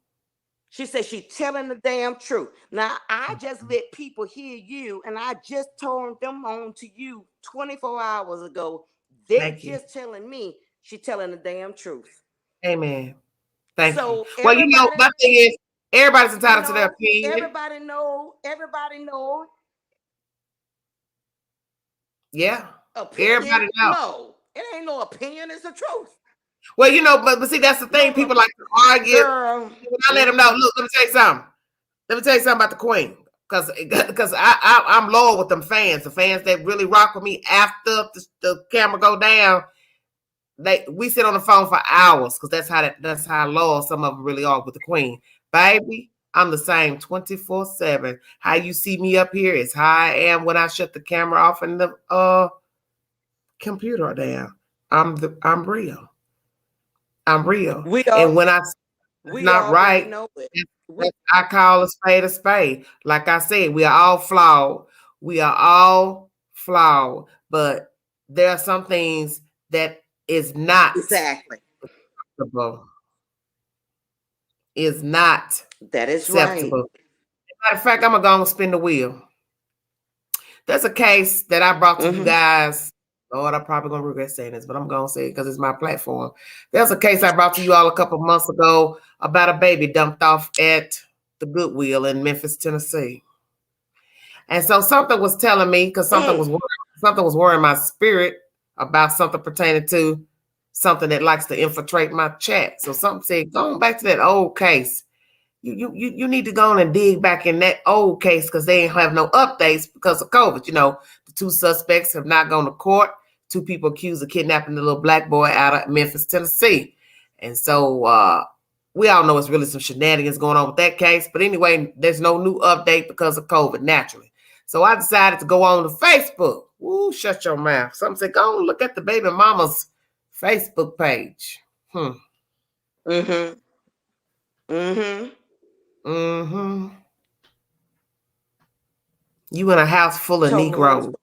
Speaker 4: She said, she's telling the damn truth. Now, I just let people hear you, and I just told them on to you 24 hours ago. They're just telling me She's telling the damn truth.
Speaker 1: Amen. Thank you.
Speaker 4: So
Speaker 1: Well, you know, my thing is, everybody's entitled to their opinion.
Speaker 4: Everybody know.
Speaker 1: Yeah.
Speaker 4: Opinion?
Speaker 1: Everybody know.
Speaker 4: No, it ain't no opinion. It's the truth.
Speaker 1: Well, you know, but see, that's the thing. People like to argue.
Speaker 4: Girl,
Speaker 1: when I let them know, look, let me tell you something. Let me tell you something about the Queen. Because I'm loyal with them fans. The fans that really rock with me after the camera go down. We sit on the phone for hours because that's how loyal some of them really are with the Queen. Baby, I'm the same 24/7. How you see me up here is how I am when I shut the camera off and the computer down. I'm real. I'm real. And when it's not right,
Speaker 4: know it.
Speaker 1: I call a spade. Like I said, we are all flawed. We are all flawed. But there are some things that is not
Speaker 4: exactly
Speaker 1: acceptable. Is not
Speaker 4: that is
Speaker 1: acceptable.
Speaker 4: Right.
Speaker 1: Matter of fact, I'm gonna go and spin the wheel. There's a case that I brought to you guys. Lord, I'm probably gonna regret saying this, but I'm gonna say it because it's my platform. There's a case I brought to you all a couple months ago about a baby dumped off at the Goodwill in Memphis, Tennessee. And so something was telling me, because something was worrying my spirit about something pertaining to something that likes to infiltrate my chat. So something said, going back to that old case, you need to go on and dig back in that old case because they ain't have no updates because of COVID. You know, the two suspects have not gone to court. Two people accused of kidnapping the little black boy out of Memphis, Tennessee. And so we all know it's really some shenanigans going on with that case. But anyway, there's no new update because of COVID, naturally. So I decided to go on to Facebook. Ooh, shut your mouth. Something said, go on, look at the baby mama's Facebook page. You in a house full of Negroes.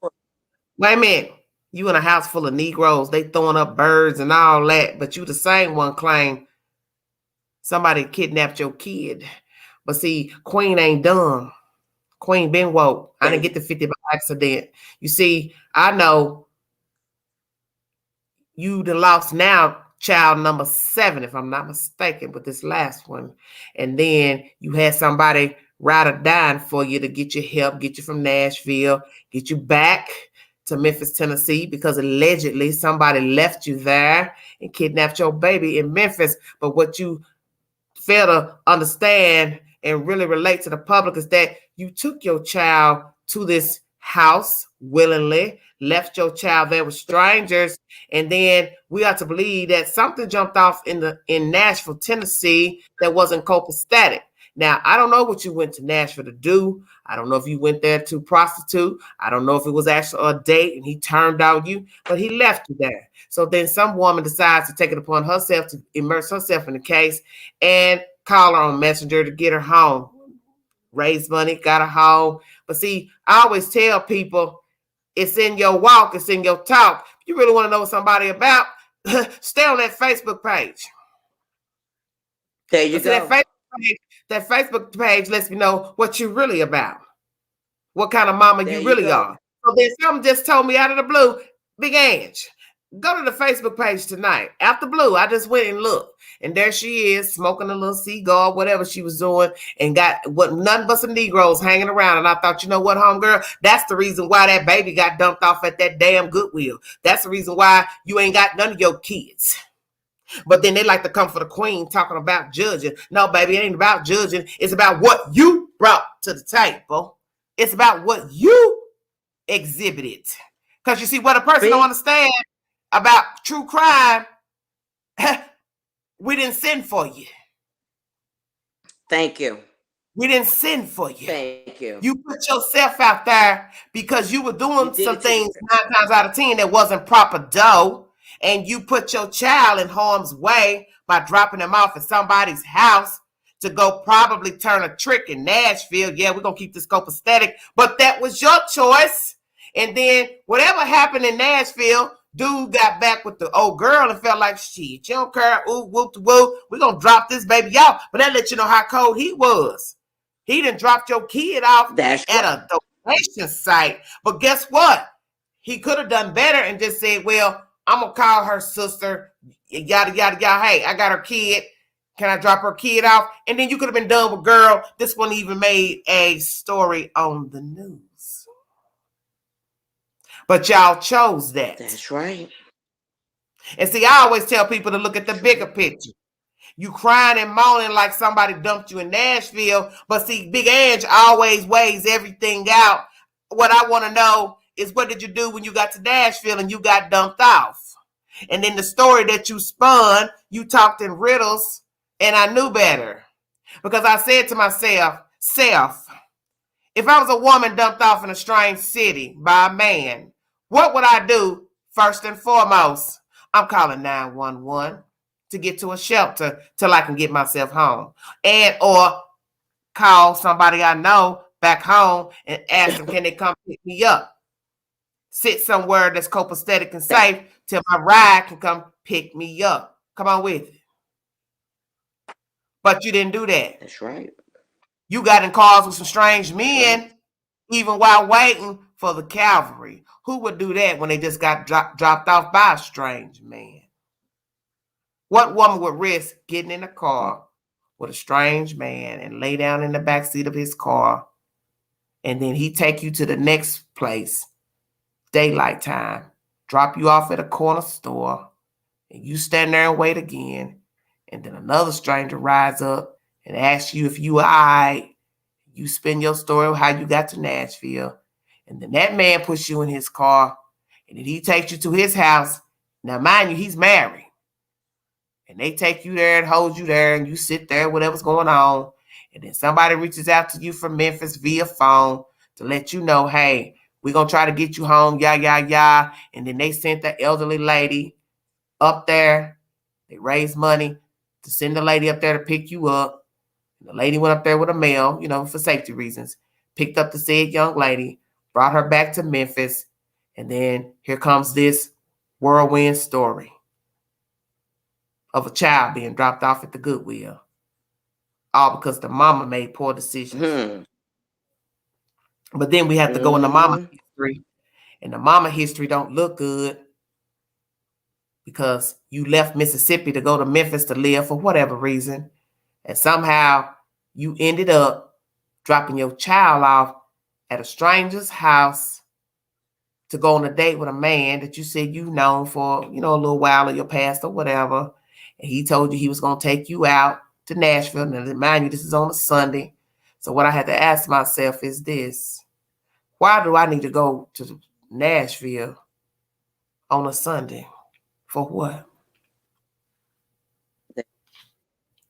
Speaker 1: Wait a minute. You in a house full of Negroes. They throwing up birds and all that. But you the same one claim somebody kidnapped your kid. But see, Queen ain't dumb. Queen been woke. I didn't get the 50 by accident. You see, I know you the lost now child number 7, if I'm not mistaken, with this last one. And then you had somebody ride or dying for you to get you help, get you from Nashville, get you back to Memphis, Tennessee, because allegedly somebody left you there and kidnapped your baby in Memphis. But what you fail to understand and really relate to the public is that you took your child to this house willingly, left your child there with strangers, and then we are to believe that something jumped off in Nashville, Tennessee that wasn't copacetic. Now, I don't know what you went to Nashville to do. I don't know if you went there to prostitute. I don't know if it was actually a date and he turned on you, but he left you there. So then some woman decides to take it upon herself to immerse herself in the case and call her on Messenger to get her home. Raise money, got her home. But see, I always tell people, it's in your walk, it's in your talk. If you really want to know somebody about, stay on that Facebook page.
Speaker 4: There you go.
Speaker 1: That Facebook page lets me know what you're really about. What kind of mama you really are. So then something just told me out of the blue, Big Ange, go to the Facebook page tonight. Out the blue, I just went and looked. And there she is, smoking a little cigar, whatever she was doing, and got nothing but some Negroes hanging around. And I thought, you know what, homegirl? That's the reason why that baby got dumped off at that damn Goodwill. That's the reason why you ain't got none of your kids. But then they like to come for the Queen talking about judging. No, baby, it ain't about judging. It's about what you brought to the table. It's about what you exhibited. Because you see, what a person don't understand about true crime, we didn't send for you.
Speaker 4: Thank you.
Speaker 1: We didn't send for you.
Speaker 4: Thank you.
Speaker 1: You put yourself out there because you were doing some things 9 times out of 10 that wasn't proper dough. And you put your child in harm's way by dropping them off at somebody's house to go probably turn a trick in Nashville. Yeah, we're going to keep this copacetic, but that was your choice. And then whatever happened in Nashville, dude got back with the old girl and felt like, shit, you don't care, ooh, whoop, whoop, we're going to drop this baby off. But that let you know how cold he was. He done dropped your kid off at a donation site. But guess what? He could have done better and just said, well, I'm going to call her sister Yada, yada, yada. Hey, I got her kid. Can I drop her kid off? And then you could have been done with, girl, this one even made a story on the news. But y'all chose that.
Speaker 4: That's right.
Speaker 1: And see, I always tell people to look at the bigger picture. You crying and moaning like somebody dumped you in Nashville, but see, Big Ange always weighs everything out. What I want to know is, what did you do when you got to Nashville and you got dumped off? And then the story that you spun, you talked in riddles, and I knew better. Because I said to myself, if I was a woman dumped off in a strange city by a man, what would I do first and foremost? I'm calling 911 to get to a shelter till I can get myself home. And or call somebody I know back home and ask them, can they come pick me up? Sit somewhere that's copacetic and safe till my ride can come pick me up. Come on with it. But you didn't do that.
Speaker 4: That's right.
Speaker 1: You got in cars with some strange men, even while waiting for the cavalry. Who would do that when they just got dropped off by a strange man? What woman would risk getting in a car with a strange man and lay down in the backseat of his car, and then he take you to the next place, daylight time, drop you off at a corner store, and you stand there and wait again, and then another stranger rides up and asks you if you are all right. You spin your story of how you got to Nashville, and then that man puts you in his car, and then he takes you to his house. Now, mind you, he's married. And they take you there and hold you there, and you sit there, whatever's going on. And then somebody reaches out to you from Memphis via phone to let you know, hey, we're going to try to get you home, yeah. And then they sent the elderly lady up there. They raised money to send the lady up there to pick you up. And the lady went up there with a mail, for safety reasons, picked up the said young lady, brought her back to Memphis. And then here comes this whirlwind story of a child being dropped off at the Goodwill. All because the mama made poor decisions. But then we have to go into mama history. And the mama history don't look good because you left Mississippi to go to Memphis to live for whatever reason. And somehow you ended up dropping your child off at a stranger's house to go on a date with a man that you said you've known for, a little while of your past or whatever. And he told you he was going to take you out to Nashville. And mind you, this is on a Sunday. So what I had to ask myself is this: why do I need to go to Nashville on a Sunday? For what?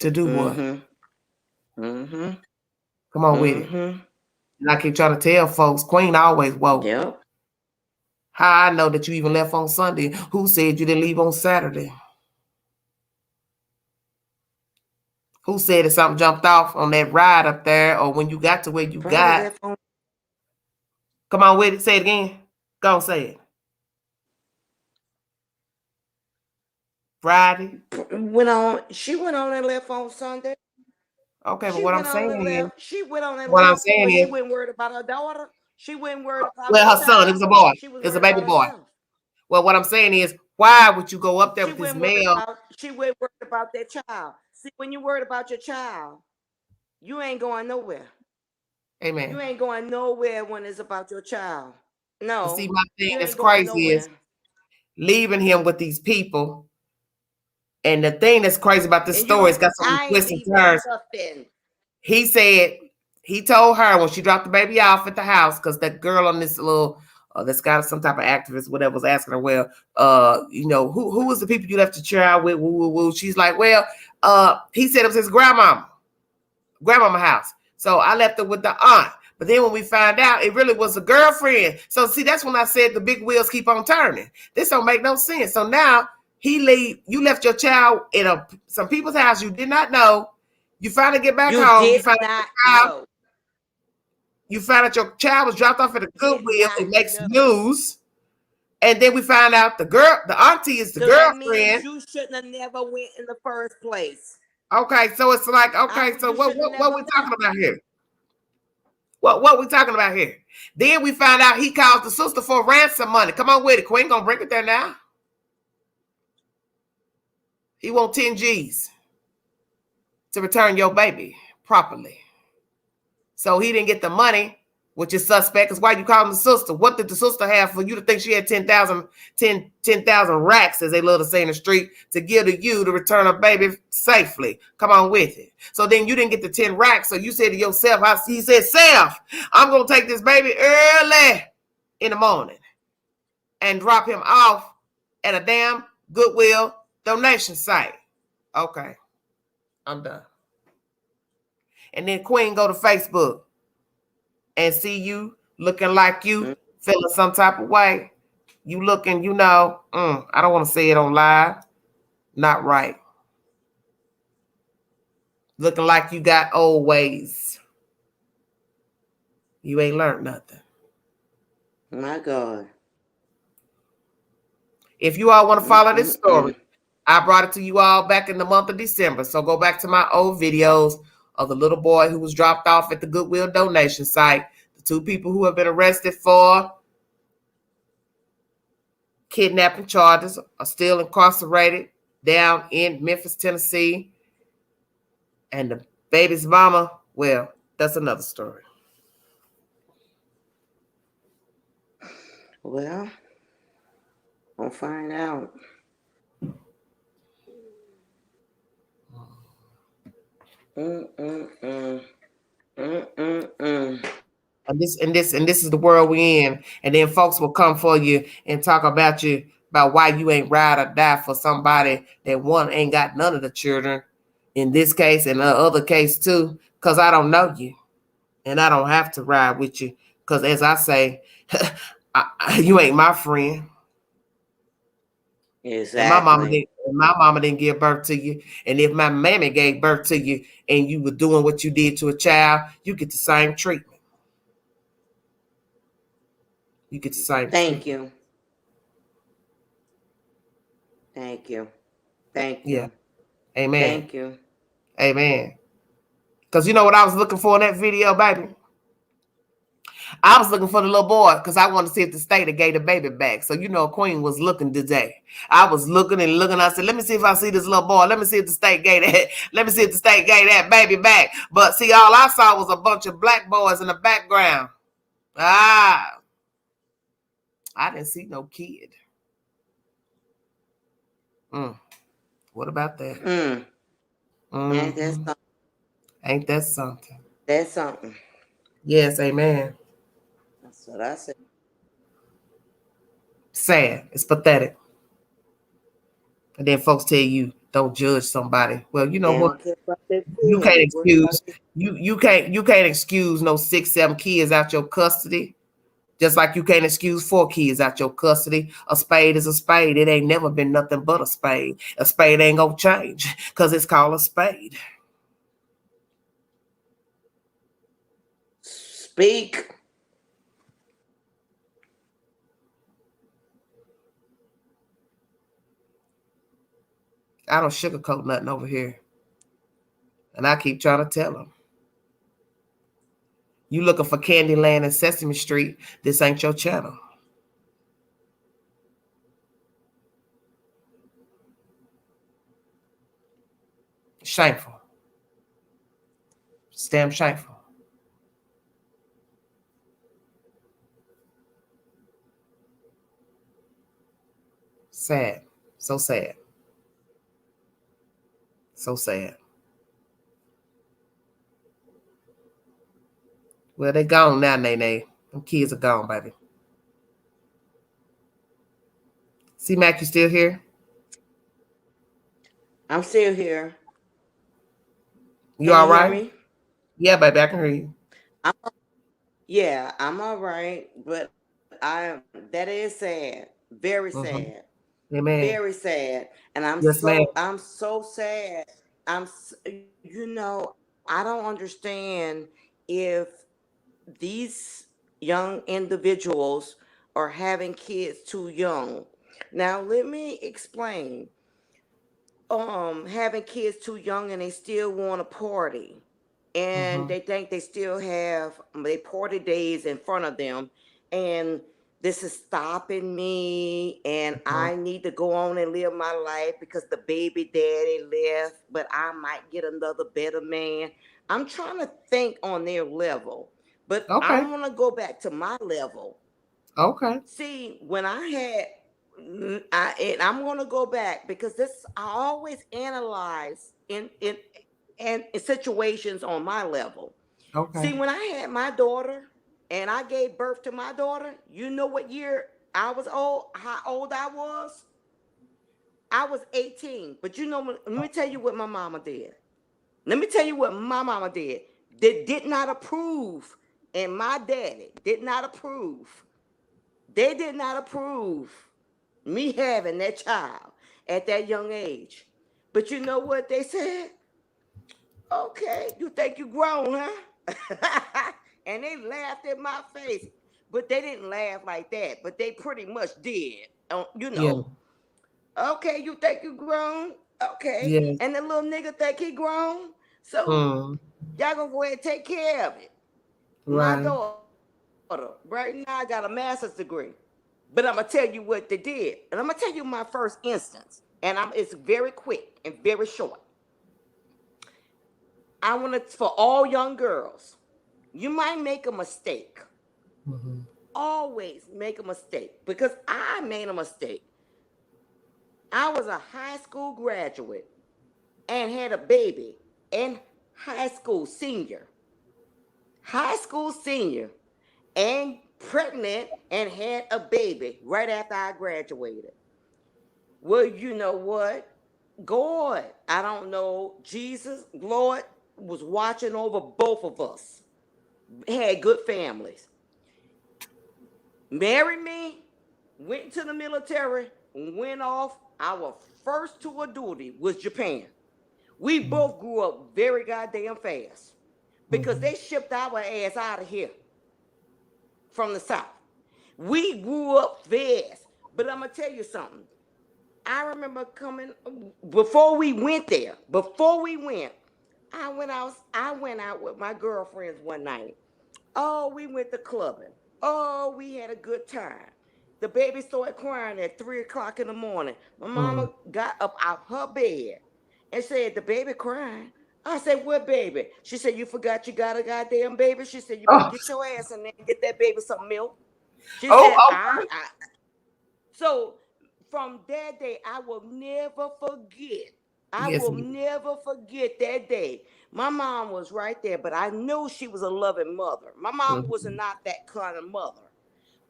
Speaker 1: To do what? Come on with it. And I keep trying to tell folks, Queen always woke.
Speaker 4: Yep.
Speaker 1: How I know that you even left on Sunday? Who said you didn't leave on Saturday? Who said that something jumped off on that ride up there, or when you got to where you got? Come on with it. Say it again. Go on, say it. Friday.
Speaker 4: She went on and left on Sunday.
Speaker 1: Okay, but what I'm saying is,
Speaker 4: she went on and
Speaker 1: what
Speaker 4: left.
Speaker 1: I'm saying is,
Speaker 4: she wasn't worried about her daughter. She wasn't worried about
Speaker 1: her son. It was a boy. It was a baby boy. Well, what I'm saying is, why would you go up there with this male?
Speaker 4: She wasn't worried about that child. See, when you're worried about your child, you ain't going nowhere.
Speaker 1: Amen.
Speaker 4: You ain't going nowhere when it's about your child. No.
Speaker 1: But see, my thing that's crazy is leaving him with these people. And the thing that's crazy about this story is got some twists and turns. He said he told her when she dropped the baby off at the house, because that girl on this little that's got some type of activist, whatever, was asking her, well, who was the people you left the child with? Woo, woo, woo. She's like, well, he said it was his grandmama house. So I left her with the aunt. But then when we found out, it really was a girlfriend. So see, that's when I said the big wheels keep on turning. This don't make no sense. So now you left your child in some people's house you did not know. You finally get back home. You found out your child was dropped off at a Goodwill. It makes news. And then we find out the auntie is the girlfriend.
Speaker 4: You shouldn't have never went in the first place.
Speaker 1: Okay, so it's like, okay, so what we talking about here? What we talking about here? Then we find out he calls the sister for ransom money. Come on with it, Queen. Gonna bring it there now. He want 10 G's to return your baby properly. So he didn't get the money, which is suspect. Because why you call him the sister? What did the sister have for you to think she had 10,000 racks, as they love to say in the street, to give to you to return a baby safely? Come on with it. So then you didn't get the 10 racks. So you said to yourself, he said, Self, I'm going to take this baby early in the morning and drop him off at a damn Goodwill donation site. Okay, I'm done. And then Queen go to Facebook and see you looking like you feeling some type of way. You looking, I don't want to say it on live. Not right. Looking like you got old ways. You ain't learned nothing.
Speaker 4: My God.
Speaker 1: If you all want to follow this story, I brought it to you all back in the month of December. So go back to my old videos of the little boy who was dropped off at the Goodwill donation site. The 2 people who have been arrested for kidnapping charges are still incarcerated down in Memphis, Tennessee. And the baby's mama, well, that's another story.
Speaker 4: Well, we'll find out.
Speaker 1: And this is the world we in. And then folks will come for you and talk about you, about why you ain't ride or die for somebody that one ain't got none of the children. In this case and the other case too, because I don't know you. And I don't have to ride with you. Because as I say, you ain't my friend.
Speaker 4: Exactly.
Speaker 1: And my mama didn't give birth to you. And if my mammy gave birth to you and you were doing what you did to a child, you get the same treatment. You get the same
Speaker 4: Thank
Speaker 1: treatment.
Speaker 4: you. Thank you. Thank
Speaker 1: Yeah.
Speaker 4: you.
Speaker 1: Amen.
Speaker 4: Thank you.
Speaker 1: Amen. Because you know what I was looking for in that video, baby? I was looking for the little boy because I wanted to see if the state had gave the baby back. So, Queen was looking today. I was looking and looking. I said, let me see if I see this little boy. Let me see if the state gave that. Let me see if the state gave that baby back. But see, all I saw was a bunch of black boys in the background. I didn't see no kid. What about that?
Speaker 4: Ain't that something?
Speaker 1: Ain't that something?
Speaker 4: That's something.
Speaker 1: Yes, amen.
Speaker 4: That's what I said.
Speaker 1: Sad. It's pathetic. And then folks tell you don't judge somebody. Well, you know what? You can't excuse you can't excuse no 6, 7 kids out your custody. Just like you can't excuse 4 kids out your custody. A spade is a spade. It ain't never been nothing but a spade. A spade ain't gonna change because it's called a spade.
Speaker 4: Speak.
Speaker 1: I don't sugarcoat nothing over here. And I keep trying to tell them. You looking for Candyland and Sesame Street, this ain't your channel. Shameful. It's damn shameful. Sad. So sad. So sad. Well, they gone now, Nene. Them kids are gone, baby. See, Mac, you still here?
Speaker 4: I'm still here.
Speaker 1: You all right?
Speaker 4: Hear me?
Speaker 1: Yeah, baby, I can hear you.
Speaker 4: I'm all right, but that is sad. Very sad.
Speaker 1: Amen.
Speaker 4: Very sad. And I'm
Speaker 1: Yes, ma'am.
Speaker 4: so sad. I don't understand if these young individuals are having kids too young. Now let me explain. Having kids too young and they still want to party. And they think they still have their party days in front of them. And this is stopping me, and
Speaker 1: Uh-huh.
Speaker 4: I need to go on and live my life because the baby daddy left, but I might get another better man. I'm trying to think on their level, but I
Speaker 1: Okay.
Speaker 4: want to go back to my level.
Speaker 1: Okay.
Speaker 4: See, when I had, and I'm going to go back because this I always analyze in situations on my level.
Speaker 1: Okay.
Speaker 4: See, when I had my daughter and I gave birth to my daughter, you know what year I was old, how old I was? I was 18. But you know, let me tell you what my mama did. Let me tell you what my mama did. They did not approve, and my daddy did not approve. They did not approve me having that child at that young age. But you know what they said? Okay, you think you grown, huh? And they laughed in my face. But they didn't laugh like that. But they pretty much did. You
Speaker 1: Yeah.
Speaker 4: know, okay, you think you grown? Okay.
Speaker 1: Yes.
Speaker 4: And the little nigga think he grown? So
Speaker 1: Mm.
Speaker 4: y'all gonna go ahead and take care of it. My
Speaker 1: Right.
Speaker 4: daughter, right now, I got a master's degree. But I'm gonna tell you what they did. And I'm gonna tell you my first instance. And it's very quick and very short. I want to, for all young girls, you might make a mistake.
Speaker 1: Mm-hmm.
Speaker 4: Always make a mistake because I made a mistake. I was a high school graduate and had a baby in high school senior, and pregnant and had a baby right after I graduated. Well, you know what? God, I don't know, Jesus, Lord was watching over both of us. Had good families. Married me, went to the military, went off. Our first tour of duty was Japan. We both grew up very goddamn fast because
Speaker 1: Mm-hmm.
Speaker 4: they shipped our ass out of here from the South. We grew up fast. But I'm going to tell you something. I remember coming before we went there. Before we went, I went out with my girlfriends one night. Oh, we went to clubbing. Oh, we had a good time. The baby started crying at 3 o'clock in the morning. My
Speaker 1: Mm.
Speaker 4: mama got up out her bed and said, "The baby crying." I said, "What baby?" She said, "You forgot you got a goddamn baby." She said, "You better
Speaker 1: Oh.
Speaker 4: get your ass in there and get that baby some milk." She
Speaker 1: Oh.
Speaker 4: said,
Speaker 1: Okay.
Speaker 4: So from that day, I will never forget. I
Speaker 1: Yes.
Speaker 4: will never forget that day. My mom was right there, but I knew she was a loving mother. My mom was
Speaker 1: Mm-hmm.
Speaker 4: not that kind of mother.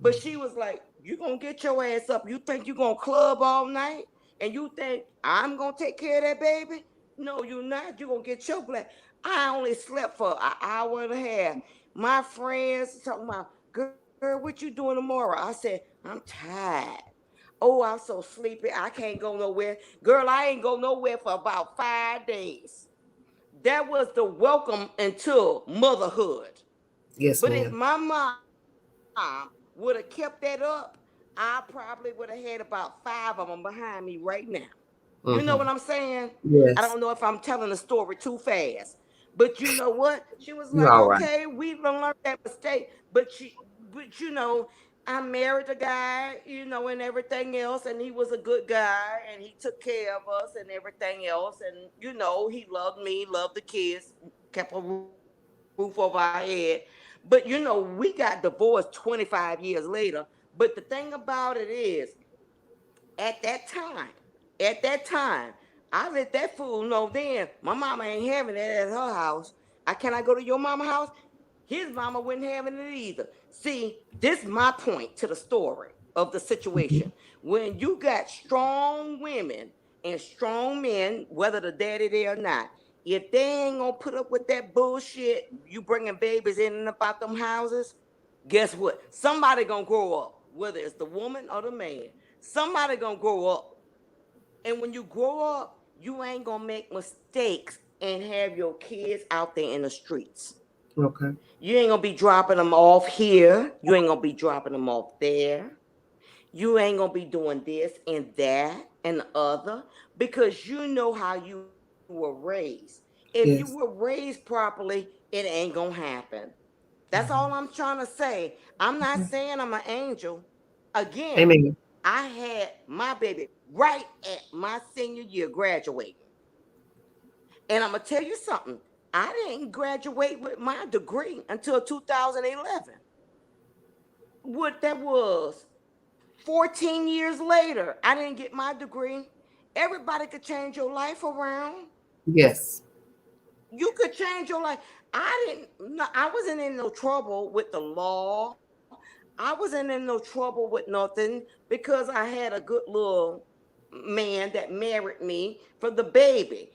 Speaker 4: But she was like, "You gonna get your ass up. You think you gonna club all night? And you think I'm gonna take care of that baby? No, you're not. You gonna get your black." I only slept for an hour and a half. My friends talking about, "Girl, what you doing tomorrow?" I said, "I'm tired. Oh, I'm so sleepy. I can't go nowhere. Girl, I ain't go nowhere for about 5 days." That was the welcome into motherhood.
Speaker 1: Yes,
Speaker 4: But if
Speaker 1: ma'am.
Speaker 4: my mom would have kept that up, I probably would have had about 5 of them behind me right now. You know what I'm
Speaker 1: Mm-hmm.
Speaker 4: saying? I don't know
Speaker 1: Yes.
Speaker 4: if I'm telling the story too fast. But you know what? She was
Speaker 1: You're
Speaker 4: like,
Speaker 1: all right.
Speaker 4: "Okay, we've learned that mistake." But I married a guy, and everything else, and he was a good guy, and he took care of us and everything else, and he loved me, loved the kids, kept a roof over our head. But we got divorced 25 years later. But the thing about it is, at that time, I let that fool know then my mama ain't having that at her house. Can I go to your mama house? His mama wasn't having it either. See, this is my point to the story of the
Speaker 1: Mm-hmm.
Speaker 4: situation. When you got strong women and strong men, whether the daddy there or not, if they ain't gonna put up with that bullshit, you bringing babies in and about them houses, guess what? Somebody gonna grow up, whether it's the woman or the man. Somebody gonna grow up. And when you grow up, you ain't gonna make mistakes and have your kids out there in the streets.
Speaker 1: Okay.
Speaker 4: You ain't gonna be dropping them off here. You ain't gonna be dropping them off there. You ain't gonna be doing this and that and the other because you know how you were raised. If you were
Speaker 1: Yes.
Speaker 4: raised properly, it ain't gonna happen. That's all I'm trying to say. I'm not saying I'm an angel. Again,
Speaker 1: Amen.
Speaker 4: I had my baby right at my senior year graduating. And I'm going to tell you something. I didn't graduate with my degree until 2011. What that was 14 years later, I didn't get my degree. Everybody could change your life around.
Speaker 1: Yes.
Speaker 4: You could change your life. I didn't. No, I wasn't in no trouble with the law. I wasn't in no trouble with nothing because I had a good little man that married me for the baby.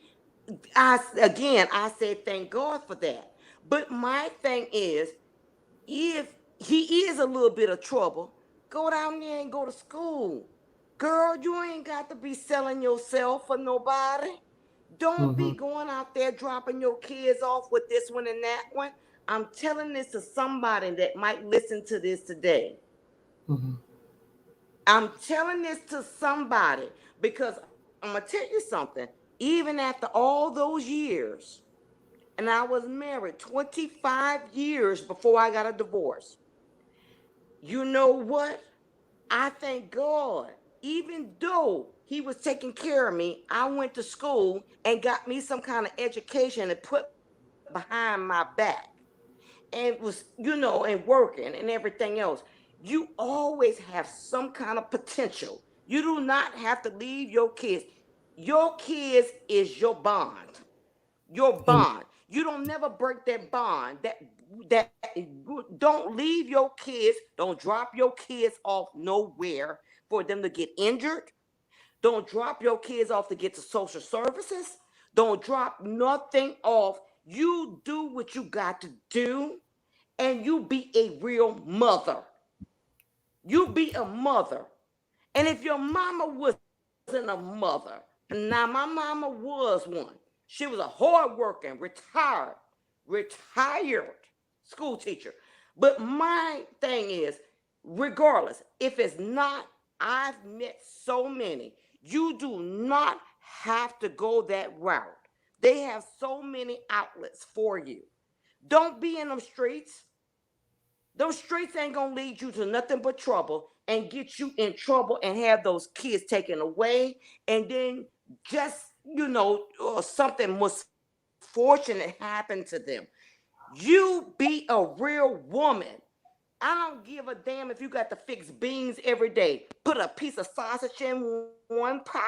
Speaker 4: I said thank God for that. But my thing is, if he is a little bit of trouble, go down there and go to school. Girl, you ain't got to be selling yourself for nobody. Don't
Speaker 1: Mm-hmm.
Speaker 4: be going out there dropping your kids off with this one and that one. I'm telling this to somebody that might listen to this today.
Speaker 1: Mm-hmm.
Speaker 4: I'm telling this to somebody because I'm going to tell you something. Even after all those years, and I was married 25 years before I got a divorce, you know what? I thank God. Even though he was taking care of me, I went to school and got me some kind of education and put behind my back and was, and working and everything else. You always have some kind of potential. You do not have to leave your kids. Your kids is your bond. Your
Speaker 1: Amen.
Speaker 4: bond. You don't never break that bond. That don't leave your kids. Don't drop your kids off nowhere for them to get injured. Don't drop your kids off to get to social services. Don't drop nothing off. You do what you got to do, and you be a real mother. You be a mother. And if your mama wasn't a mother, now my mama was one. She was a hard-working, retired school teacher. But my thing is, regardless, if it's not, I've met so many. You do not have to go that route. They have so many outlets for you. Don't be in them streets. Those streets ain't gonna lead you to nothing but trouble and get you in trouble and have those kids taken away. And then just, or something misfortunate happen to them. You be a real woman. I don't give a damn if you got to fix beans every day. Put a piece of sausage in one pot,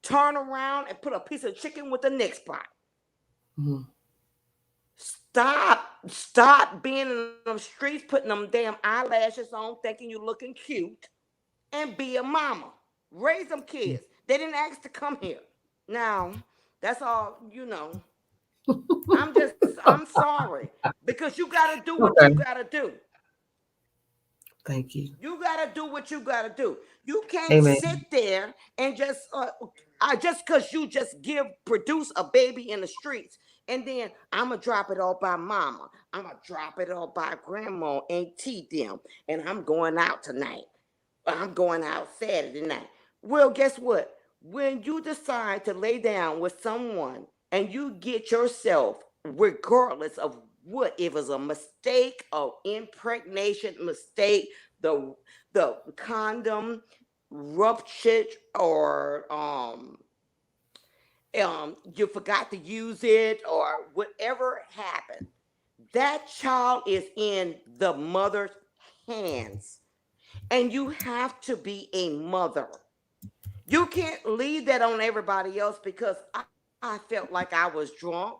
Speaker 4: turn around and put a piece of chicken with the next pot.
Speaker 1: Mm-hmm.
Speaker 4: Stop being in them streets, putting them damn eyelashes on, thinking you looking cute, and be a mama. Raise them kids. They didn't ask to come here. Now, that's all. I'm sorry. Because you gotta do what you
Speaker 1: Okay.
Speaker 4: gotta do.
Speaker 1: Thank you.
Speaker 4: You gotta do what you gotta do. You can't
Speaker 1: Amen.
Speaker 4: sit there and just because you just produce a baby in the streets, and then I'm gonna drop it all by mama. I'm gonna drop it all by grandma and tea them, and I'm going out tonight. I'm going out Saturday night. Well, guess what? When you decide to lay down with someone and you get yourself, regardless of what, if it's a mistake, or impregnation mistake, the the condom ruptured, or you forgot to use it, or whatever happened, that child is in the mother's hands. And you have to be a mother. You can't leave that on everybody else because I felt like I was drunk.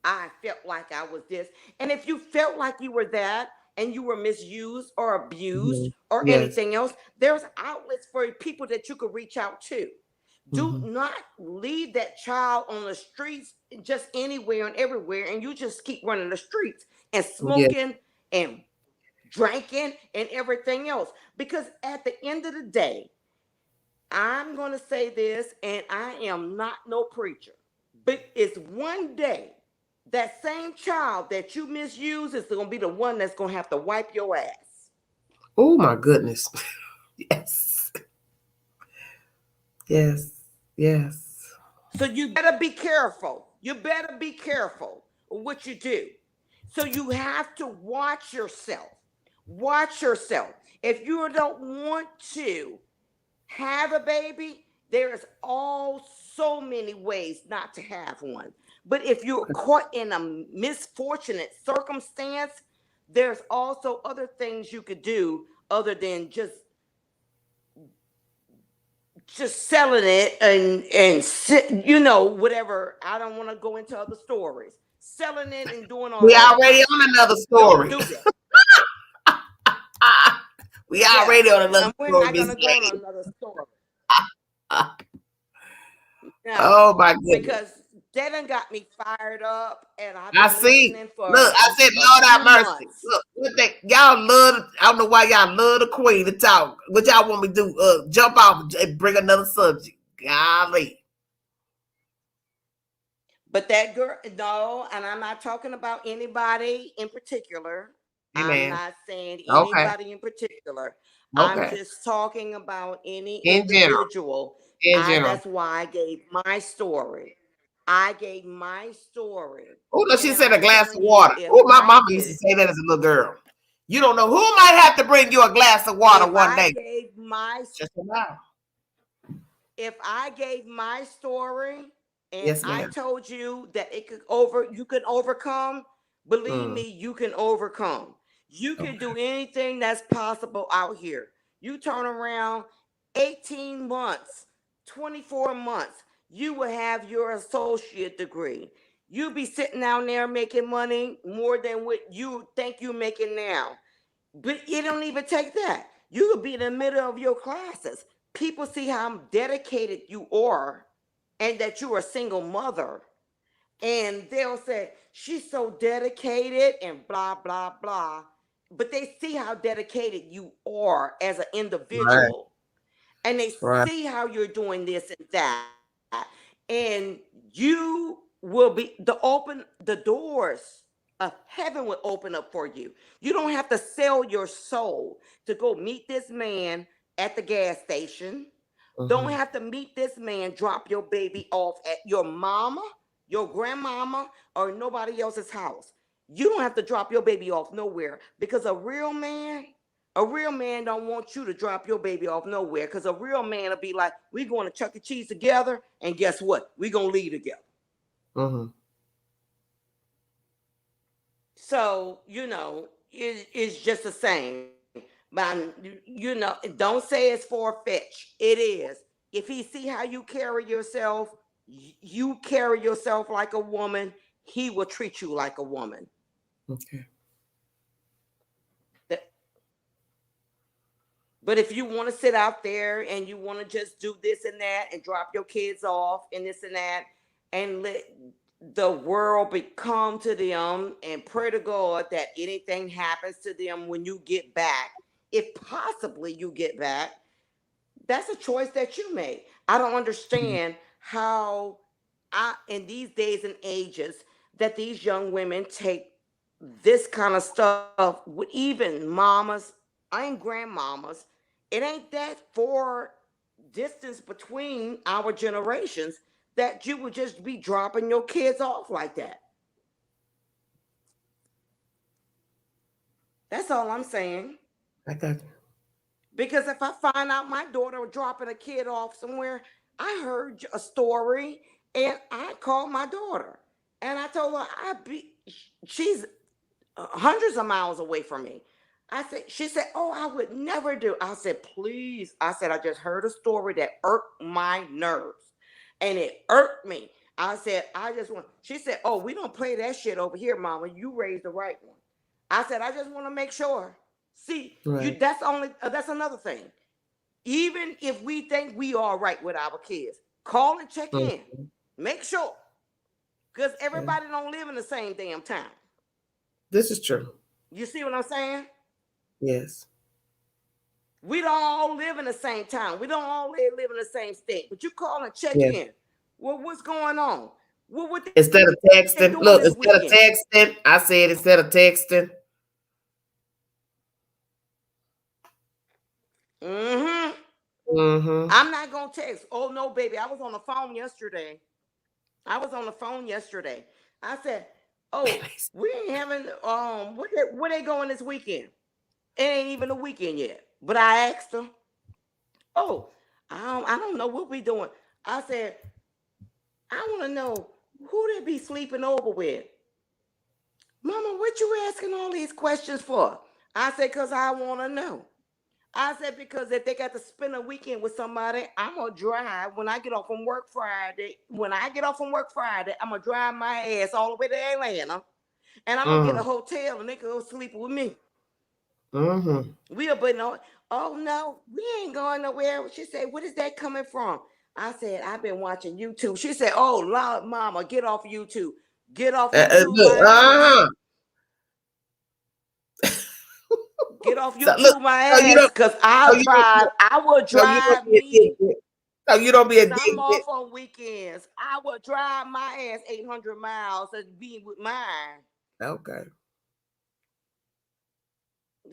Speaker 4: I felt like I was this. And if you felt like you were that and you were misused or abused
Speaker 1: Mm-hmm.
Speaker 4: or
Speaker 1: Yes.
Speaker 4: anything else, there's outlets for people that you could reach out to. Do
Speaker 1: Mm-hmm.
Speaker 4: not leave that child on the streets just anywhere and everywhere, and you just keep running the streets and
Speaker 1: Yes.
Speaker 4: smoking and drinking and everything else. Because at the end of the day, I'm going to say this, and I am not no preacher, but it's one day that same child that you misuse is going to be the one that's going to have to wipe your ass.
Speaker 1: Oh my goodness. Yes. Yes. Yes.
Speaker 4: So you better be careful. You better be careful what you do. So you have to watch yourself. Watch yourself. If you don't want to have a baby, there's all so many ways not to have one. But if you're caught in a misfortunate circumstance, there's also other things you could do other than just selling it and you know, whatever. I don't want to go into other stories. Selling it and doing all
Speaker 1: We
Speaker 4: that
Speaker 1: already
Speaker 4: kind of
Speaker 1: on
Speaker 4: stuff.
Speaker 1: another
Speaker 4: Don't
Speaker 1: story.
Speaker 4: do that.
Speaker 1: We
Speaker 4: Yeah,
Speaker 1: already on another
Speaker 4: and we're
Speaker 1: story,
Speaker 4: not
Speaker 1: Miss
Speaker 4: gonna go on
Speaker 1: Lady.
Speaker 4: another story. No,
Speaker 1: Oh my goodness.
Speaker 4: because they done got me fired up, and I've
Speaker 1: I
Speaker 4: been
Speaker 1: see.
Speaker 4: listening for
Speaker 1: Look, I said,
Speaker 4: a
Speaker 1: Lord have
Speaker 4: few
Speaker 1: mercy.
Speaker 4: months.
Speaker 1: Look, what they y'all love. I don't know why y'all love the queen to talk. What y'all want me to do? Jump off and bring another subject. Golly.
Speaker 4: But that girl, no, and I'm not talking about anybody in particular. I'm
Speaker 1: Amen.
Speaker 4: not saying
Speaker 1: Okay.
Speaker 4: anybody in particular. I'm
Speaker 1: Okay.
Speaker 4: just talking about any
Speaker 1: In general.
Speaker 4: individual.
Speaker 1: In general.
Speaker 4: That's why I gave my story. I gave my story.
Speaker 1: Oh, no, she
Speaker 4: And
Speaker 1: said a
Speaker 4: I'm
Speaker 1: glass of
Speaker 4: telling you,
Speaker 1: water.
Speaker 4: if
Speaker 1: Oh, my
Speaker 4: I
Speaker 1: mama
Speaker 4: did
Speaker 1: used to
Speaker 4: it,
Speaker 1: say that as a little girl. You don't know who might have to bring you a glass of water
Speaker 4: if
Speaker 1: one
Speaker 4: I
Speaker 1: day.
Speaker 4: gave my
Speaker 1: Just allow.
Speaker 4: if I gave my story and
Speaker 1: Yes,
Speaker 4: I
Speaker 1: ma'am.
Speaker 4: told you that you can overcome, believe
Speaker 1: Mm,
Speaker 4: me, you can overcome. You can
Speaker 1: okay.
Speaker 4: do anything that's possible out here. You turn around 18 months, 24 months, you will have your associate degree. You'll be sitting down there making money more than what you think you're making now. But it don't even take that. You could be in the middle of your classes. People see how dedicated you are and that you're a single mother. And they'll say, she's so dedicated and blah, blah, blah. But they see how dedicated you are as an
Speaker 1: Right.
Speaker 4: individual. And they
Speaker 1: Right.
Speaker 4: see how you're doing this and that. And you will be the doors of heaven will open up for you. You don't have to sell your soul to go meet this man at the gas station. Don't
Speaker 1: Mm-hmm.
Speaker 4: have to meet this man, drop your baby off at your mama, your grandmama, or nobody else's house. You don't have to drop your baby off nowhere because a real man don't want you to drop your baby off nowhere because a real man will be like, we going to Chuck E. Cheese together, and guess what? We going to leave together.
Speaker 1: Mm-hmm.
Speaker 4: So, it's just the same. But, don't say it's far-fetched. It is. If he see how you carry yourself, you carry yourself like a woman, he will treat you like a woman.
Speaker 1: Okay.
Speaker 4: But if you want to sit out there and you want to just do this and that and drop your kids off and this and that and let the world become to them and pray to God that anything happens to them when you get back, if possibly you get back, that's a choice that you made. I don't understand how in these days and ages that these young women take this kind of stuff with even mamas and grandmamas. It ain't that far distance between our generations that you would just be dropping your kids off like that. That's all I'm saying.
Speaker 1: I got you.
Speaker 4: Because if I find out my daughter dropping a kid off somewhere, I heard a story and I called my daughter and I told her she's hundreds of miles away from me. She said, oh, I would never do. I said, please. I said, I just heard a story that irked my nerves and it irked me. I said, I just want, she said, oh, we don't play that shit over here, mama. You raised the right one. I said, I just want to make sure. See,
Speaker 1: Right.
Speaker 4: that's another thing. Even if we think we are right with our kids, call and check in.
Speaker 1: Mm-hmm.
Speaker 4: Make sure. Because
Speaker 1: Yeah.
Speaker 4: everybody don't live in the same damn town.
Speaker 1: This is true.
Speaker 4: You see what I'm saying?
Speaker 1: Yes.
Speaker 4: We don't all live in the same town. We don't all live in the same state. But you call and check
Speaker 1: Yes.
Speaker 4: in. Well, what's going on? What
Speaker 1: Instead of
Speaker 4: they
Speaker 1: texting,
Speaker 4: doing this
Speaker 1: look, instead of
Speaker 4: weekend?
Speaker 1: texting, I said instead of texting.
Speaker 4: Mm-hmm.
Speaker 1: Mm-hmm.
Speaker 4: I'm not gonna text. Oh no, baby. I was on the phone yesterday. I said, "Oh, we ain't having where they going this weekend? It ain't even a weekend yet. But I asked her, "Oh, I don't know what we doing." I said, "I want to know who they be sleeping over with." Mama, what you asking all these questions for? I said, "Cause I want to know." I said, because if they got to spend a weekend with somebody, I'm gonna drive when I get off from work Friday. When I get off from work Friday, I'm gonna drive my ass all the way to Atlanta, and I'm gonna get a hotel, and they can go sleep with me. We'll be no. Oh no, we ain't going nowhere. She said, "What is that coming from?" I said, "I've been watching YouTube." She said, "Oh Lord, Mama, get off YouTube. Get off YouTube, my ass. Get off
Speaker 1: So,
Speaker 4: YouTube, my
Speaker 1: so you
Speaker 4: ass,
Speaker 1: don't.
Speaker 4: cause
Speaker 1: So you don't.
Speaker 4: I will
Speaker 1: So you don't
Speaker 4: drive
Speaker 1: be
Speaker 4: me.
Speaker 1: addicted. So you don't be
Speaker 4: When I'm
Speaker 1: addicted.
Speaker 4: off on weekends, I will drive my ass 800 miles and be with mine."
Speaker 1: Okay.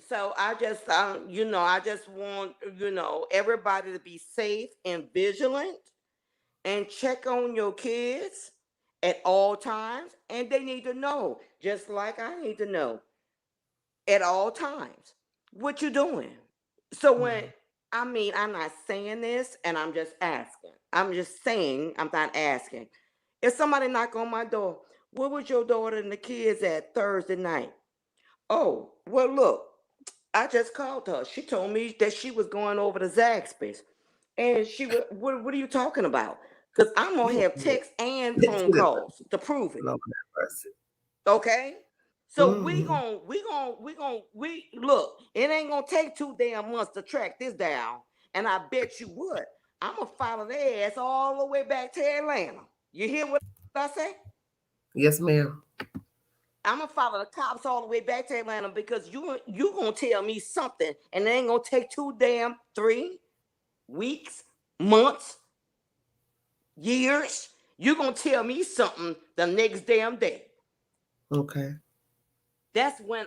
Speaker 4: So I just, I just want, everybody to be safe and vigilant and check on your kids at all times. And they need to know, just like I need to know at all times, what you doing. So I'm not saying this and I'm just asking. I'm just saying, I'm not asking. If somebody knock on my door, where was your daughter and the kids at Thursday night? Oh, well, look, I just called her. She told me that she was going over to Zaxby's. And she was, what are you talking about? Because I'm going to have text and phone calls to prove it. Okay? So we look, it ain't gonna take 2 damn months to track this down. And I bet you what, I'm gonna follow their ass all the way back to Atlanta. You hear what I say?
Speaker 1: Yes, ma'am.
Speaker 4: I'm gonna follow the cops all the way back to Atlanta because you gonna tell me something, and it ain't gonna take 3 weeks, months, years. You gonna tell me something the next damn day.
Speaker 1: Okay.
Speaker 4: That's when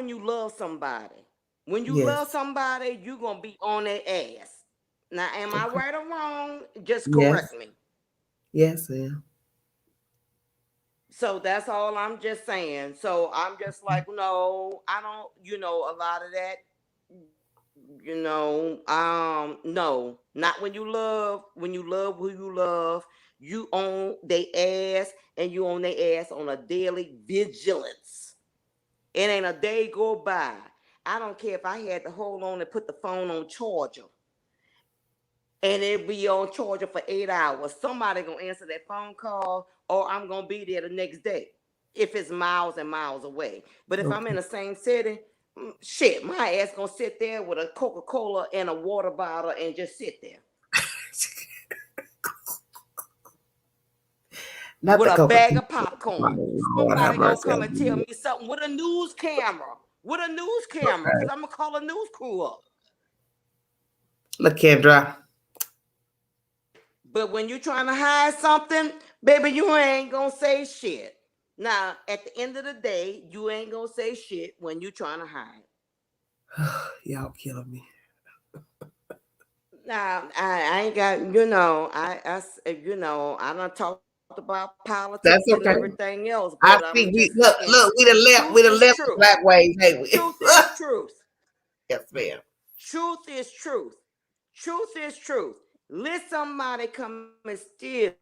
Speaker 4: you love somebody. When you love
Speaker 1: Yes.
Speaker 4: somebody, you gonna be on their ass. Now, am I
Speaker 1: Okay.
Speaker 4: right or wrong? Just
Speaker 1: Yes.
Speaker 4: correct me.
Speaker 1: Yes, ma'am.
Speaker 4: So that's all I'm just saying. So I'm just like, no, I don't, a lot of that, no, not when you love who you love, you own they ass and you own their ass on a daily vigilance. It ain't a day go by. I don't care if I had to hold on and put the phone on charger. And it be on charger for 8 hours. Somebody gonna answer that phone call, or I'm gonna be there the next day. If it's miles and miles away. But if I'm in the same city, shit, my ass gonna sit there with a Coca-Cola and a water bottle and just sit there.
Speaker 1: Not
Speaker 4: With
Speaker 1: the
Speaker 4: a
Speaker 1: Coca.
Speaker 4: bag of popcorn.
Speaker 1: Lord have
Speaker 4: Somebody gonna
Speaker 1: mercy
Speaker 4: come
Speaker 1: on
Speaker 4: and tell
Speaker 1: me.
Speaker 4: me something with a news camera. With a news camera, because I'm gonna call a news crew up.
Speaker 1: Look, Kendra.
Speaker 4: But when you're trying to hide something, baby, you ain't gonna say shit. Now, at the end of the day, you ain't gonna say shit when you're trying to hide.
Speaker 1: Y'all killing me.
Speaker 4: Now, I ain't got, I done talked about politics
Speaker 1: That's
Speaker 4: and
Speaker 1: okay.
Speaker 4: everything else,
Speaker 1: I
Speaker 4: but I'm
Speaker 1: think
Speaker 4: just
Speaker 1: look,
Speaker 4: saying,
Speaker 1: we done
Speaker 4: truth is
Speaker 1: left the
Speaker 4: truth.
Speaker 1: black ways, ain't we?
Speaker 4: Truth is truth.
Speaker 1: Yes, ma'am.
Speaker 4: Truth is truth. Truth is truth. Let somebody come and steal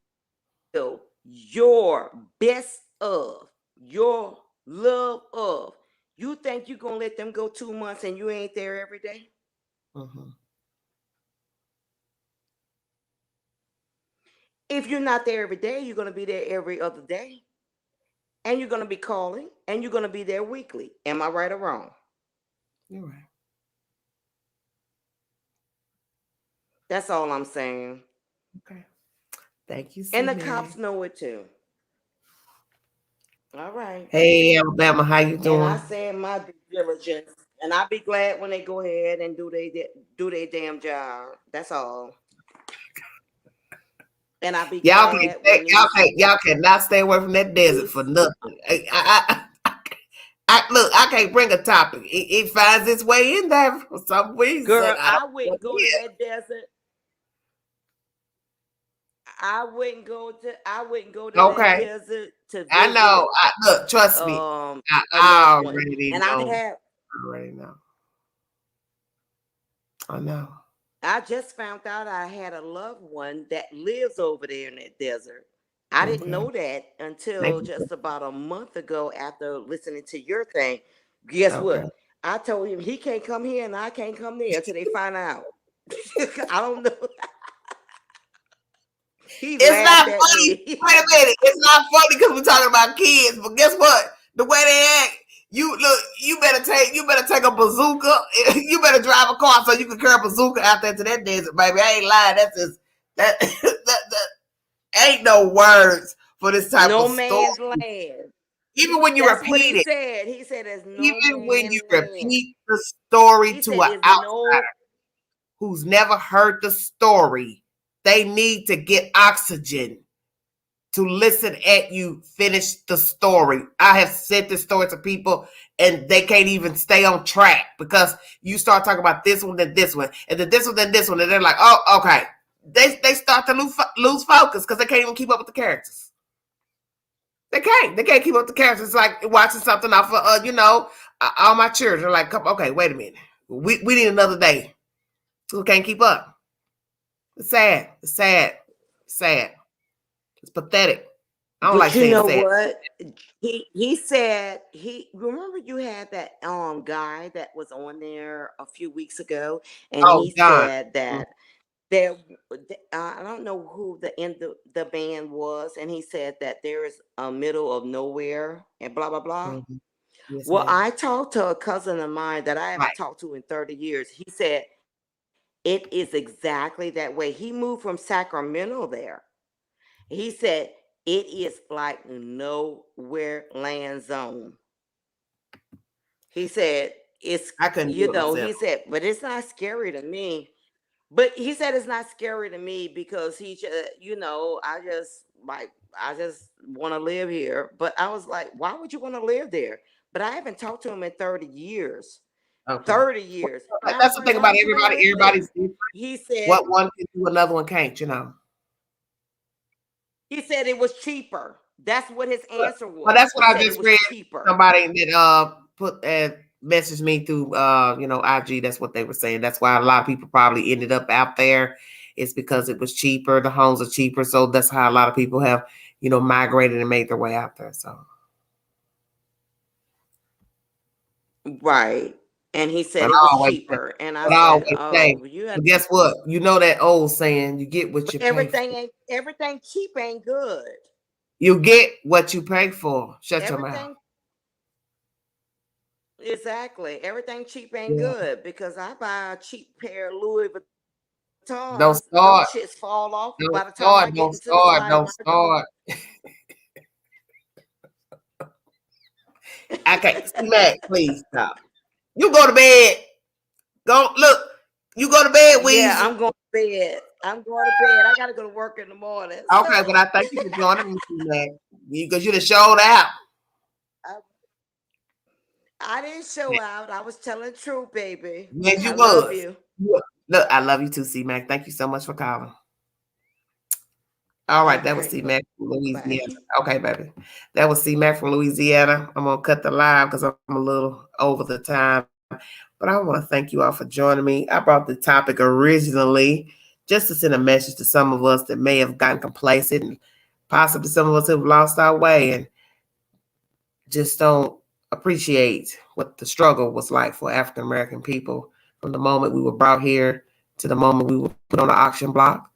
Speaker 4: your best of, your love of. You think you're gonna let them go 2 months and you ain't there every day? If you're not there every day, you're gonna be there every other day. And you're gonna be calling and you're gonna be there weekly. Am I right or wrong?
Speaker 1: You're right.
Speaker 4: That's all I'm saying.
Speaker 1: Okay. Thank you,
Speaker 4: And the
Speaker 1: C-Man.
Speaker 4: cops know it too. All right.
Speaker 1: Hey, Alabama, how you doing?
Speaker 4: And I said my due diligence, and I'll be glad when they go ahead and do their damn job. That's all. And I'll be
Speaker 1: Y'all
Speaker 4: glad when
Speaker 1: y'all cannot stay away from that desert for nothing. Look, I can't bring a topic. It finds its way in there for some reason.
Speaker 4: Girl, I wouldn't go to that desert. I wouldn't go to that desert to visit.
Speaker 1: I know. Look, trust me. I already
Speaker 4: and
Speaker 1: know.
Speaker 4: I have
Speaker 1: I already know. I know.
Speaker 4: I just found out I had a loved one that lives over there in that desert. I didn't
Speaker 1: Okay.
Speaker 4: know that until
Speaker 1: Thank you.
Speaker 4: just about a month ago after listening to your thing. Guess
Speaker 1: Okay.
Speaker 4: what? I told him he can't come here and I can't come there until they find out. I don't know. He
Speaker 1: It's not
Speaker 4: laughed at
Speaker 1: funny.
Speaker 4: me.
Speaker 1: Wait a minute. It's not funny because we're talking about kids. But guess what? The way they act, you look. You better take a bazooka. You better drive a car so you can carry a bazooka out there to that desert, baby. I ain't lying. That's just that. that ain't no words for this type
Speaker 4: No
Speaker 1: of story.
Speaker 4: man's land.
Speaker 1: Even when you
Speaker 4: That's what
Speaker 1: repeat
Speaker 4: he
Speaker 1: it,
Speaker 4: said. He said there's no
Speaker 1: even when you
Speaker 4: man land.
Speaker 1: repeat the story
Speaker 4: He
Speaker 1: to
Speaker 4: said
Speaker 1: an
Speaker 4: there's
Speaker 1: outsider
Speaker 4: no
Speaker 1: who's never heard the story, they need to get oxygen to listen at you finish the story. I have said this story to people and they can't even stay on track because you start talking about this one, then this one, and then this one, then this one, and they're like, oh, okay. They start to lose focus because they can't even keep up with the characters. They can't keep up with the characters. It's like watching something off of, all my children are like, okay, wait a minute. We need another day. We can't keep up. It's sad. It's sad. It's sad. It's pathetic. I don't like
Speaker 4: But you
Speaker 1: saying
Speaker 4: know
Speaker 1: sad.
Speaker 4: what? He said he remember you had that guy that was on there a few weeks ago, and
Speaker 1: Oh,
Speaker 4: he
Speaker 1: John.
Speaker 4: said that there I don't know who the end of the band was, and he said that there is a middle of nowhere and blah blah blah.
Speaker 1: Mm-hmm. Yes,
Speaker 4: Well,
Speaker 1: ma'am.
Speaker 4: I talked to a cousin of mine that I
Speaker 1: Right.
Speaker 4: haven't talked to in 30 years. He said it is exactly that way. He moved from Sacramento there. He said it is like nowhere land zone. He said it's
Speaker 1: I couldn't do it myself.
Speaker 4: he said, but it's not scary to me. But he said it's not scary to me because he just, I just want to live here. But I was like, why would you want to live there? But I haven't talked to him in 30 years.
Speaker 1: Okay.
Speaker 4: 30 years. And I was
Speaker 1: That's the
Speaker 4: like,
Speaker 1: thing
Speaker 4: why
Speaker 1: about
Speaker 4: would you want to
Speaker 1: everybody.
Speaker 4: live there?
Speaker 1: Everybody's different.
Speaker 4: He said,
Speaker 1: What one can do, another one can't,
Speaker 4: it was cheaper. That's what his answer
Speaker 1: But
Speaker 4: was.
Speaker 1: that's what
Speaker 4: He
Speaker 1: I
Speaker 4: said it
Speaker 1: just
Speaker 4: was
Speaker 1: read.
Speaker 4: cheaper.
Speaker 1: Somebody that put messaged me through IG. That's what they were saying. That's why a lot of people probably ended up out there. It's because it was cheaper. The homes are cheaper, so that's how a lot of people have migrated and made their way out there. So,
Speaker 4: Right. And he
Speaker 1: but
Speaker 4: said it
Speaker 1: I
Speaker 4: was
Speaker 1: always say,
Speaker 4: cheaper. And I
Speaker 1: but I
Speaker 4: said,
Speaker 1: always say,
Speaker 4: oh, you had
Speaker 1: but guess what? You know that old saying: you get what you pay for.
Speaker 4: everything cheap ain't good.
Speaker 1: You get what you pay for. Shut your mouth.
Speaker 4: Everything exactly. Everything cheap ain't
Speaker 1: Yeah.
Speaker 4: good because I buy a cheap pair of Louis
Speaker 1: Don't
Speaker 4: Vuittons. Them
Speaker 1: start.
Speaker 4: shits fall off
Speaker 1: Don't
Speaker 4: by the time I
Speaker 1: start.
Speaker 4: get
Speaker 1: Don't
Speaker 4: into the
Speaker 1: start.
Speaker 4: side of
Speaker 1: Don't
Speaker 4: my door.
Speaker 1: start. I can't. See, Mac, please stop. You go to bed. Go look. You go to bed,
Speaker 4: Yeah,
Speaker 1: Weezy.
Speaker 4: I'm going to bed. I'm going to bed. I gotta go to work in the morning.
Speaker 1: Okay, but I thank you for joining me, Mac. Because you done showed out.
Speaker 4: I, I didn't show out. I was telling the truth, baby.
Speaker 1: Yes,
Speaker 4: I
Speaker 1: you
Speaker 4: love
Speaker 1: was.
Speaker 4: you.
Speaker 1: Look, I love you too, C Mac. Thank you so much for calling. All
Speaker 4: All
Speaker 1: right, that was C
Speaker 4: right.
Speaker 1: Mac from
Speaker 4: Bye.
Speaker 1: Louisiana. Okay, baby. That was C Mac from Louisiana. I'm gonna cut the live because I'm a little over the time. But I want to thank you all for joining me. I brought the topic originally just to send a message to some of us that may have gotten complacent and possibly some of us have lost our way and just don't appreciate what the struggle was like for African American people from the moment we were brought here to the moment we were put on the auction block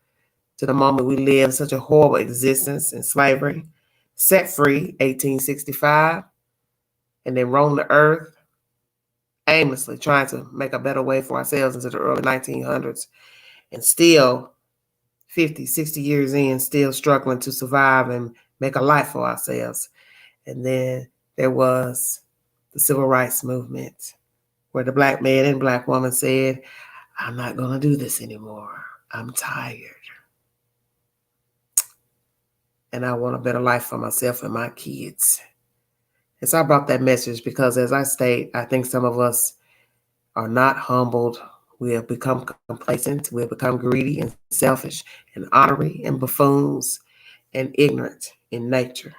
Speaker 1: to the moment we lived such a horrible existence in slavery, set free 1865, and then roamed the earth aimlessly trying to make a better way for ourselves into the early 1900s and still 50, 60 years in, still struggling to survive and make a life for ourselves. And then there was the civil rights movement where the black man and black woman said, I'm not going to do this anymore. I'm tired. And I want a better life for myself and my kids. And so I brought that message because, as I state, I think some of us are not humbled. We have become complacent. We have become greedy and selfish and honorary and buffoons and ignorant in nature.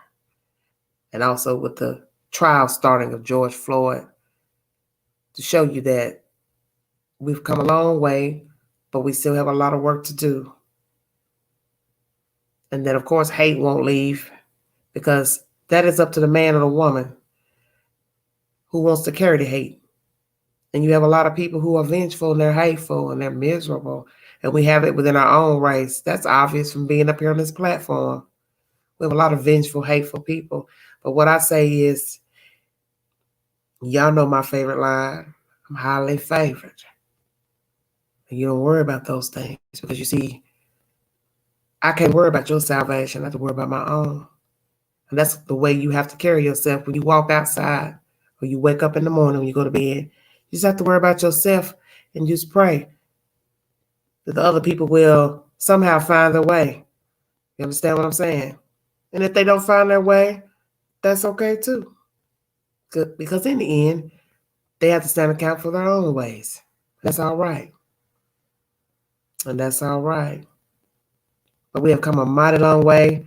Speaker 1: And also with the trial starting of George Floyd to show you that We've come a long way, but we still have a lot of work to do. And then, of course, hate won't leave, because that is up to the man or the woman who wants to carry the hate. And you have a lot of people who are vengeful and they're hateful and they're miserable. And we have it within our own race. That's obvious from being up here on this platform. We have a lot of vengeful, hateful people. But what I say is, y'all know my favorite line. I'm highly favored. And you don't worry about those things, because you see, I can't worry about your salvation. I have to worry about my own. And that's the way you have to carry yourself when you walk outside or you wake up in the morning when you go to bed. You just have to worry about yourself and just pray that the other people will somehow find their way. You understand what I'm saying? And if they don't find their way, that's okay too. Because in the end, they have to stand account for their own ways. That's all right. And that's all right. But we have come a mighty long way,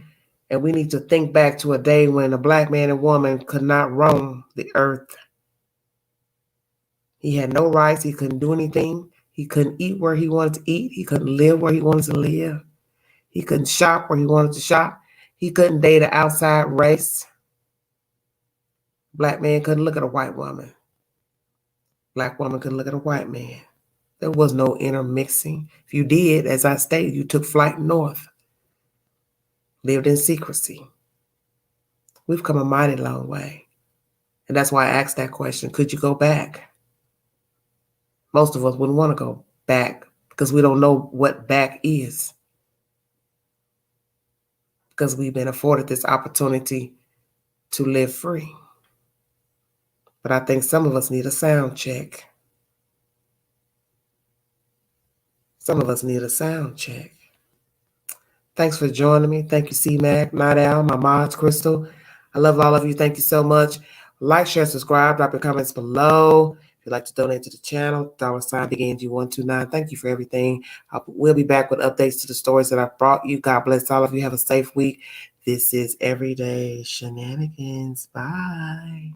Speaker 1: and we need to think back to a day when a black man and woman could not roam the earth. He had no rights. He couldn't do anything. He couldn't eat where he wanted to eat. He couldn't live where he wanted to live. He couldn't shop where he wanted to shop. He couldn't date an outside race. Black man couldn't look at a white woman. Black woman couldn't look at a white man. There was no intermixing. If you did, as I stated, you took flight north, lived in secrecy. We've come a mighty long way. And that's why I asked that question. Could you go back? Most of us wouldn't want to go back because we don't know what back is. Because we've been afforded this opportunity to live free. But I think some of us need a sound check. Some of us need a sound check. Thanks for joining me. Thank you, C-Mac, Night Owl, my mods, Crystal. I love all of you. Thank you so much. Like, share, subscribe, drop your comments below. If you'd like to donate to the channel, $BigANG129. Thank you for everything. We'll be back with updates to the stories that I've brought you. God bless all of you. Have a safe week. This is Everyday Shenanigans. Bye.